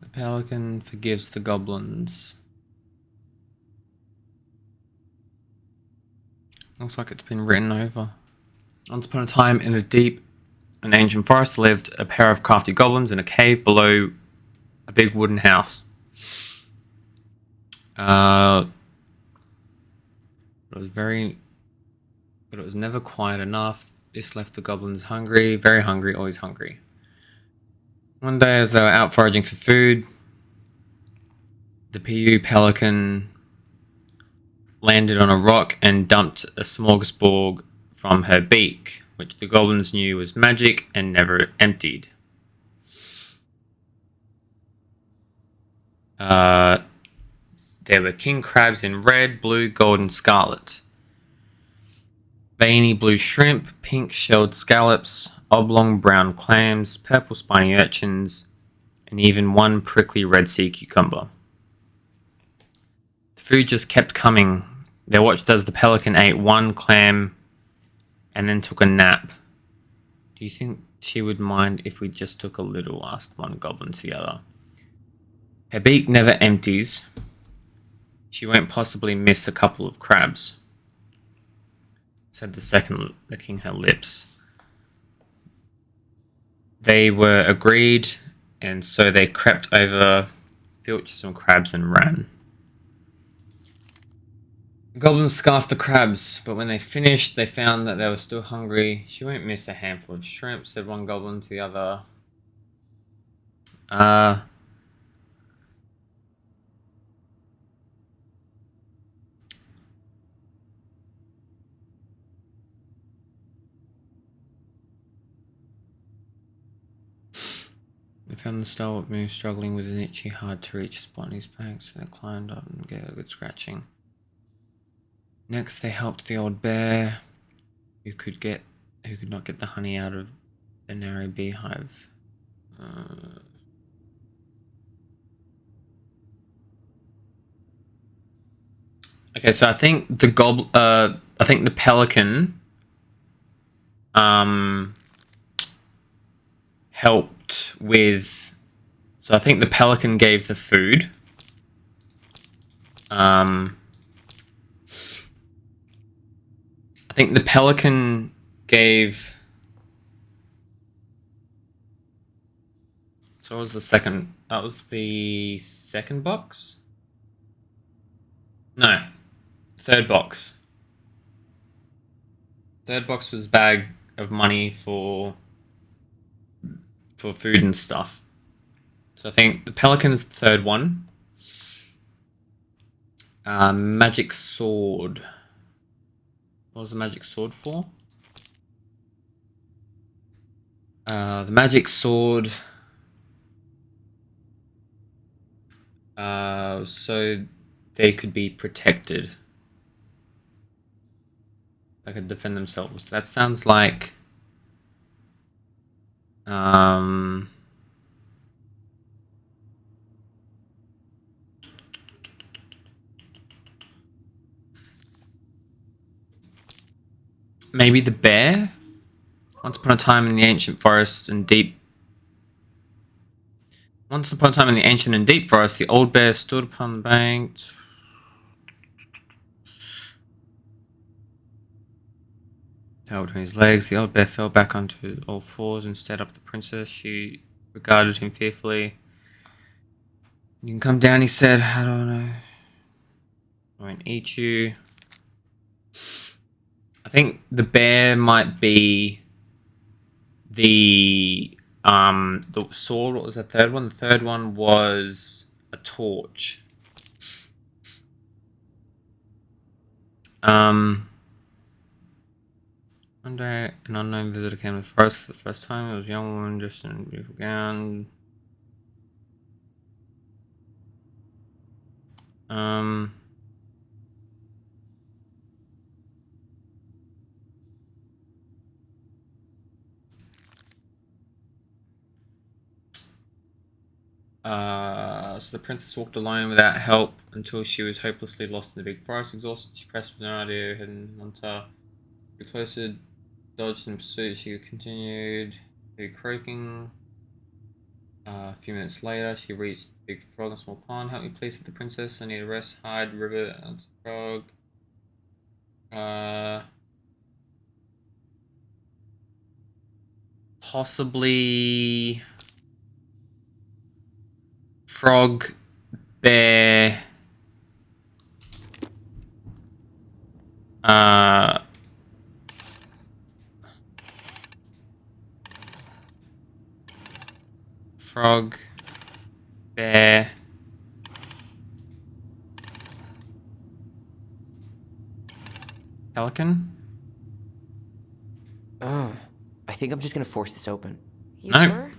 The pelican forgives the goblins. Looks like it's been written over. Once upon a time, in a deep and ancient forest, lived a pair of crafty goblins in a cave below a big wooden house. But it was never quiet enough. This left the goblins hungry, very hungry, always hungry. One day, as they were out foraging for food, the PU pelican landed on a rock and dumped a smorgasbord from her beak, which the goblins knew was magic and never emptied. There were king crabs in red, blue, gold, and scarlet. Veiny blue shrimp, pink shelled scallops, oblong brown clams, purple spiny urchins, and even one prickly red sea cucumber. The food just kept coming. They watched as the pelican ate one clam and then took a nap. Do you think she would mind if we just took a little? Asked one goblin to the other. Her beak never empties. She won't possibly miss a couple of crabs, said the second, licking her lips. They were agreed, and so they crept over, filched some crabs, and ran. The goblins scarfed the crabs, but when they finished, they found that they were still hungry. She won't miss a handful of shrimp, said one goblin to the other. They found the stalwart moose struggling with an itchy, hard-to-reach spot on his back, so they climbed up and gave it a good scratching. Next, they helped the old bear, who could not get the honey out of the narrow beehive. Okay, so I think the pelican helped with. So I think the pelican gave the food. I think the pelican gave. So what was the second? That was the second box? No. Third box. Third box was bag of money for food and stuff. So I think the pelican is the third one. Magic sword. What was the magic sword for? The magic sword. So they could be protected. They could defend themselves. That sounds like. Maybe the bear? Once upon a time in the ancient forest and deep. Once upon a time in the ancient and deep forest, the old bear stood upon the bank. Held between his legs, the old bear fell back onto all fours and stared up at the princess. She regarded him fearfully. You can come down, he said. I don't know. I won't eat you. I think the bear might be the sword. What was the third one? The third one was a torch. One day, an unknown visitor came to the forest for the first time. It was a young woman dressed in a beautiful gown. So the princess walked alone without help until she was hopelessly lost in the big forest. Exhausted, she pressed with no idea who had hunter. She closer dodged in pursuit. She continued croaking. A few minutes later, she reached the big frog and small pond. Help me, please, said the princess. I need a rest. Hide, river, and frog. Possibly frog, bear, frog, bear, pelican. I think I'm just gonna force this open. You No. sure?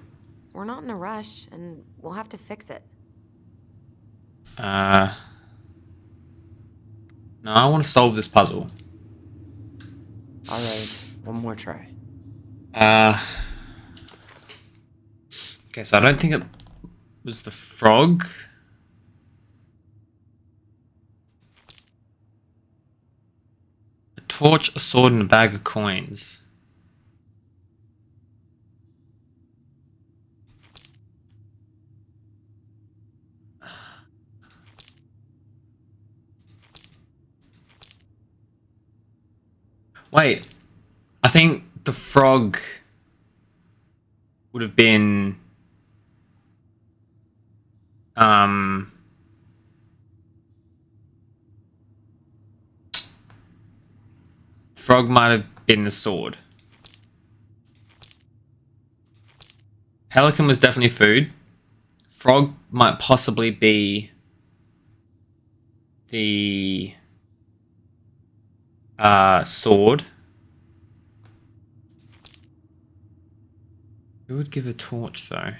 We're not in a rush, and we'll have to fix it. No, I want to solve this puzzle. Alright, one more try. Okay, so I don't think it was the frog. A torch, a sword, and a bag of coins. Wait, I think the frog would have been frog might have been the sword. Pelican was definitely food. Frog might possibly be the sword. Who would give a torch though?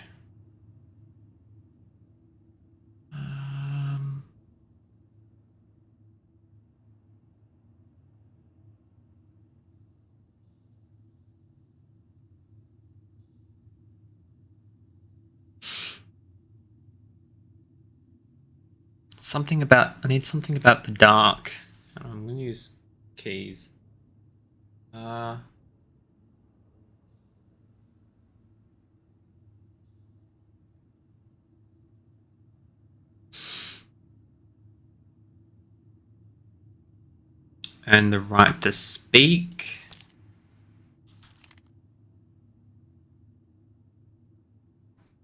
Something about, I need something about the dark. I'm gonna use keys. Earn the right to speak.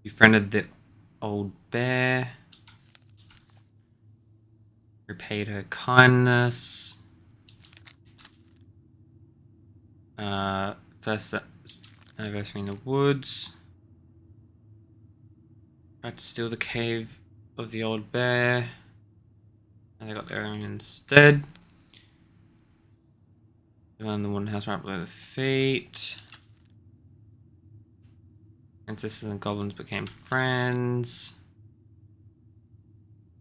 Befriended the old bear. Repaid her kindness. First anniversary in the woods. Tried to steal the cave of the old bear. And they got their own instead. Found the wooden house right below the feet. Princesses and goblins became friends.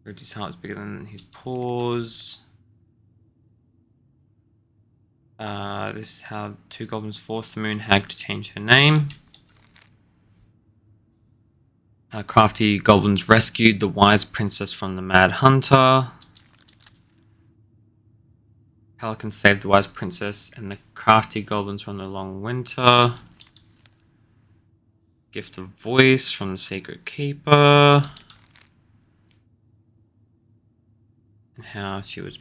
Rudy's heart was bigger than his paws. This is how two goblins forced the moon hag to change her name. Crafty goblins rescued the wise princess from the mad hunter. Pelican saved the wise princess and the crafty goblins from the long winter. Gift of voice from the secret keeper. And how she was...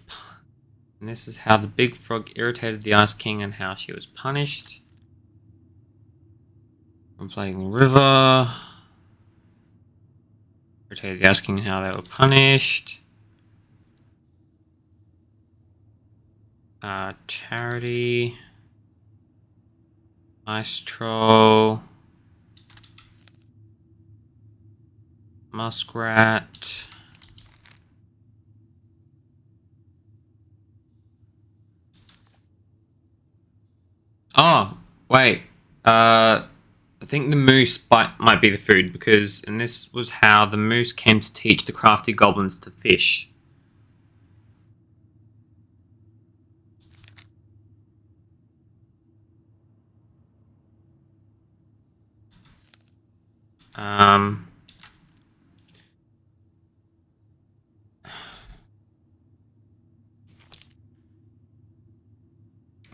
And this is how the big frog irritated the Ice King and how she was punished. From flooding the river. Irritated the Ice King and how they were punished. Charity. Ice Troll. Muskrat. Oh, wait. I think the moose might be the food because, and this was how the moose came to teach the crafty goblins to fish.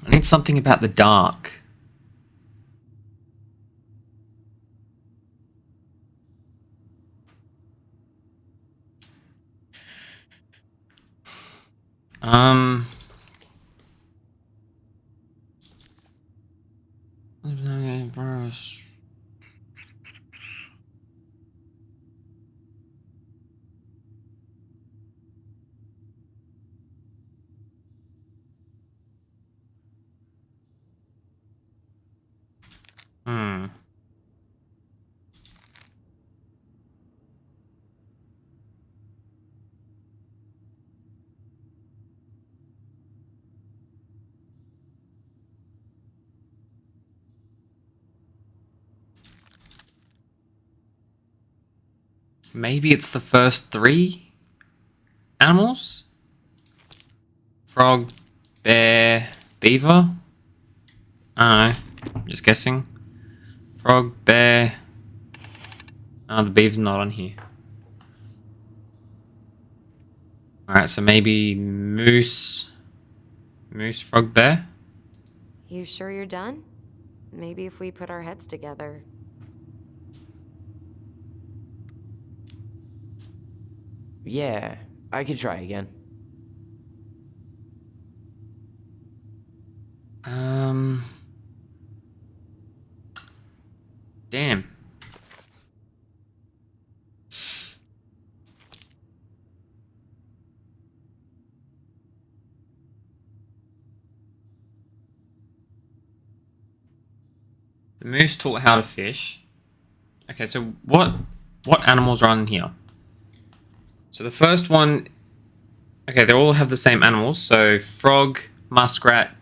I need something about the dark. Um. Hmm. Maybe it's the first three animals? Frog, bear, beaver? I don't know. Just guessing. Frog, bear. Oh, the beaver's not on here. Alright, so maybe moose. Moose, frog, bear? You sure you're done? Maybe if we put our heads together. Yeah, I could try again. Damn. The moose taught how to fish. Okay, so what animals are on here? So the first one, okay, they all have the same animals. So frog, muskrat,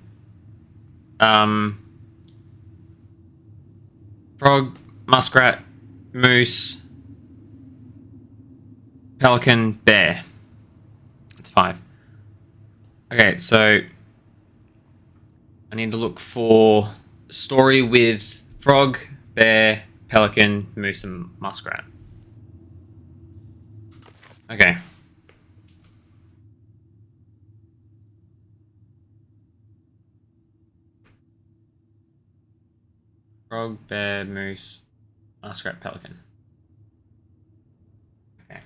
frog, muskrat, moose, pelican, bear. That's 5. Okay, so I need to look for a story with frog, bear, pelican, moose, and muskrat. Okay. Frog, bear, moose, muskrat, pelican. Okay.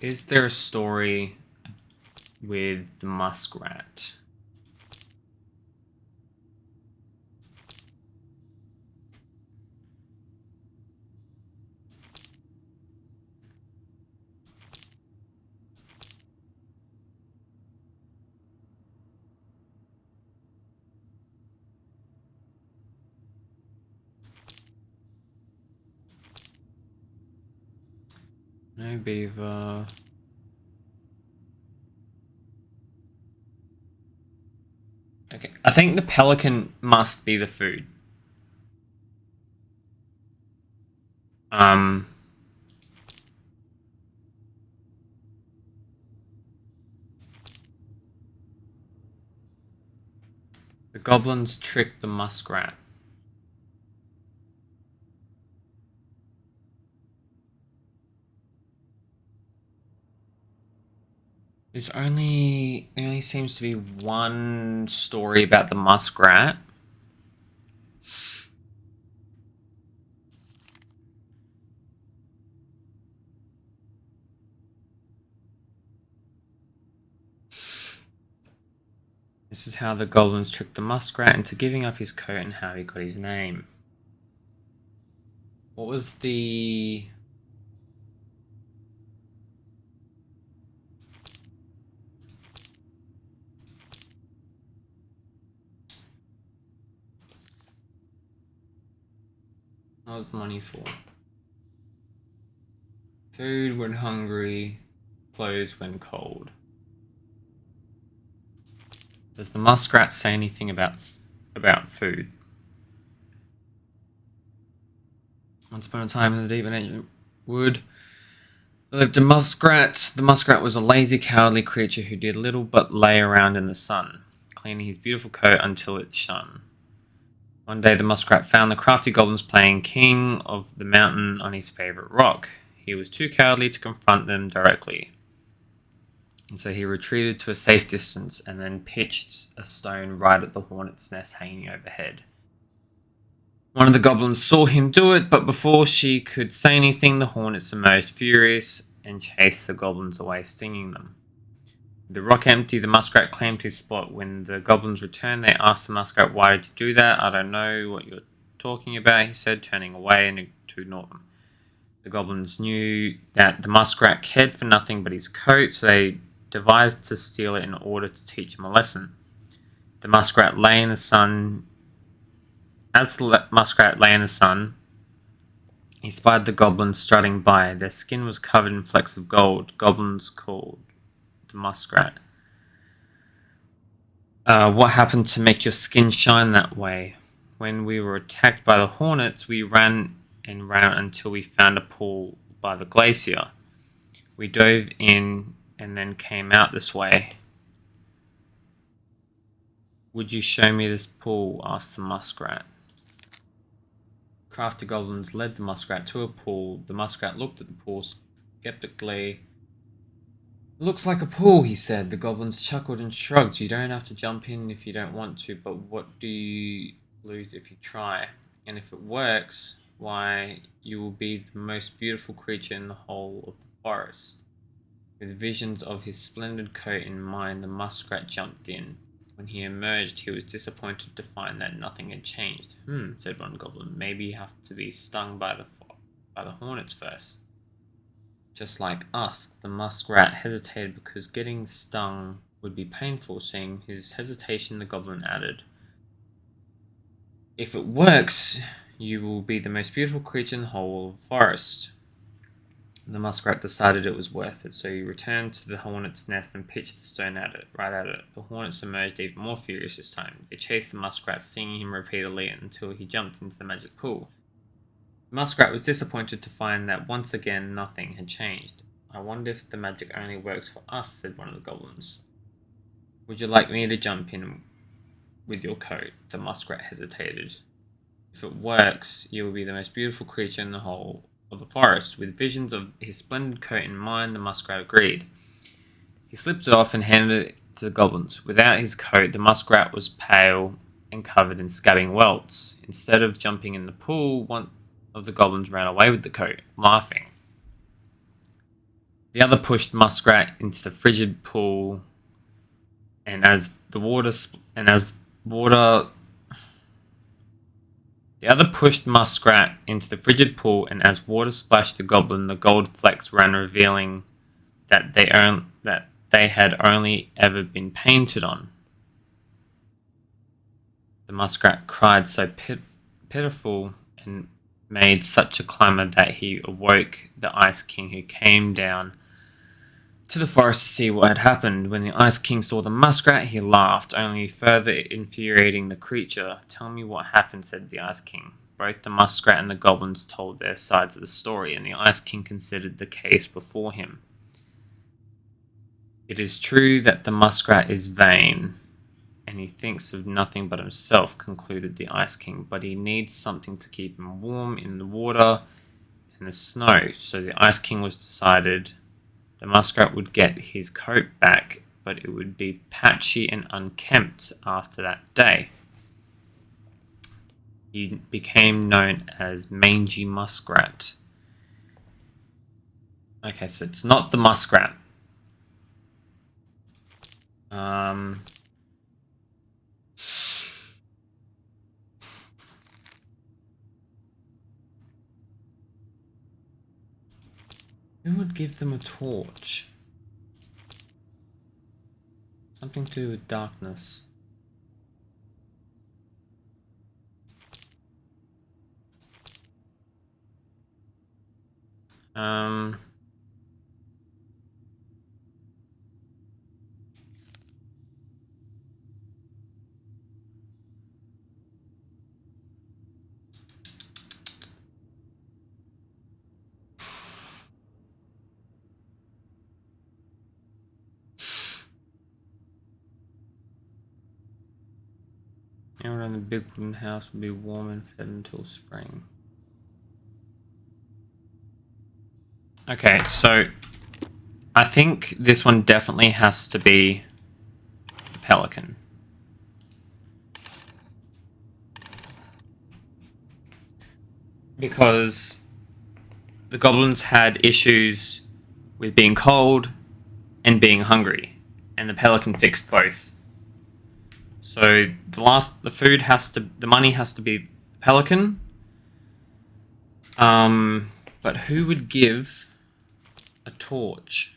Is there a story with the muskrat? No beaver. Okay, I think the pelican must be the food. Um, the goblins tricked the muskrat. There only seems to be one story about the muskrat. This is how the goblins tricked the muskrat into giving up his coat and how he got his name. What was the... What was the money for? Food when hungry, clothes when cold. Does the muskrat say anything about food? Once upon a time in the deep and ancient wood lived a muskrat. The muskrat was a lazy, cowardly creature who did little but lay around in the sun, cleaning his beautiful coat until it shone. One day the muskrat found the crafty goblins playing king of the mountain on his favourite rock. He was too cowardly to confront them directly, and so he retreated to a safe distance and then pitched a stone right at the hornet's nest hanging overhead. One of the goblins saw him do it, but before she could say anything, the hornets emerged furious and chased the goblins away, stinging them. With the rock empty, the muskrat claimed his spot. When the goblins returned, they asked the muskrat, "Why did you do that?" "I don't know what you're talking about," he said, turning away and to ignore them. The goblins knew that the muskrat cared for nothing but his coat, so they devised to steal it in order to teach him a lesson. The muskrat lay in the sun. As the muskrat lay in the sun, he spied the goblins strutting by. Their skin was covered in flecks of gold. Goblins called the muskrat. What happened to make your skin shine that way? When we were attacked by the hornets, we ran and ran until we found a pool by the glacier. We dove in and then came out this way. "Would you show me this pool?" asked the muskrat. Crafty goblins led the muskrat to a pool. The muskrat looked at the pool skeptically. "Looks like a pool," he said. The goblins chuckled and shrugged. "You don't have to jump in if you don't want to, but what do you lose if you try? And if it works, why, you will be the most beautiful creature in the whole of the forest." With visions of his splendid coat in mind, the muskrat jumped in. When he emerged, he was disappointed to find that nothing had changed. Said one goblin. "Maybe you have to be stung by the hornets first." Just like us, the muskrat hesitated because getting stung would be painful. Seeing his hesitation, the goblin added, "If it works, you will be the most beautiful creature in the whole of the forest." The muskrat decided it was worth it, so he returned to the hornet's nest and pitched the stone right at it. The hornets emerged even more furious this time. They chased the muskrat, stinging him repeatedly until he jumped into the magic pool. The muskrat was disappointed to find that once again nothing had changed. "I wonder if the magic only works for us," said one of the goblins. "Would you like me to jump in with your coat?" The muskrat hesitated. "If it works, you will be the most beautiful creature in the whole of the forest." With visions of his splendid coat in mind, the muskrat agreed. He slipped it off and handed it to the goblins. Without his coat, the muskrat was pale and covered in scabbing welts. Instead of jumping in the pool, one of the goblins ran away with the coat, laughing. The other pushed Muskrat into the frigid pool, and as the other pushed Muskrat into the frigid pool, and as water splashed the goblin, the gold flecks ran, revealing that they had only ever been painted on. The muskrat cried so pitiful and made such a clamor that he awoke the Ice King, who came down to the forest to see what had happened. When the Ice King saw the muskrat, he laughed, only further infuriating the creature. "Tell me what happened," said the Ice King. Both the muskrat and the goblins told their sides of the story, and the Ice King considered the case before him. "It is true that the muskrat is vain, and he thinks of nothing but himself," concluded the Ice King, "but he needs something to keep him warm in the water and the snow." So the Ice King was decided. The muskrat would get his coat back, but it would be patchy and unkempt after that day. He became known as Mangy Muskrat. Okay, so it's not the muskrat. Who would give them a torch? Something to do with darkness. Everyone in the big wooden house will be warm and fed until spring. Okay, so I think this one definitely has to be the pelican. Because the goblins had issues with being cold and being hungry, and the pelican fixed both. So the money has to be pelican. But who would give a torch?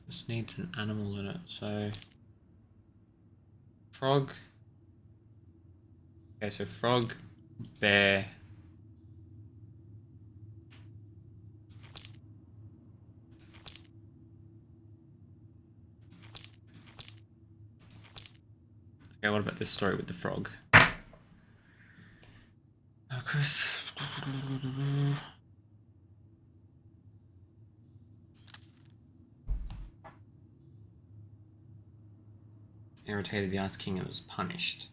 This needs an animal in it, so frog. Okay, so frog, bear. Okay, what about this story with the frog? Chris. Irritated the Ice King and was punished.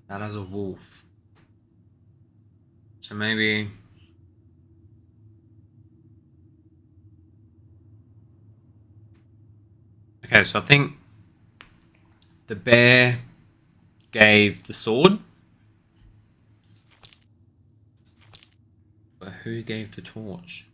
That as a wolf. So maybe. Okay, so I think the bear gave the sword. But who gave the torch?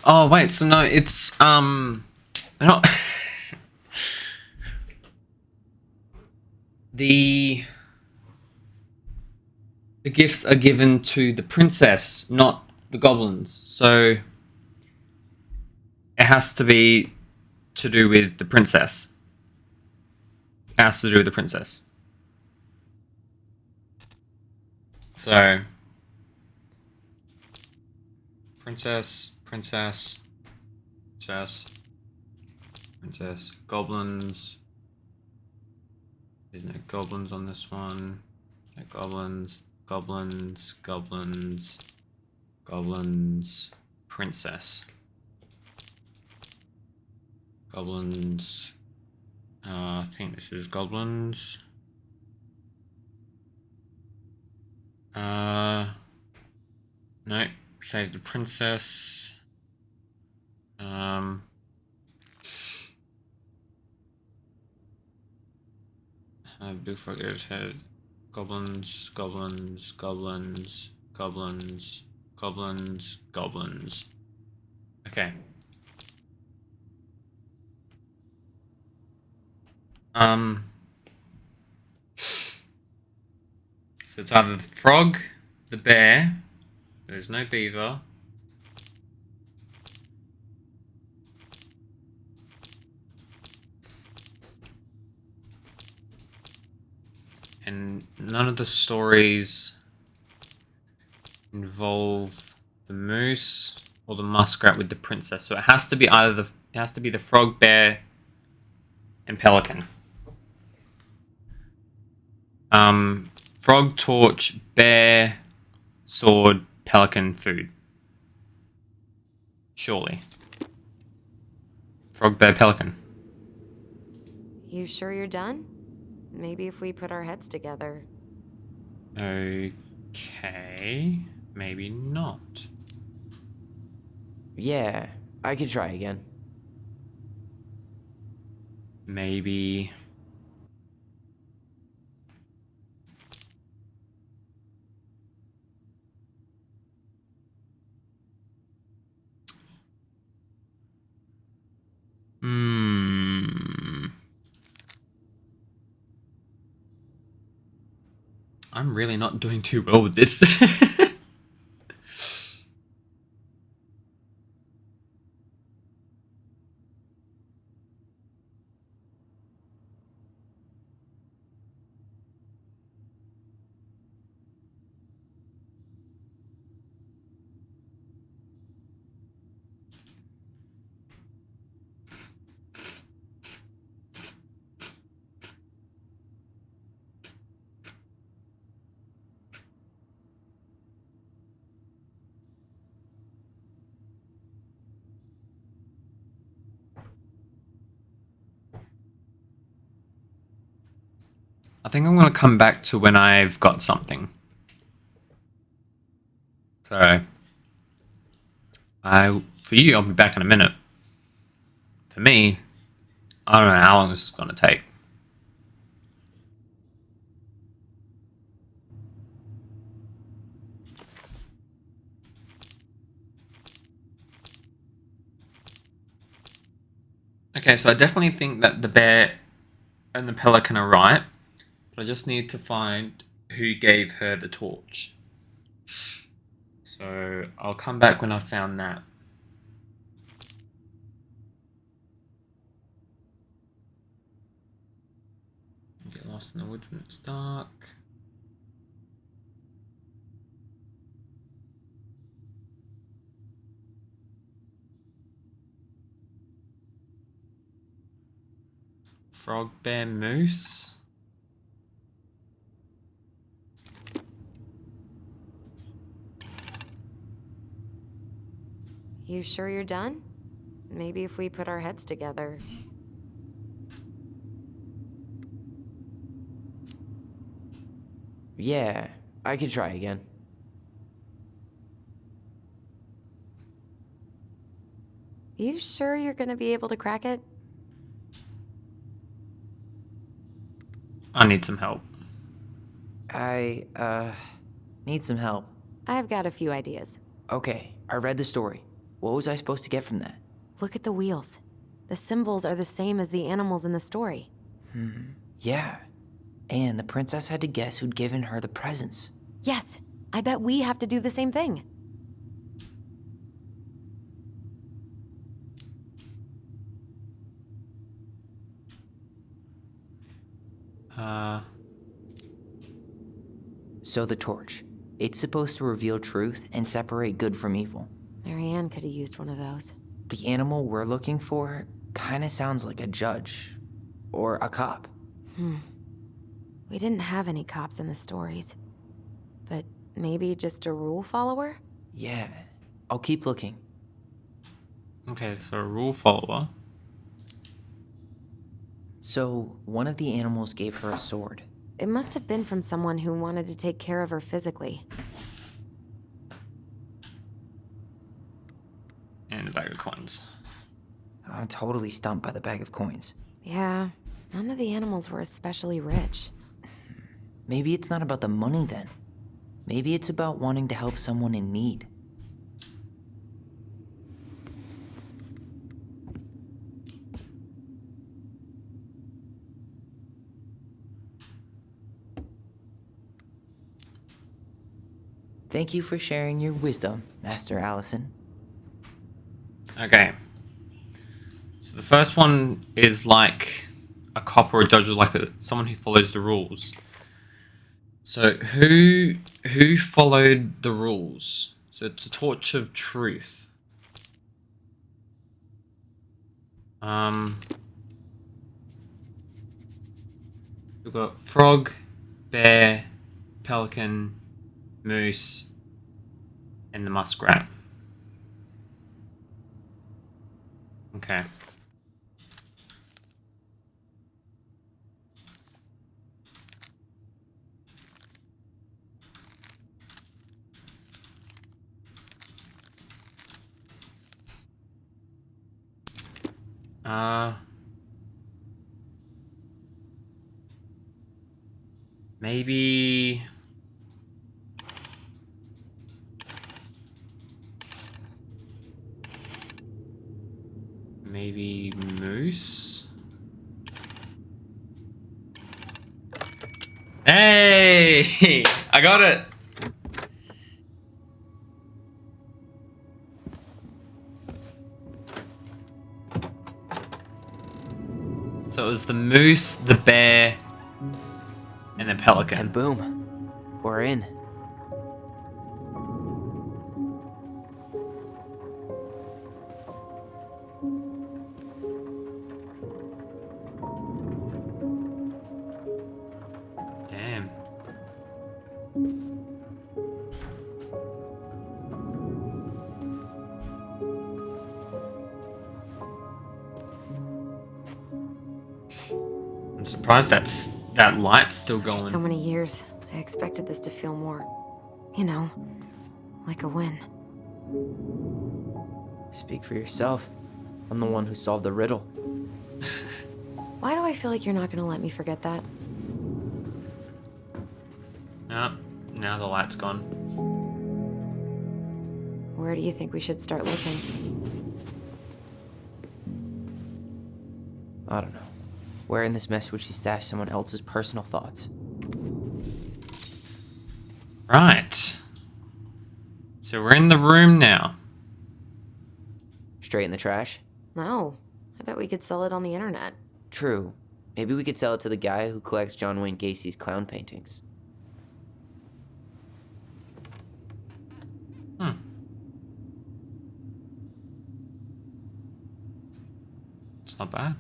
Oh wait, so no, it's they're not the gifts are given to the princess, not the goblins. So it has to be to do with the princess. It has to do with the princess. So, princess, princess, princess, princess, goblins. There's no goblins on this one. No goblins, goblins, goblins, goblins, princess. Goblins. I think this is goblins. No, save the princess. Blue frog head. Goblins, goblins, goblins, goblins, goblins, goblins. Okay. So it's either the frog, the bear. There's no beaver. And none of the stories involve the moose or the muskrat with the princess. So it has to be either the frog, bear, and pelican. Frog, torch, bear, sword, pelican, food. Surely. Frog, bear, pelican. You sure you're done? Maybe if we put our heads together. Okay. Maybe not. Yeah, I could try again. Maybe. I'm really not doing too well with this. I think I'm going to come back to when I've got something. So, for you, I'll be back in a minute. For me, I don't know how long this is going to take. Okay, so I definitely think that the bear and the pelican are right, but I just need to find who gave her the torch. So I'll come back when I've found that. Get lost in the woods when it's dark. Frog, bear, moose. You sure you're done? Maybe if we put our heads together. Yeah, I could try again. You sure you're gonna be able to crack it? I need some help. I, need some help. I've got a few ideas. Okay, I read the story. What was I supposed to get from that? Look at the wheels. The symbols are the same as the animals in the story. Yeah. And the princess had to guess who'd given her the presents. Yes, I bet we have to do the same thing. So the torch. It's supposed to reveal truth and separate good from evil. Marianne could have used one of those. The animal we're looking for kinda sounds like a judge. Or a cop. We didn't have any cops in the stories. But maybe just a rule follower? Yeah. I'll keep looking. Okay, so a rule follower. So, one of the animals gave her a sword. It must have been from someone who wanted to take care of her physically. And a bag of coins. I'm totally stumped by the bag of coins. Yeah, none of the animals were especially rich. Maybe it's not about the money then. Maybe it's about wanting to help someone in need. Thank you for sharing your wisdom, Master Allison. Okay. So the first one is like a cop or a judge, or like someone who follows the rules. So who followed the rules? So it's a torch of truth. We've got frog, bear, pelican, moose, and the muskrat. Okay. Maybe moose. Hey, I got it. So it was the moose, the bear, and the pelican. And boom, we're in. Damn. I'm surprised that light's still going. For so many years, I expected this to feel more, you know, like a win. Speak for yourself. I'm the one who solved the riddle. Why do I feel like you're not gonna let me forget that? No, now the light's gone. Where do you think we should start looking? I don't know. Where in this mess would she stash someone else's personal thoughts? Right. So we're in the room now. Straight in the trash? No. I bet we could sell it on the internet. True. Maybe we could sell it to the guy who collects John Wayne Gacy's clown paintings. It's not bad.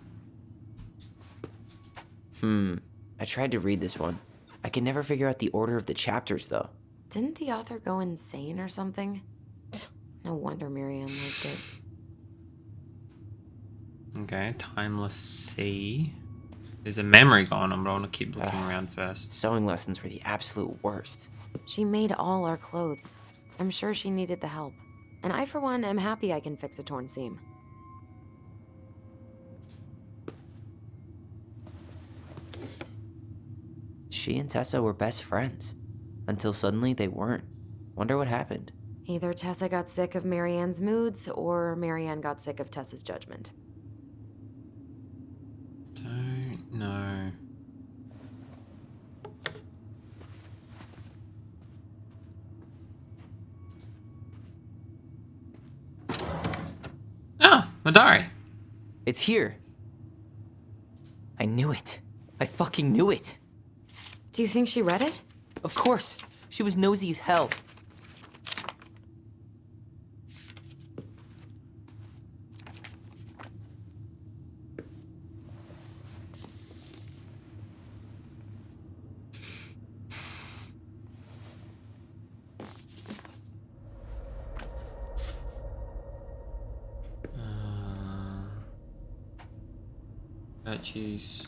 I tried to read this one. I can never figure out the order of the chapters, though. Didn't the author go insane or something? No wonder Marianne liked it. Okay, timeless sea. There's a memory going on, but I want to keep looking around first. Sewing lessons were the absolute worst. She made all our clothes. I'm sure she needed the help. And I, for one, am happy I can fix a torn seam. She and Tessa were best friends. Until suddenly they weren't. Wonder what happened. Either Tessa got sick of Marianne's moods, or Marianne got sick of Tessa's judgment. Don't know. Ah, my diary. It's here. I knew it. I fucking knew it. Do you think she read it? Of course. She was nosy as hell. Virtues.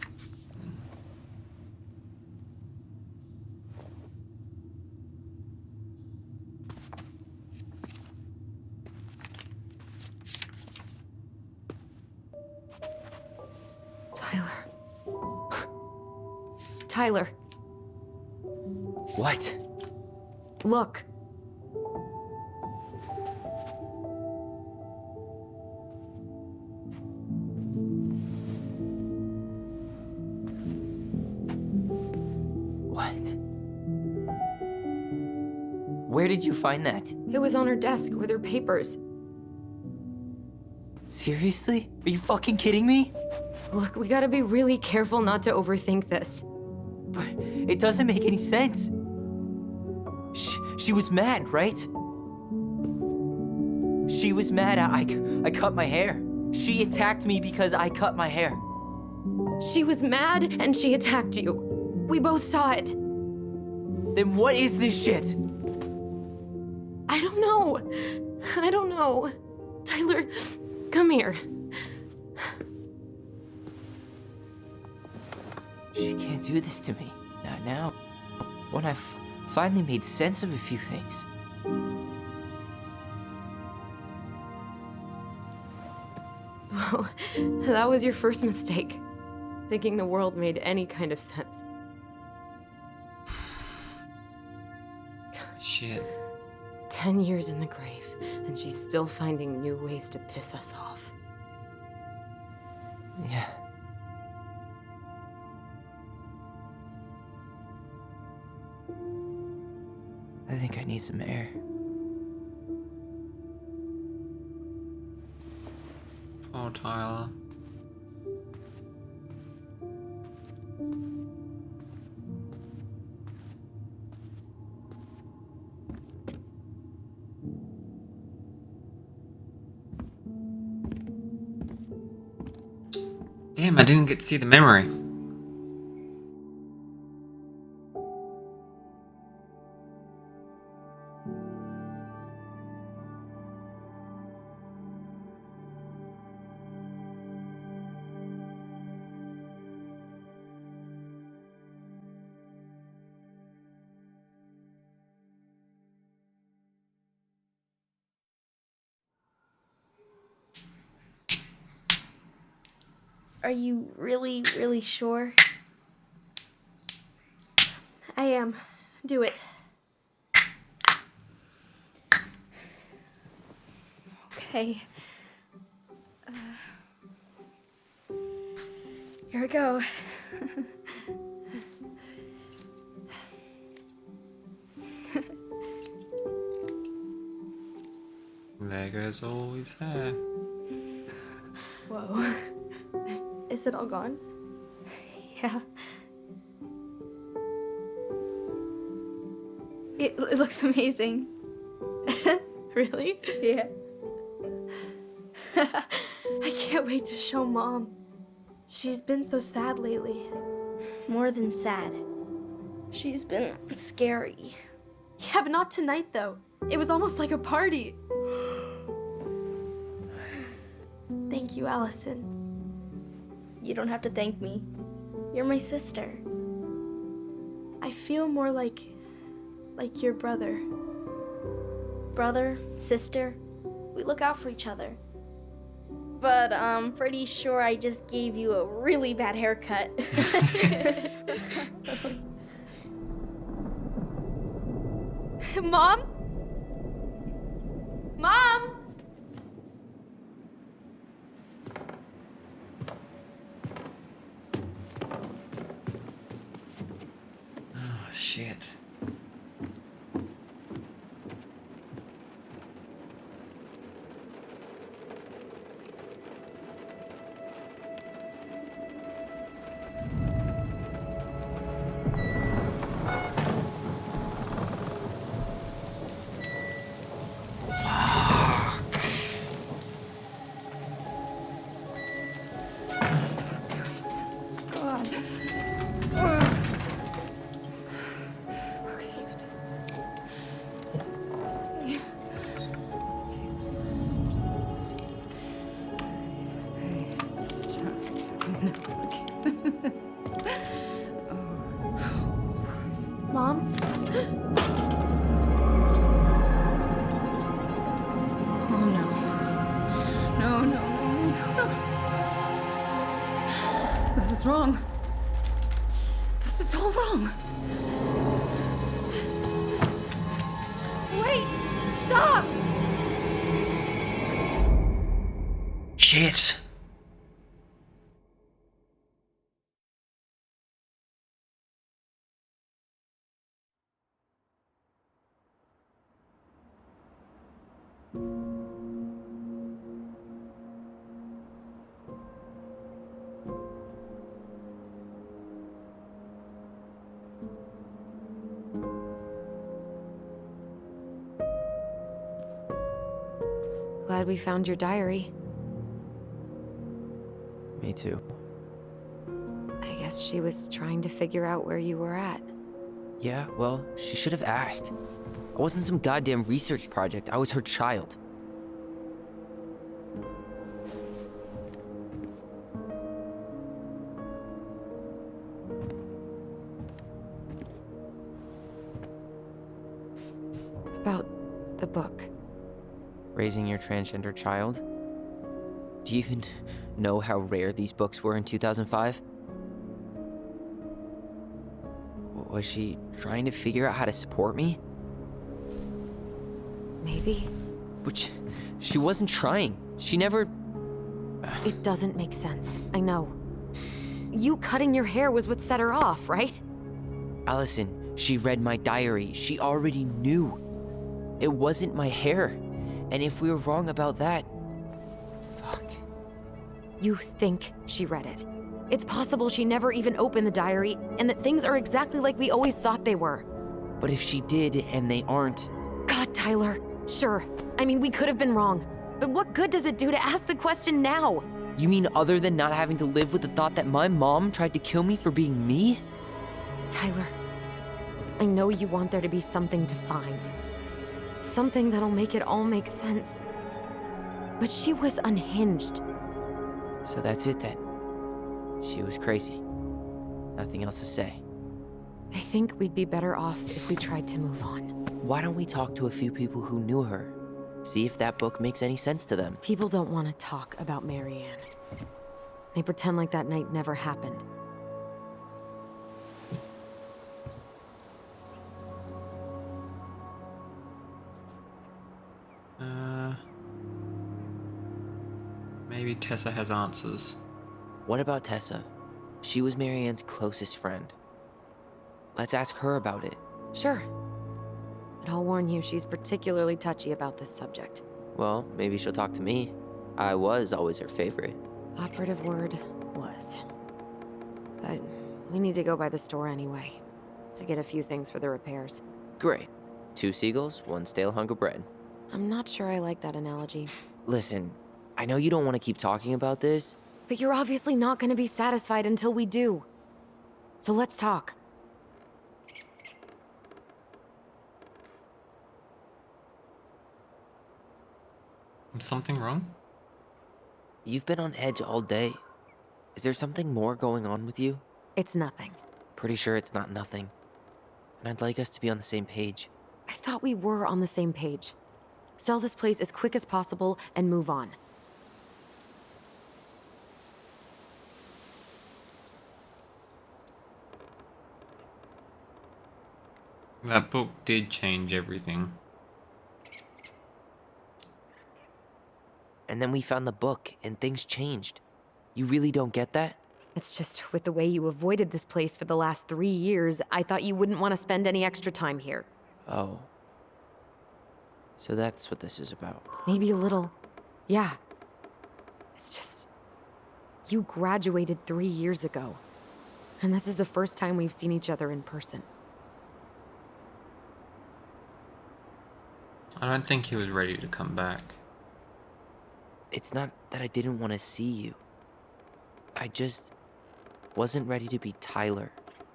Tyler. Tyler, What? look. What? Where did you find that? It was on her desk with her papers. Seriously? Are you fucking kidding me? Look, we gotta be really careful not to overthink this. But it doesn't make any sense. She was mad, right? She was mad I cut my hair. She attacked me because I cut my hair. She was mad and she attacked you. We both saw it. Then what is this shit? I don't know. I don't know. Tyler, come here. She can't do this to me. Not now. When I've finally made sense of a few things. Well, that was your first mistake. Thinking the world made any kind of sense. Shit. 10 years in the grave, and she's still finding new ways to piss us off. Yeah. I think I need some air. Oh, Tyler. Damn, I didn't get to see the memory. Are you really, really sure? I am. Do it. Okay. Here we go. There goes all his hair. Whoa. Is it all gone? Yeah. It looks amazing. Really? Yeah. I can't wait to show Mom. She's been so sad lately. More than sad. She's been scary. Yeah, but not tonight though. It was almost like a party. Thank you, Allison. You don't have to thank me. You're my sister. I feel more like your brother. Brother, sister, we look out for each other. But I'm pretty sure I just gave you a really bad haircut. Mom? Mom? Oh, shit. Mom? Oh no. No. This is wrong. This is all wrong. Wait! Stop! Shit. Glad we found your diary. Me too. I guess she was trying to figure out where you were at. Yeah, well, she should have asked. I wasn't some goddamn research project. I was her child. About the book. Raising your transgender child? Do you even know how rare these books were in 2005? Was she trying to figure out how to support me? Maybe? Which, she wasn't trying. She never... It doesn't make sense. I know. You cutting your hair was what set her off, right? Allison, she read my diary. She already knew. It wasn't my hair. And if we were wrong about that... Fuck. You think she read it. It's possible she never even opened the diary, and that things are exactly like we always thought they were. But if she did, and they aren't... God, Tyler. Sure. I mean, we could have been wrong. But what good does it do to ask the question now? You mean other than not having to live with the thought that my mom tried to kill me for being me? Tyler, I know you want there to be something to find. Something that'll make it all make sense. But she was unhinged. So that's it then. She was crazy. Nothing else to say. I think we'd be better off if we tried to move on. Why don't we talk to a few people who knew her? See if that book makes any sense to them. People don't want to talk about Marianne. They pretend like that night never happened. Maybe Tessa has answers. What about Tessa? She was Marianne's closest friend. Let's ask her about it. Sure. But I'll warn you, she's particularly touchy about this subject. Well, maybe she'll talk to me. I was always her favorite. Operative word was. But we need to go by the store anyway, to get a few things for the repairs. Great. 2 seagulls, 1 stale hunk of bread. I'm not sure I like that analogy. Listen, I know you don't want to keep talking about this. But you're obviously not going to be satisfied until we do. So let's talk. Is something wrong? You've been on edge all day. Is there something more going on with you? It's nothing. Pretty sure it's not nothing. And I'd like us to be on the same page. I thought we were on the same page. Sell this place as quick as possible and move on. That book did change everything. And then we found the book, and things changed. You really don't get that? It's just with the way you avoided this place for the last 3 years, I thought you wouldn't want to spend any extra time here. Oh. So that's what this is about. Maybe a little. Yeah. It's just... You graduated 3 years ago. And this is the first time we've seen each other in person. I don't think he was ready to come back. It's not that I didn't want to see you. I just wasn't ready to be Tyler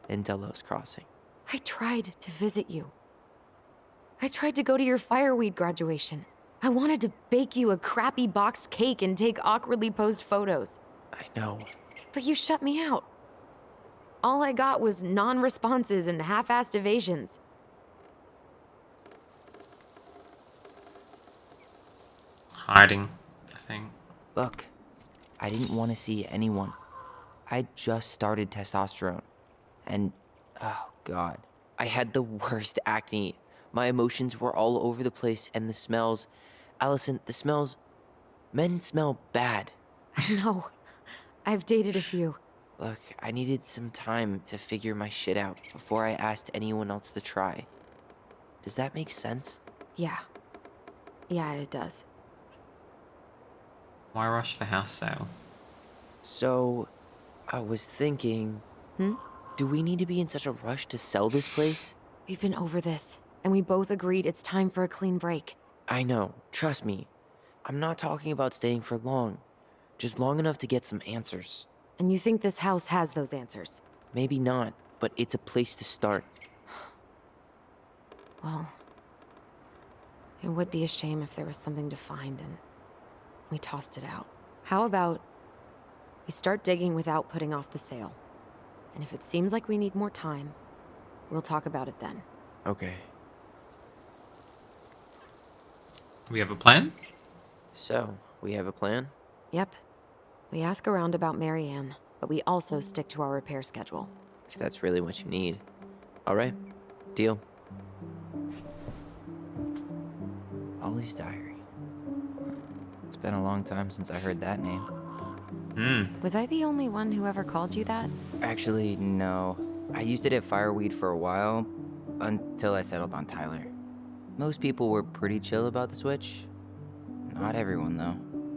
in Delos Crossing. I tried to visit you. I tried to go to your fireweed graduation. I wanted to bake you a crappy boxed cake and take awkwardly posed photos. I know. But you shut me out. All I got was non-responses and half-assed evasions. Hiding, I think. Look, I didn't want to see anyone. I just started testosterone. And, oh god, I had the worst acne. My emotions were all over the place, and the smells. Allison, the smells. Men smell bad. I know. I've dated a few. Look, I needed some time to figure my shit out before I asked anyone else to try. Does that make sense? Yeah. Yeah, it does. Why rush the house sale? So, I was thinking, Hmm? do we need to be in such a rush to sell this place? We've been over this, and we both agreed it's time for a clean break. I know, trust me. I'm not talking about staying for long, just long enough to get some answers. And you think this house has those answers? Maybe not, but it's a place to start. Well, it would be a shame if there was something to find and we tossed it out. How about we start digging without putting off the sale? And if it seems like we need more time, we'll talk about it then. Okay. We have a plan? So, we have a plan? Yep. We ask around about Marianne, but we also stick to our repair schedule. If that's really what you need. Alright, deal. Ollie's Diary. It's been a long time since I heard that name. Was I the only one who ever called you that? Actually, no. I used it at Fireweed for a while, until I settled on Tyler. Most people were pretty chill about the switch. Not everyone, though.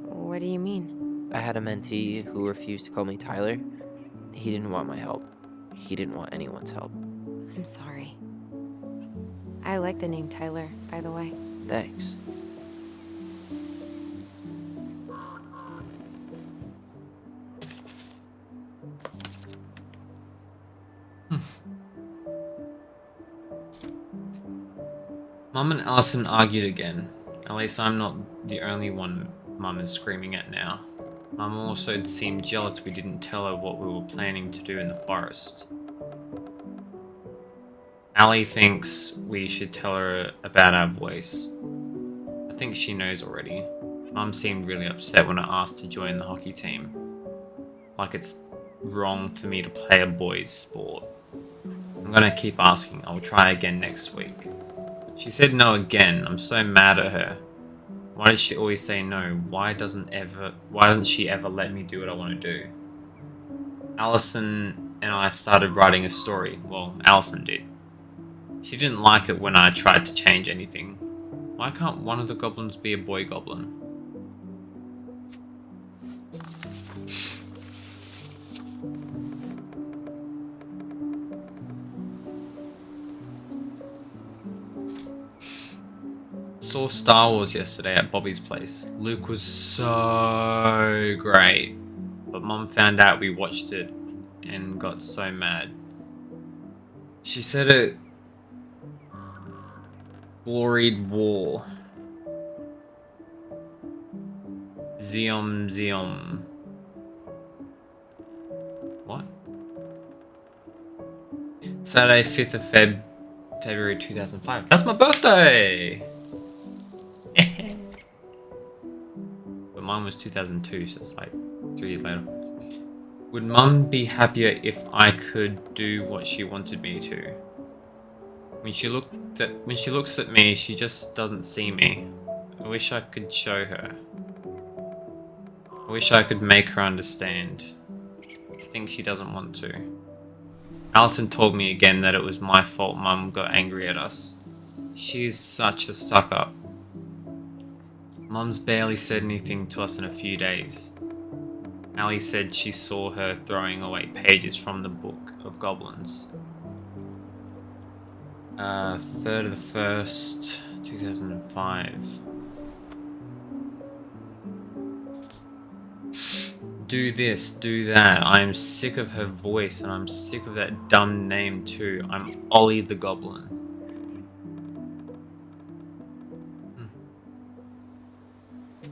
What do you mean? I had a mentee who refused to call me Tyler. He didn't want my help. He didn't want anyone's help. I'm sorry. I like the name Tyler, by the way. Thanks. Mum and Allison argued again. At least I'm not the only one Mum is screaming at now. Mum also seemed jealous we didn't tell her what we were planning to do in the forest. Allie thinks we should tell her about our voice. I think she knows already. Mum seemed really upset when I asked to join the hockey team. Like it's wrong for me to play a boys' sport. I'm gonna keep asking. I'll try again next week. She said no again. I'm so mad at her. Why does she always say no? Why doesn't she ever let me do what I want to do? Allison and I started writing a story. Well, Allison did. She didn't like it when I tried to change anything. Why can't one of the goblins be a boy goblin? Saw Star Wars yesterday at Bobby's place. Luke was so great. But Mum found out we watched it and got so mad. She said it gloried war. Zium. What? Saturday, 5th of February 2005. That's my birthday! But mine was 2002, so it's like 3 years later. Would Mum be happier if I could do what she wanted me to? When she looks at me, she just doesn't see me. I wish I could show her. I wish I could make her understand. I think she doesn't want to. Alton told me again that it was my fault Mum got angry at us. She is such a suck-up. Mum's barely said anything to us in a few days. Ali said she saw her throwing away pages from the Book of Goblins. 3rd of the 1st, 2005. Do this, do that. I am sick of her voice and I'm sick of that dumb name too. I'm Ollie the Goblin.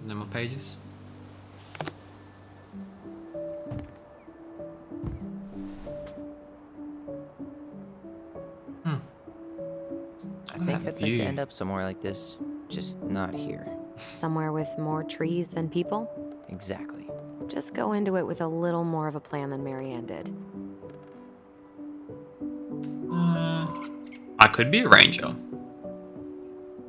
No more pages? I'd like to end up somewhere like this, just not here. Somewhere with more trees than people? Exactly. Just go into it with a little more of a plan than Marianne did. I could be a ranger.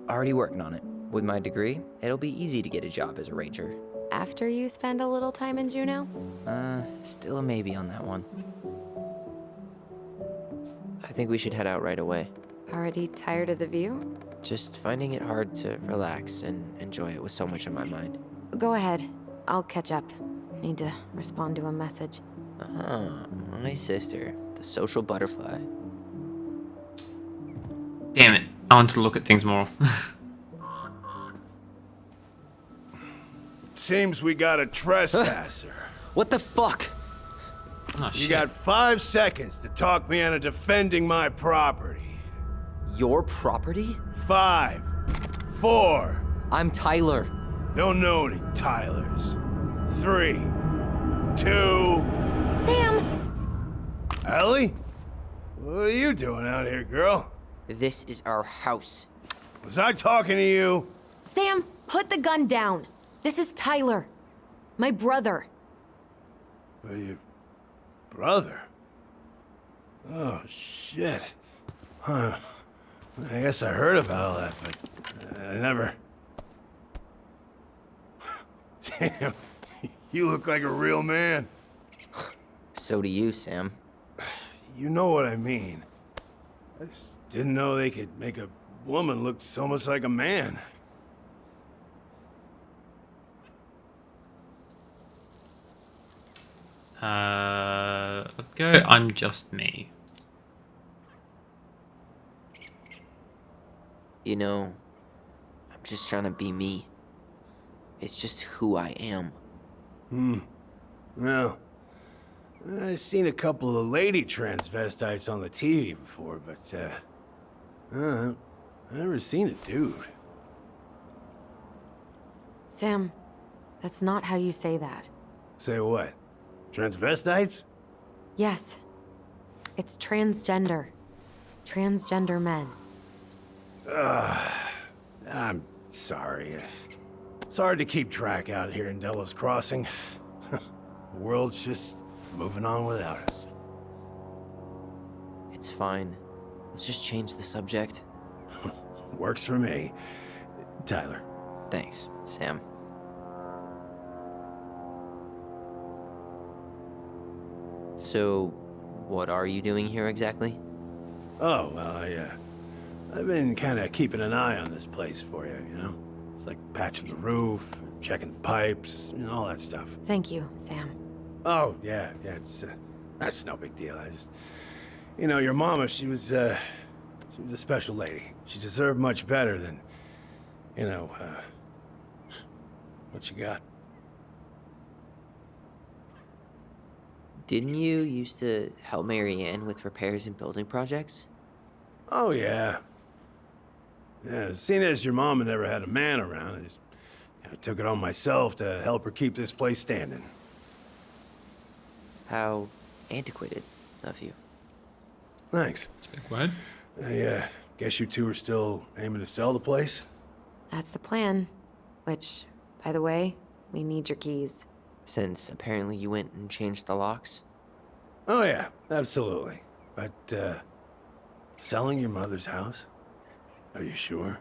Already working on it. With my degree, it'll be easy to get a job as a ranger. After you spend a little time in Juneau? Still a maybe on that one. I think we should head out right away. Already tired of the view? Just finding it hard to relax and enjoy it with so much on my mind. Go ahead. I'll catch up. Need to respond to a message. My sister, the social butterfly. Damn it. I want to look at things more. Seems we got a trespasser. What the fuck? Oh, You shit. got 5 seconds to talk me into defending my property. Your property? 5, 4. I'm Tyler. Don't know any Tylers. 3, 2. Sam! Ellie? What are you doing out here, girl? This is our house. Was I talking to you? Sam, put the gun down. This is Tyler. My brother. Well, your brother? Oh, shit. Huh. I guess I heard about all that, but I never... Damn, you look like a real man. So do you, Sam. You know what I mean. I just didn't know they could make a woman look so much like a man. Let's go. I'm just me. You know, I'm just trying to be me. It's just who I am. Well, I've seen a couple of lady transvestites on the TV before, but, I've never seen a dude. Sam, that's not how you say that. Say what? Transvestites? Yes. It's transgender. Transgender men. I'm sorry. It's hard to keep track out here in Delos Crossing. The world's just moving on without us. It's fine. Let's just change the subject. Works for me. Tyler. Thanks, Sam. So, what are you doing here exactly? Oh, well, I've been kind of keeping an eye on this place for you, you know? It's like patching the roof, checking the pipes, and all that stuff. Thank you, Sam. Oh, yeah, that's no big deal. I just, you know, your mama, she was a special lady. She deserved much better than, you know, what you got. Didn't you used to help Marianne with repairs and building projects? Oh, yeah. Yeah, seeing as your mama never had a man around, I just took it on myself to help her keep this place standing. How antiquated of you. Thanks. Big word. I guess you two are still aiming to sell the place? That's the plan. Which, by the way, we need your keys. Since apparently you went and changed the locks? Oh, yeah, absolutely. But, selling your mother's house? Are you sure?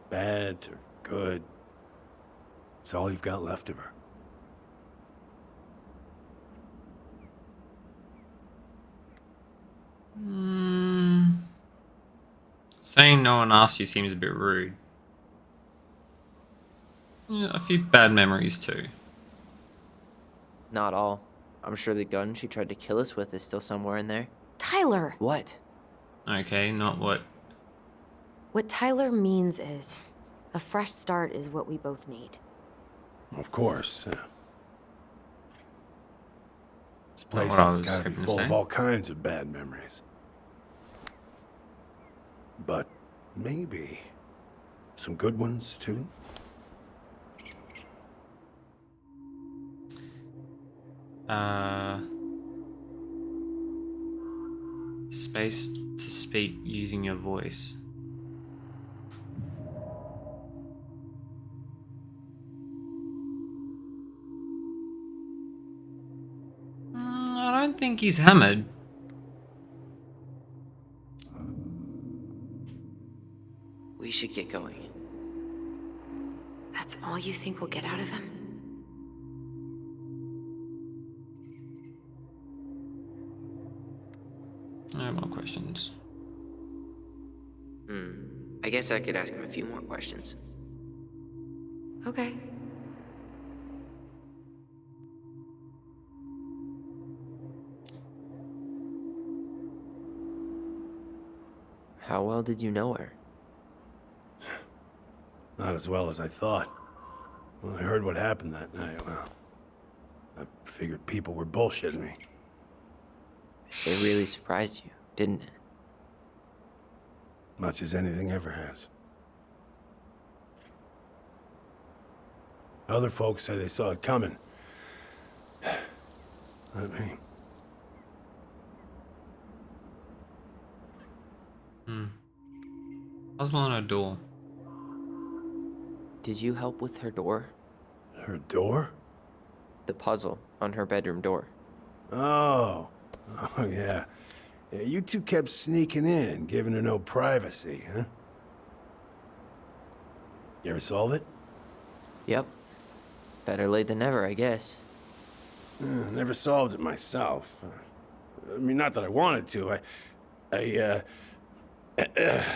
Bad or good? It's all you've got left of her. Saying no one asked you seems a bit rude. Yeah, a few bad memories too. Not all. I'm sure the gun she tried to kill us with is still somewhere in there. Tyler! What? Okay, not what. What Tyler means is, a fresh start is what we both need. Of course. This place what I has was got to be hoping to full of say. all kinds of bad memories. But maybe some good ones, too? Space to speak using your voice. don't think he's hammered. We should get going. That's all you think we'll get out of him? No more questions. I guess I could ask him a few more questions. Okay. How well did you know her? Not as well as I thought. When I heard what happened that night, well, I figured people were bullshitting me. It really surprised you, didn't it? Much as anything ever has. Other folks say they saw it coming. Not me. Puzzle on a door. Did you help with her door? Her door? The puzzle on her bedroom door. Oh. Oh, yeah. Yeah, you two kept sneaking in, giving her no privacy, huh? You ever solve it? Yep. Better late than never, I guess. Never solved it myself. I mean, not that I wanted to.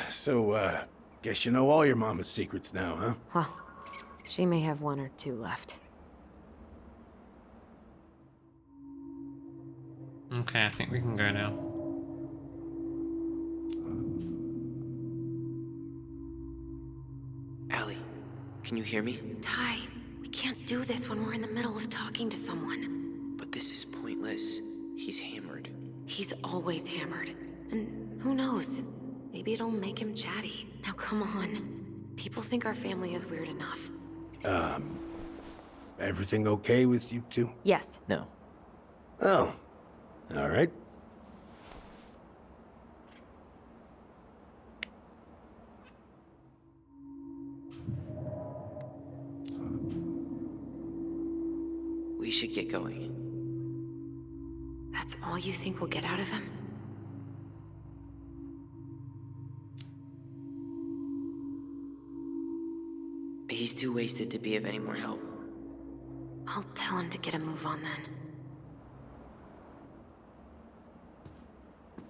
So, guess you know all your mama's secrets now, huh? Well, she may have one or two left. Okay, I think we can go now. Allie, can you hear me? Ty, we can't do this when we're in the middle of talking to someone. But this is pointless. He's hammered. He's always hammered. And who knows? Maybe it'll make him chatty. Now come on. People think our family is weird enough. Everything okay with you two? Yes. No. Oh. All right. We should get going. That's all you think we'll get out of him? He's too wasted to be of any more help. I'll tell him to get a move on then.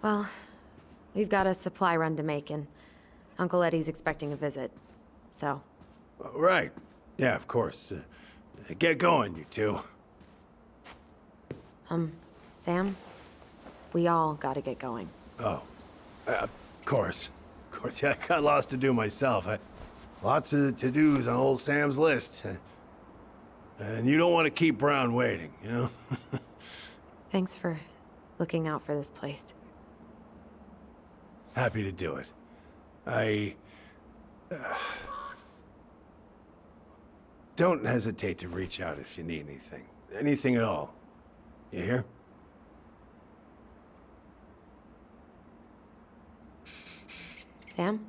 Well, we've got a supply run to make, and Uncle Eddie's expecting a visit. So. Right. Yeah, of course. Get going, you two. Sam? We all gotta get going. Oh. Of course. Of course, yeah, I got lots to do myself. Lots of to-dos on old Sam's list. And you don't want to keep Brown waiting, you know? Thanks for looking out for this place. Happy to do it. Don't hesitate to reach out if you need anything. Anything at all. You hear? Sam?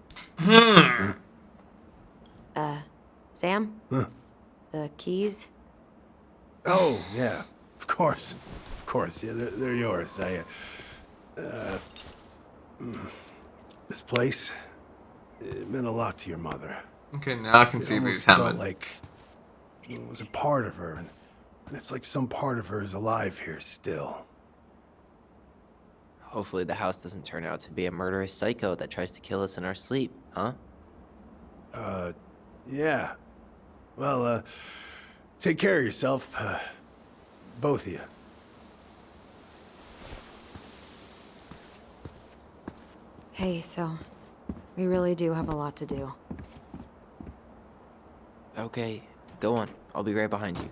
Sam? Huh. The keys? Oh, yeah. Of course. Of course. Yeah, they're yours. This place, it meant a lot to your mother. Okay, now I can see It that almost he's felt hammered. like it was a part of her, and it's like some part of her is alive here still. Hopefully the house doesn't turn out to be a murderous psycho that tries to kill us in our sleep, huh? Yeah. Well, take care of yourself, both of you. Hey, so we really do have a lot to do. Okay, go on. I'll be right behind you.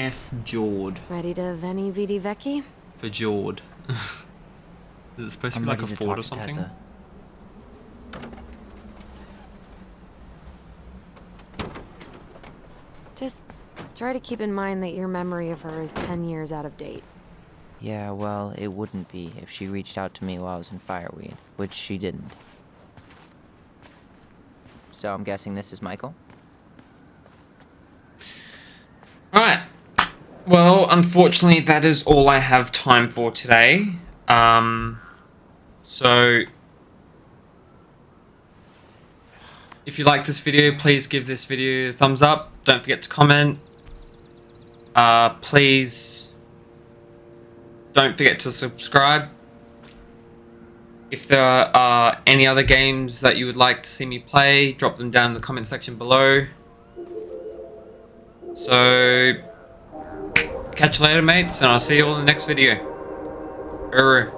F Jord. Ready to Veni Vidi Vecchi? For Jord. Is it supposed to I'm be like a ready to fort talk or to something? Tessa. Just try to keep in mind that your memory of her is 10 years out of date. Yeah, well, it wouldn't be if she reached out to me while I was in Fireweed, which she didn't. So I'm guessing this is Michael? Alright. Well, unfortunately, that is all I have time for today. So, if you like this video, please give this video a thumbs up. Don't forget to comment. Please don't forget to subscribe. If there are any other games that you would like to see me play, drop them down in the comment section below. So, catch you later, mates, and I'll see you all in the next video. Uru.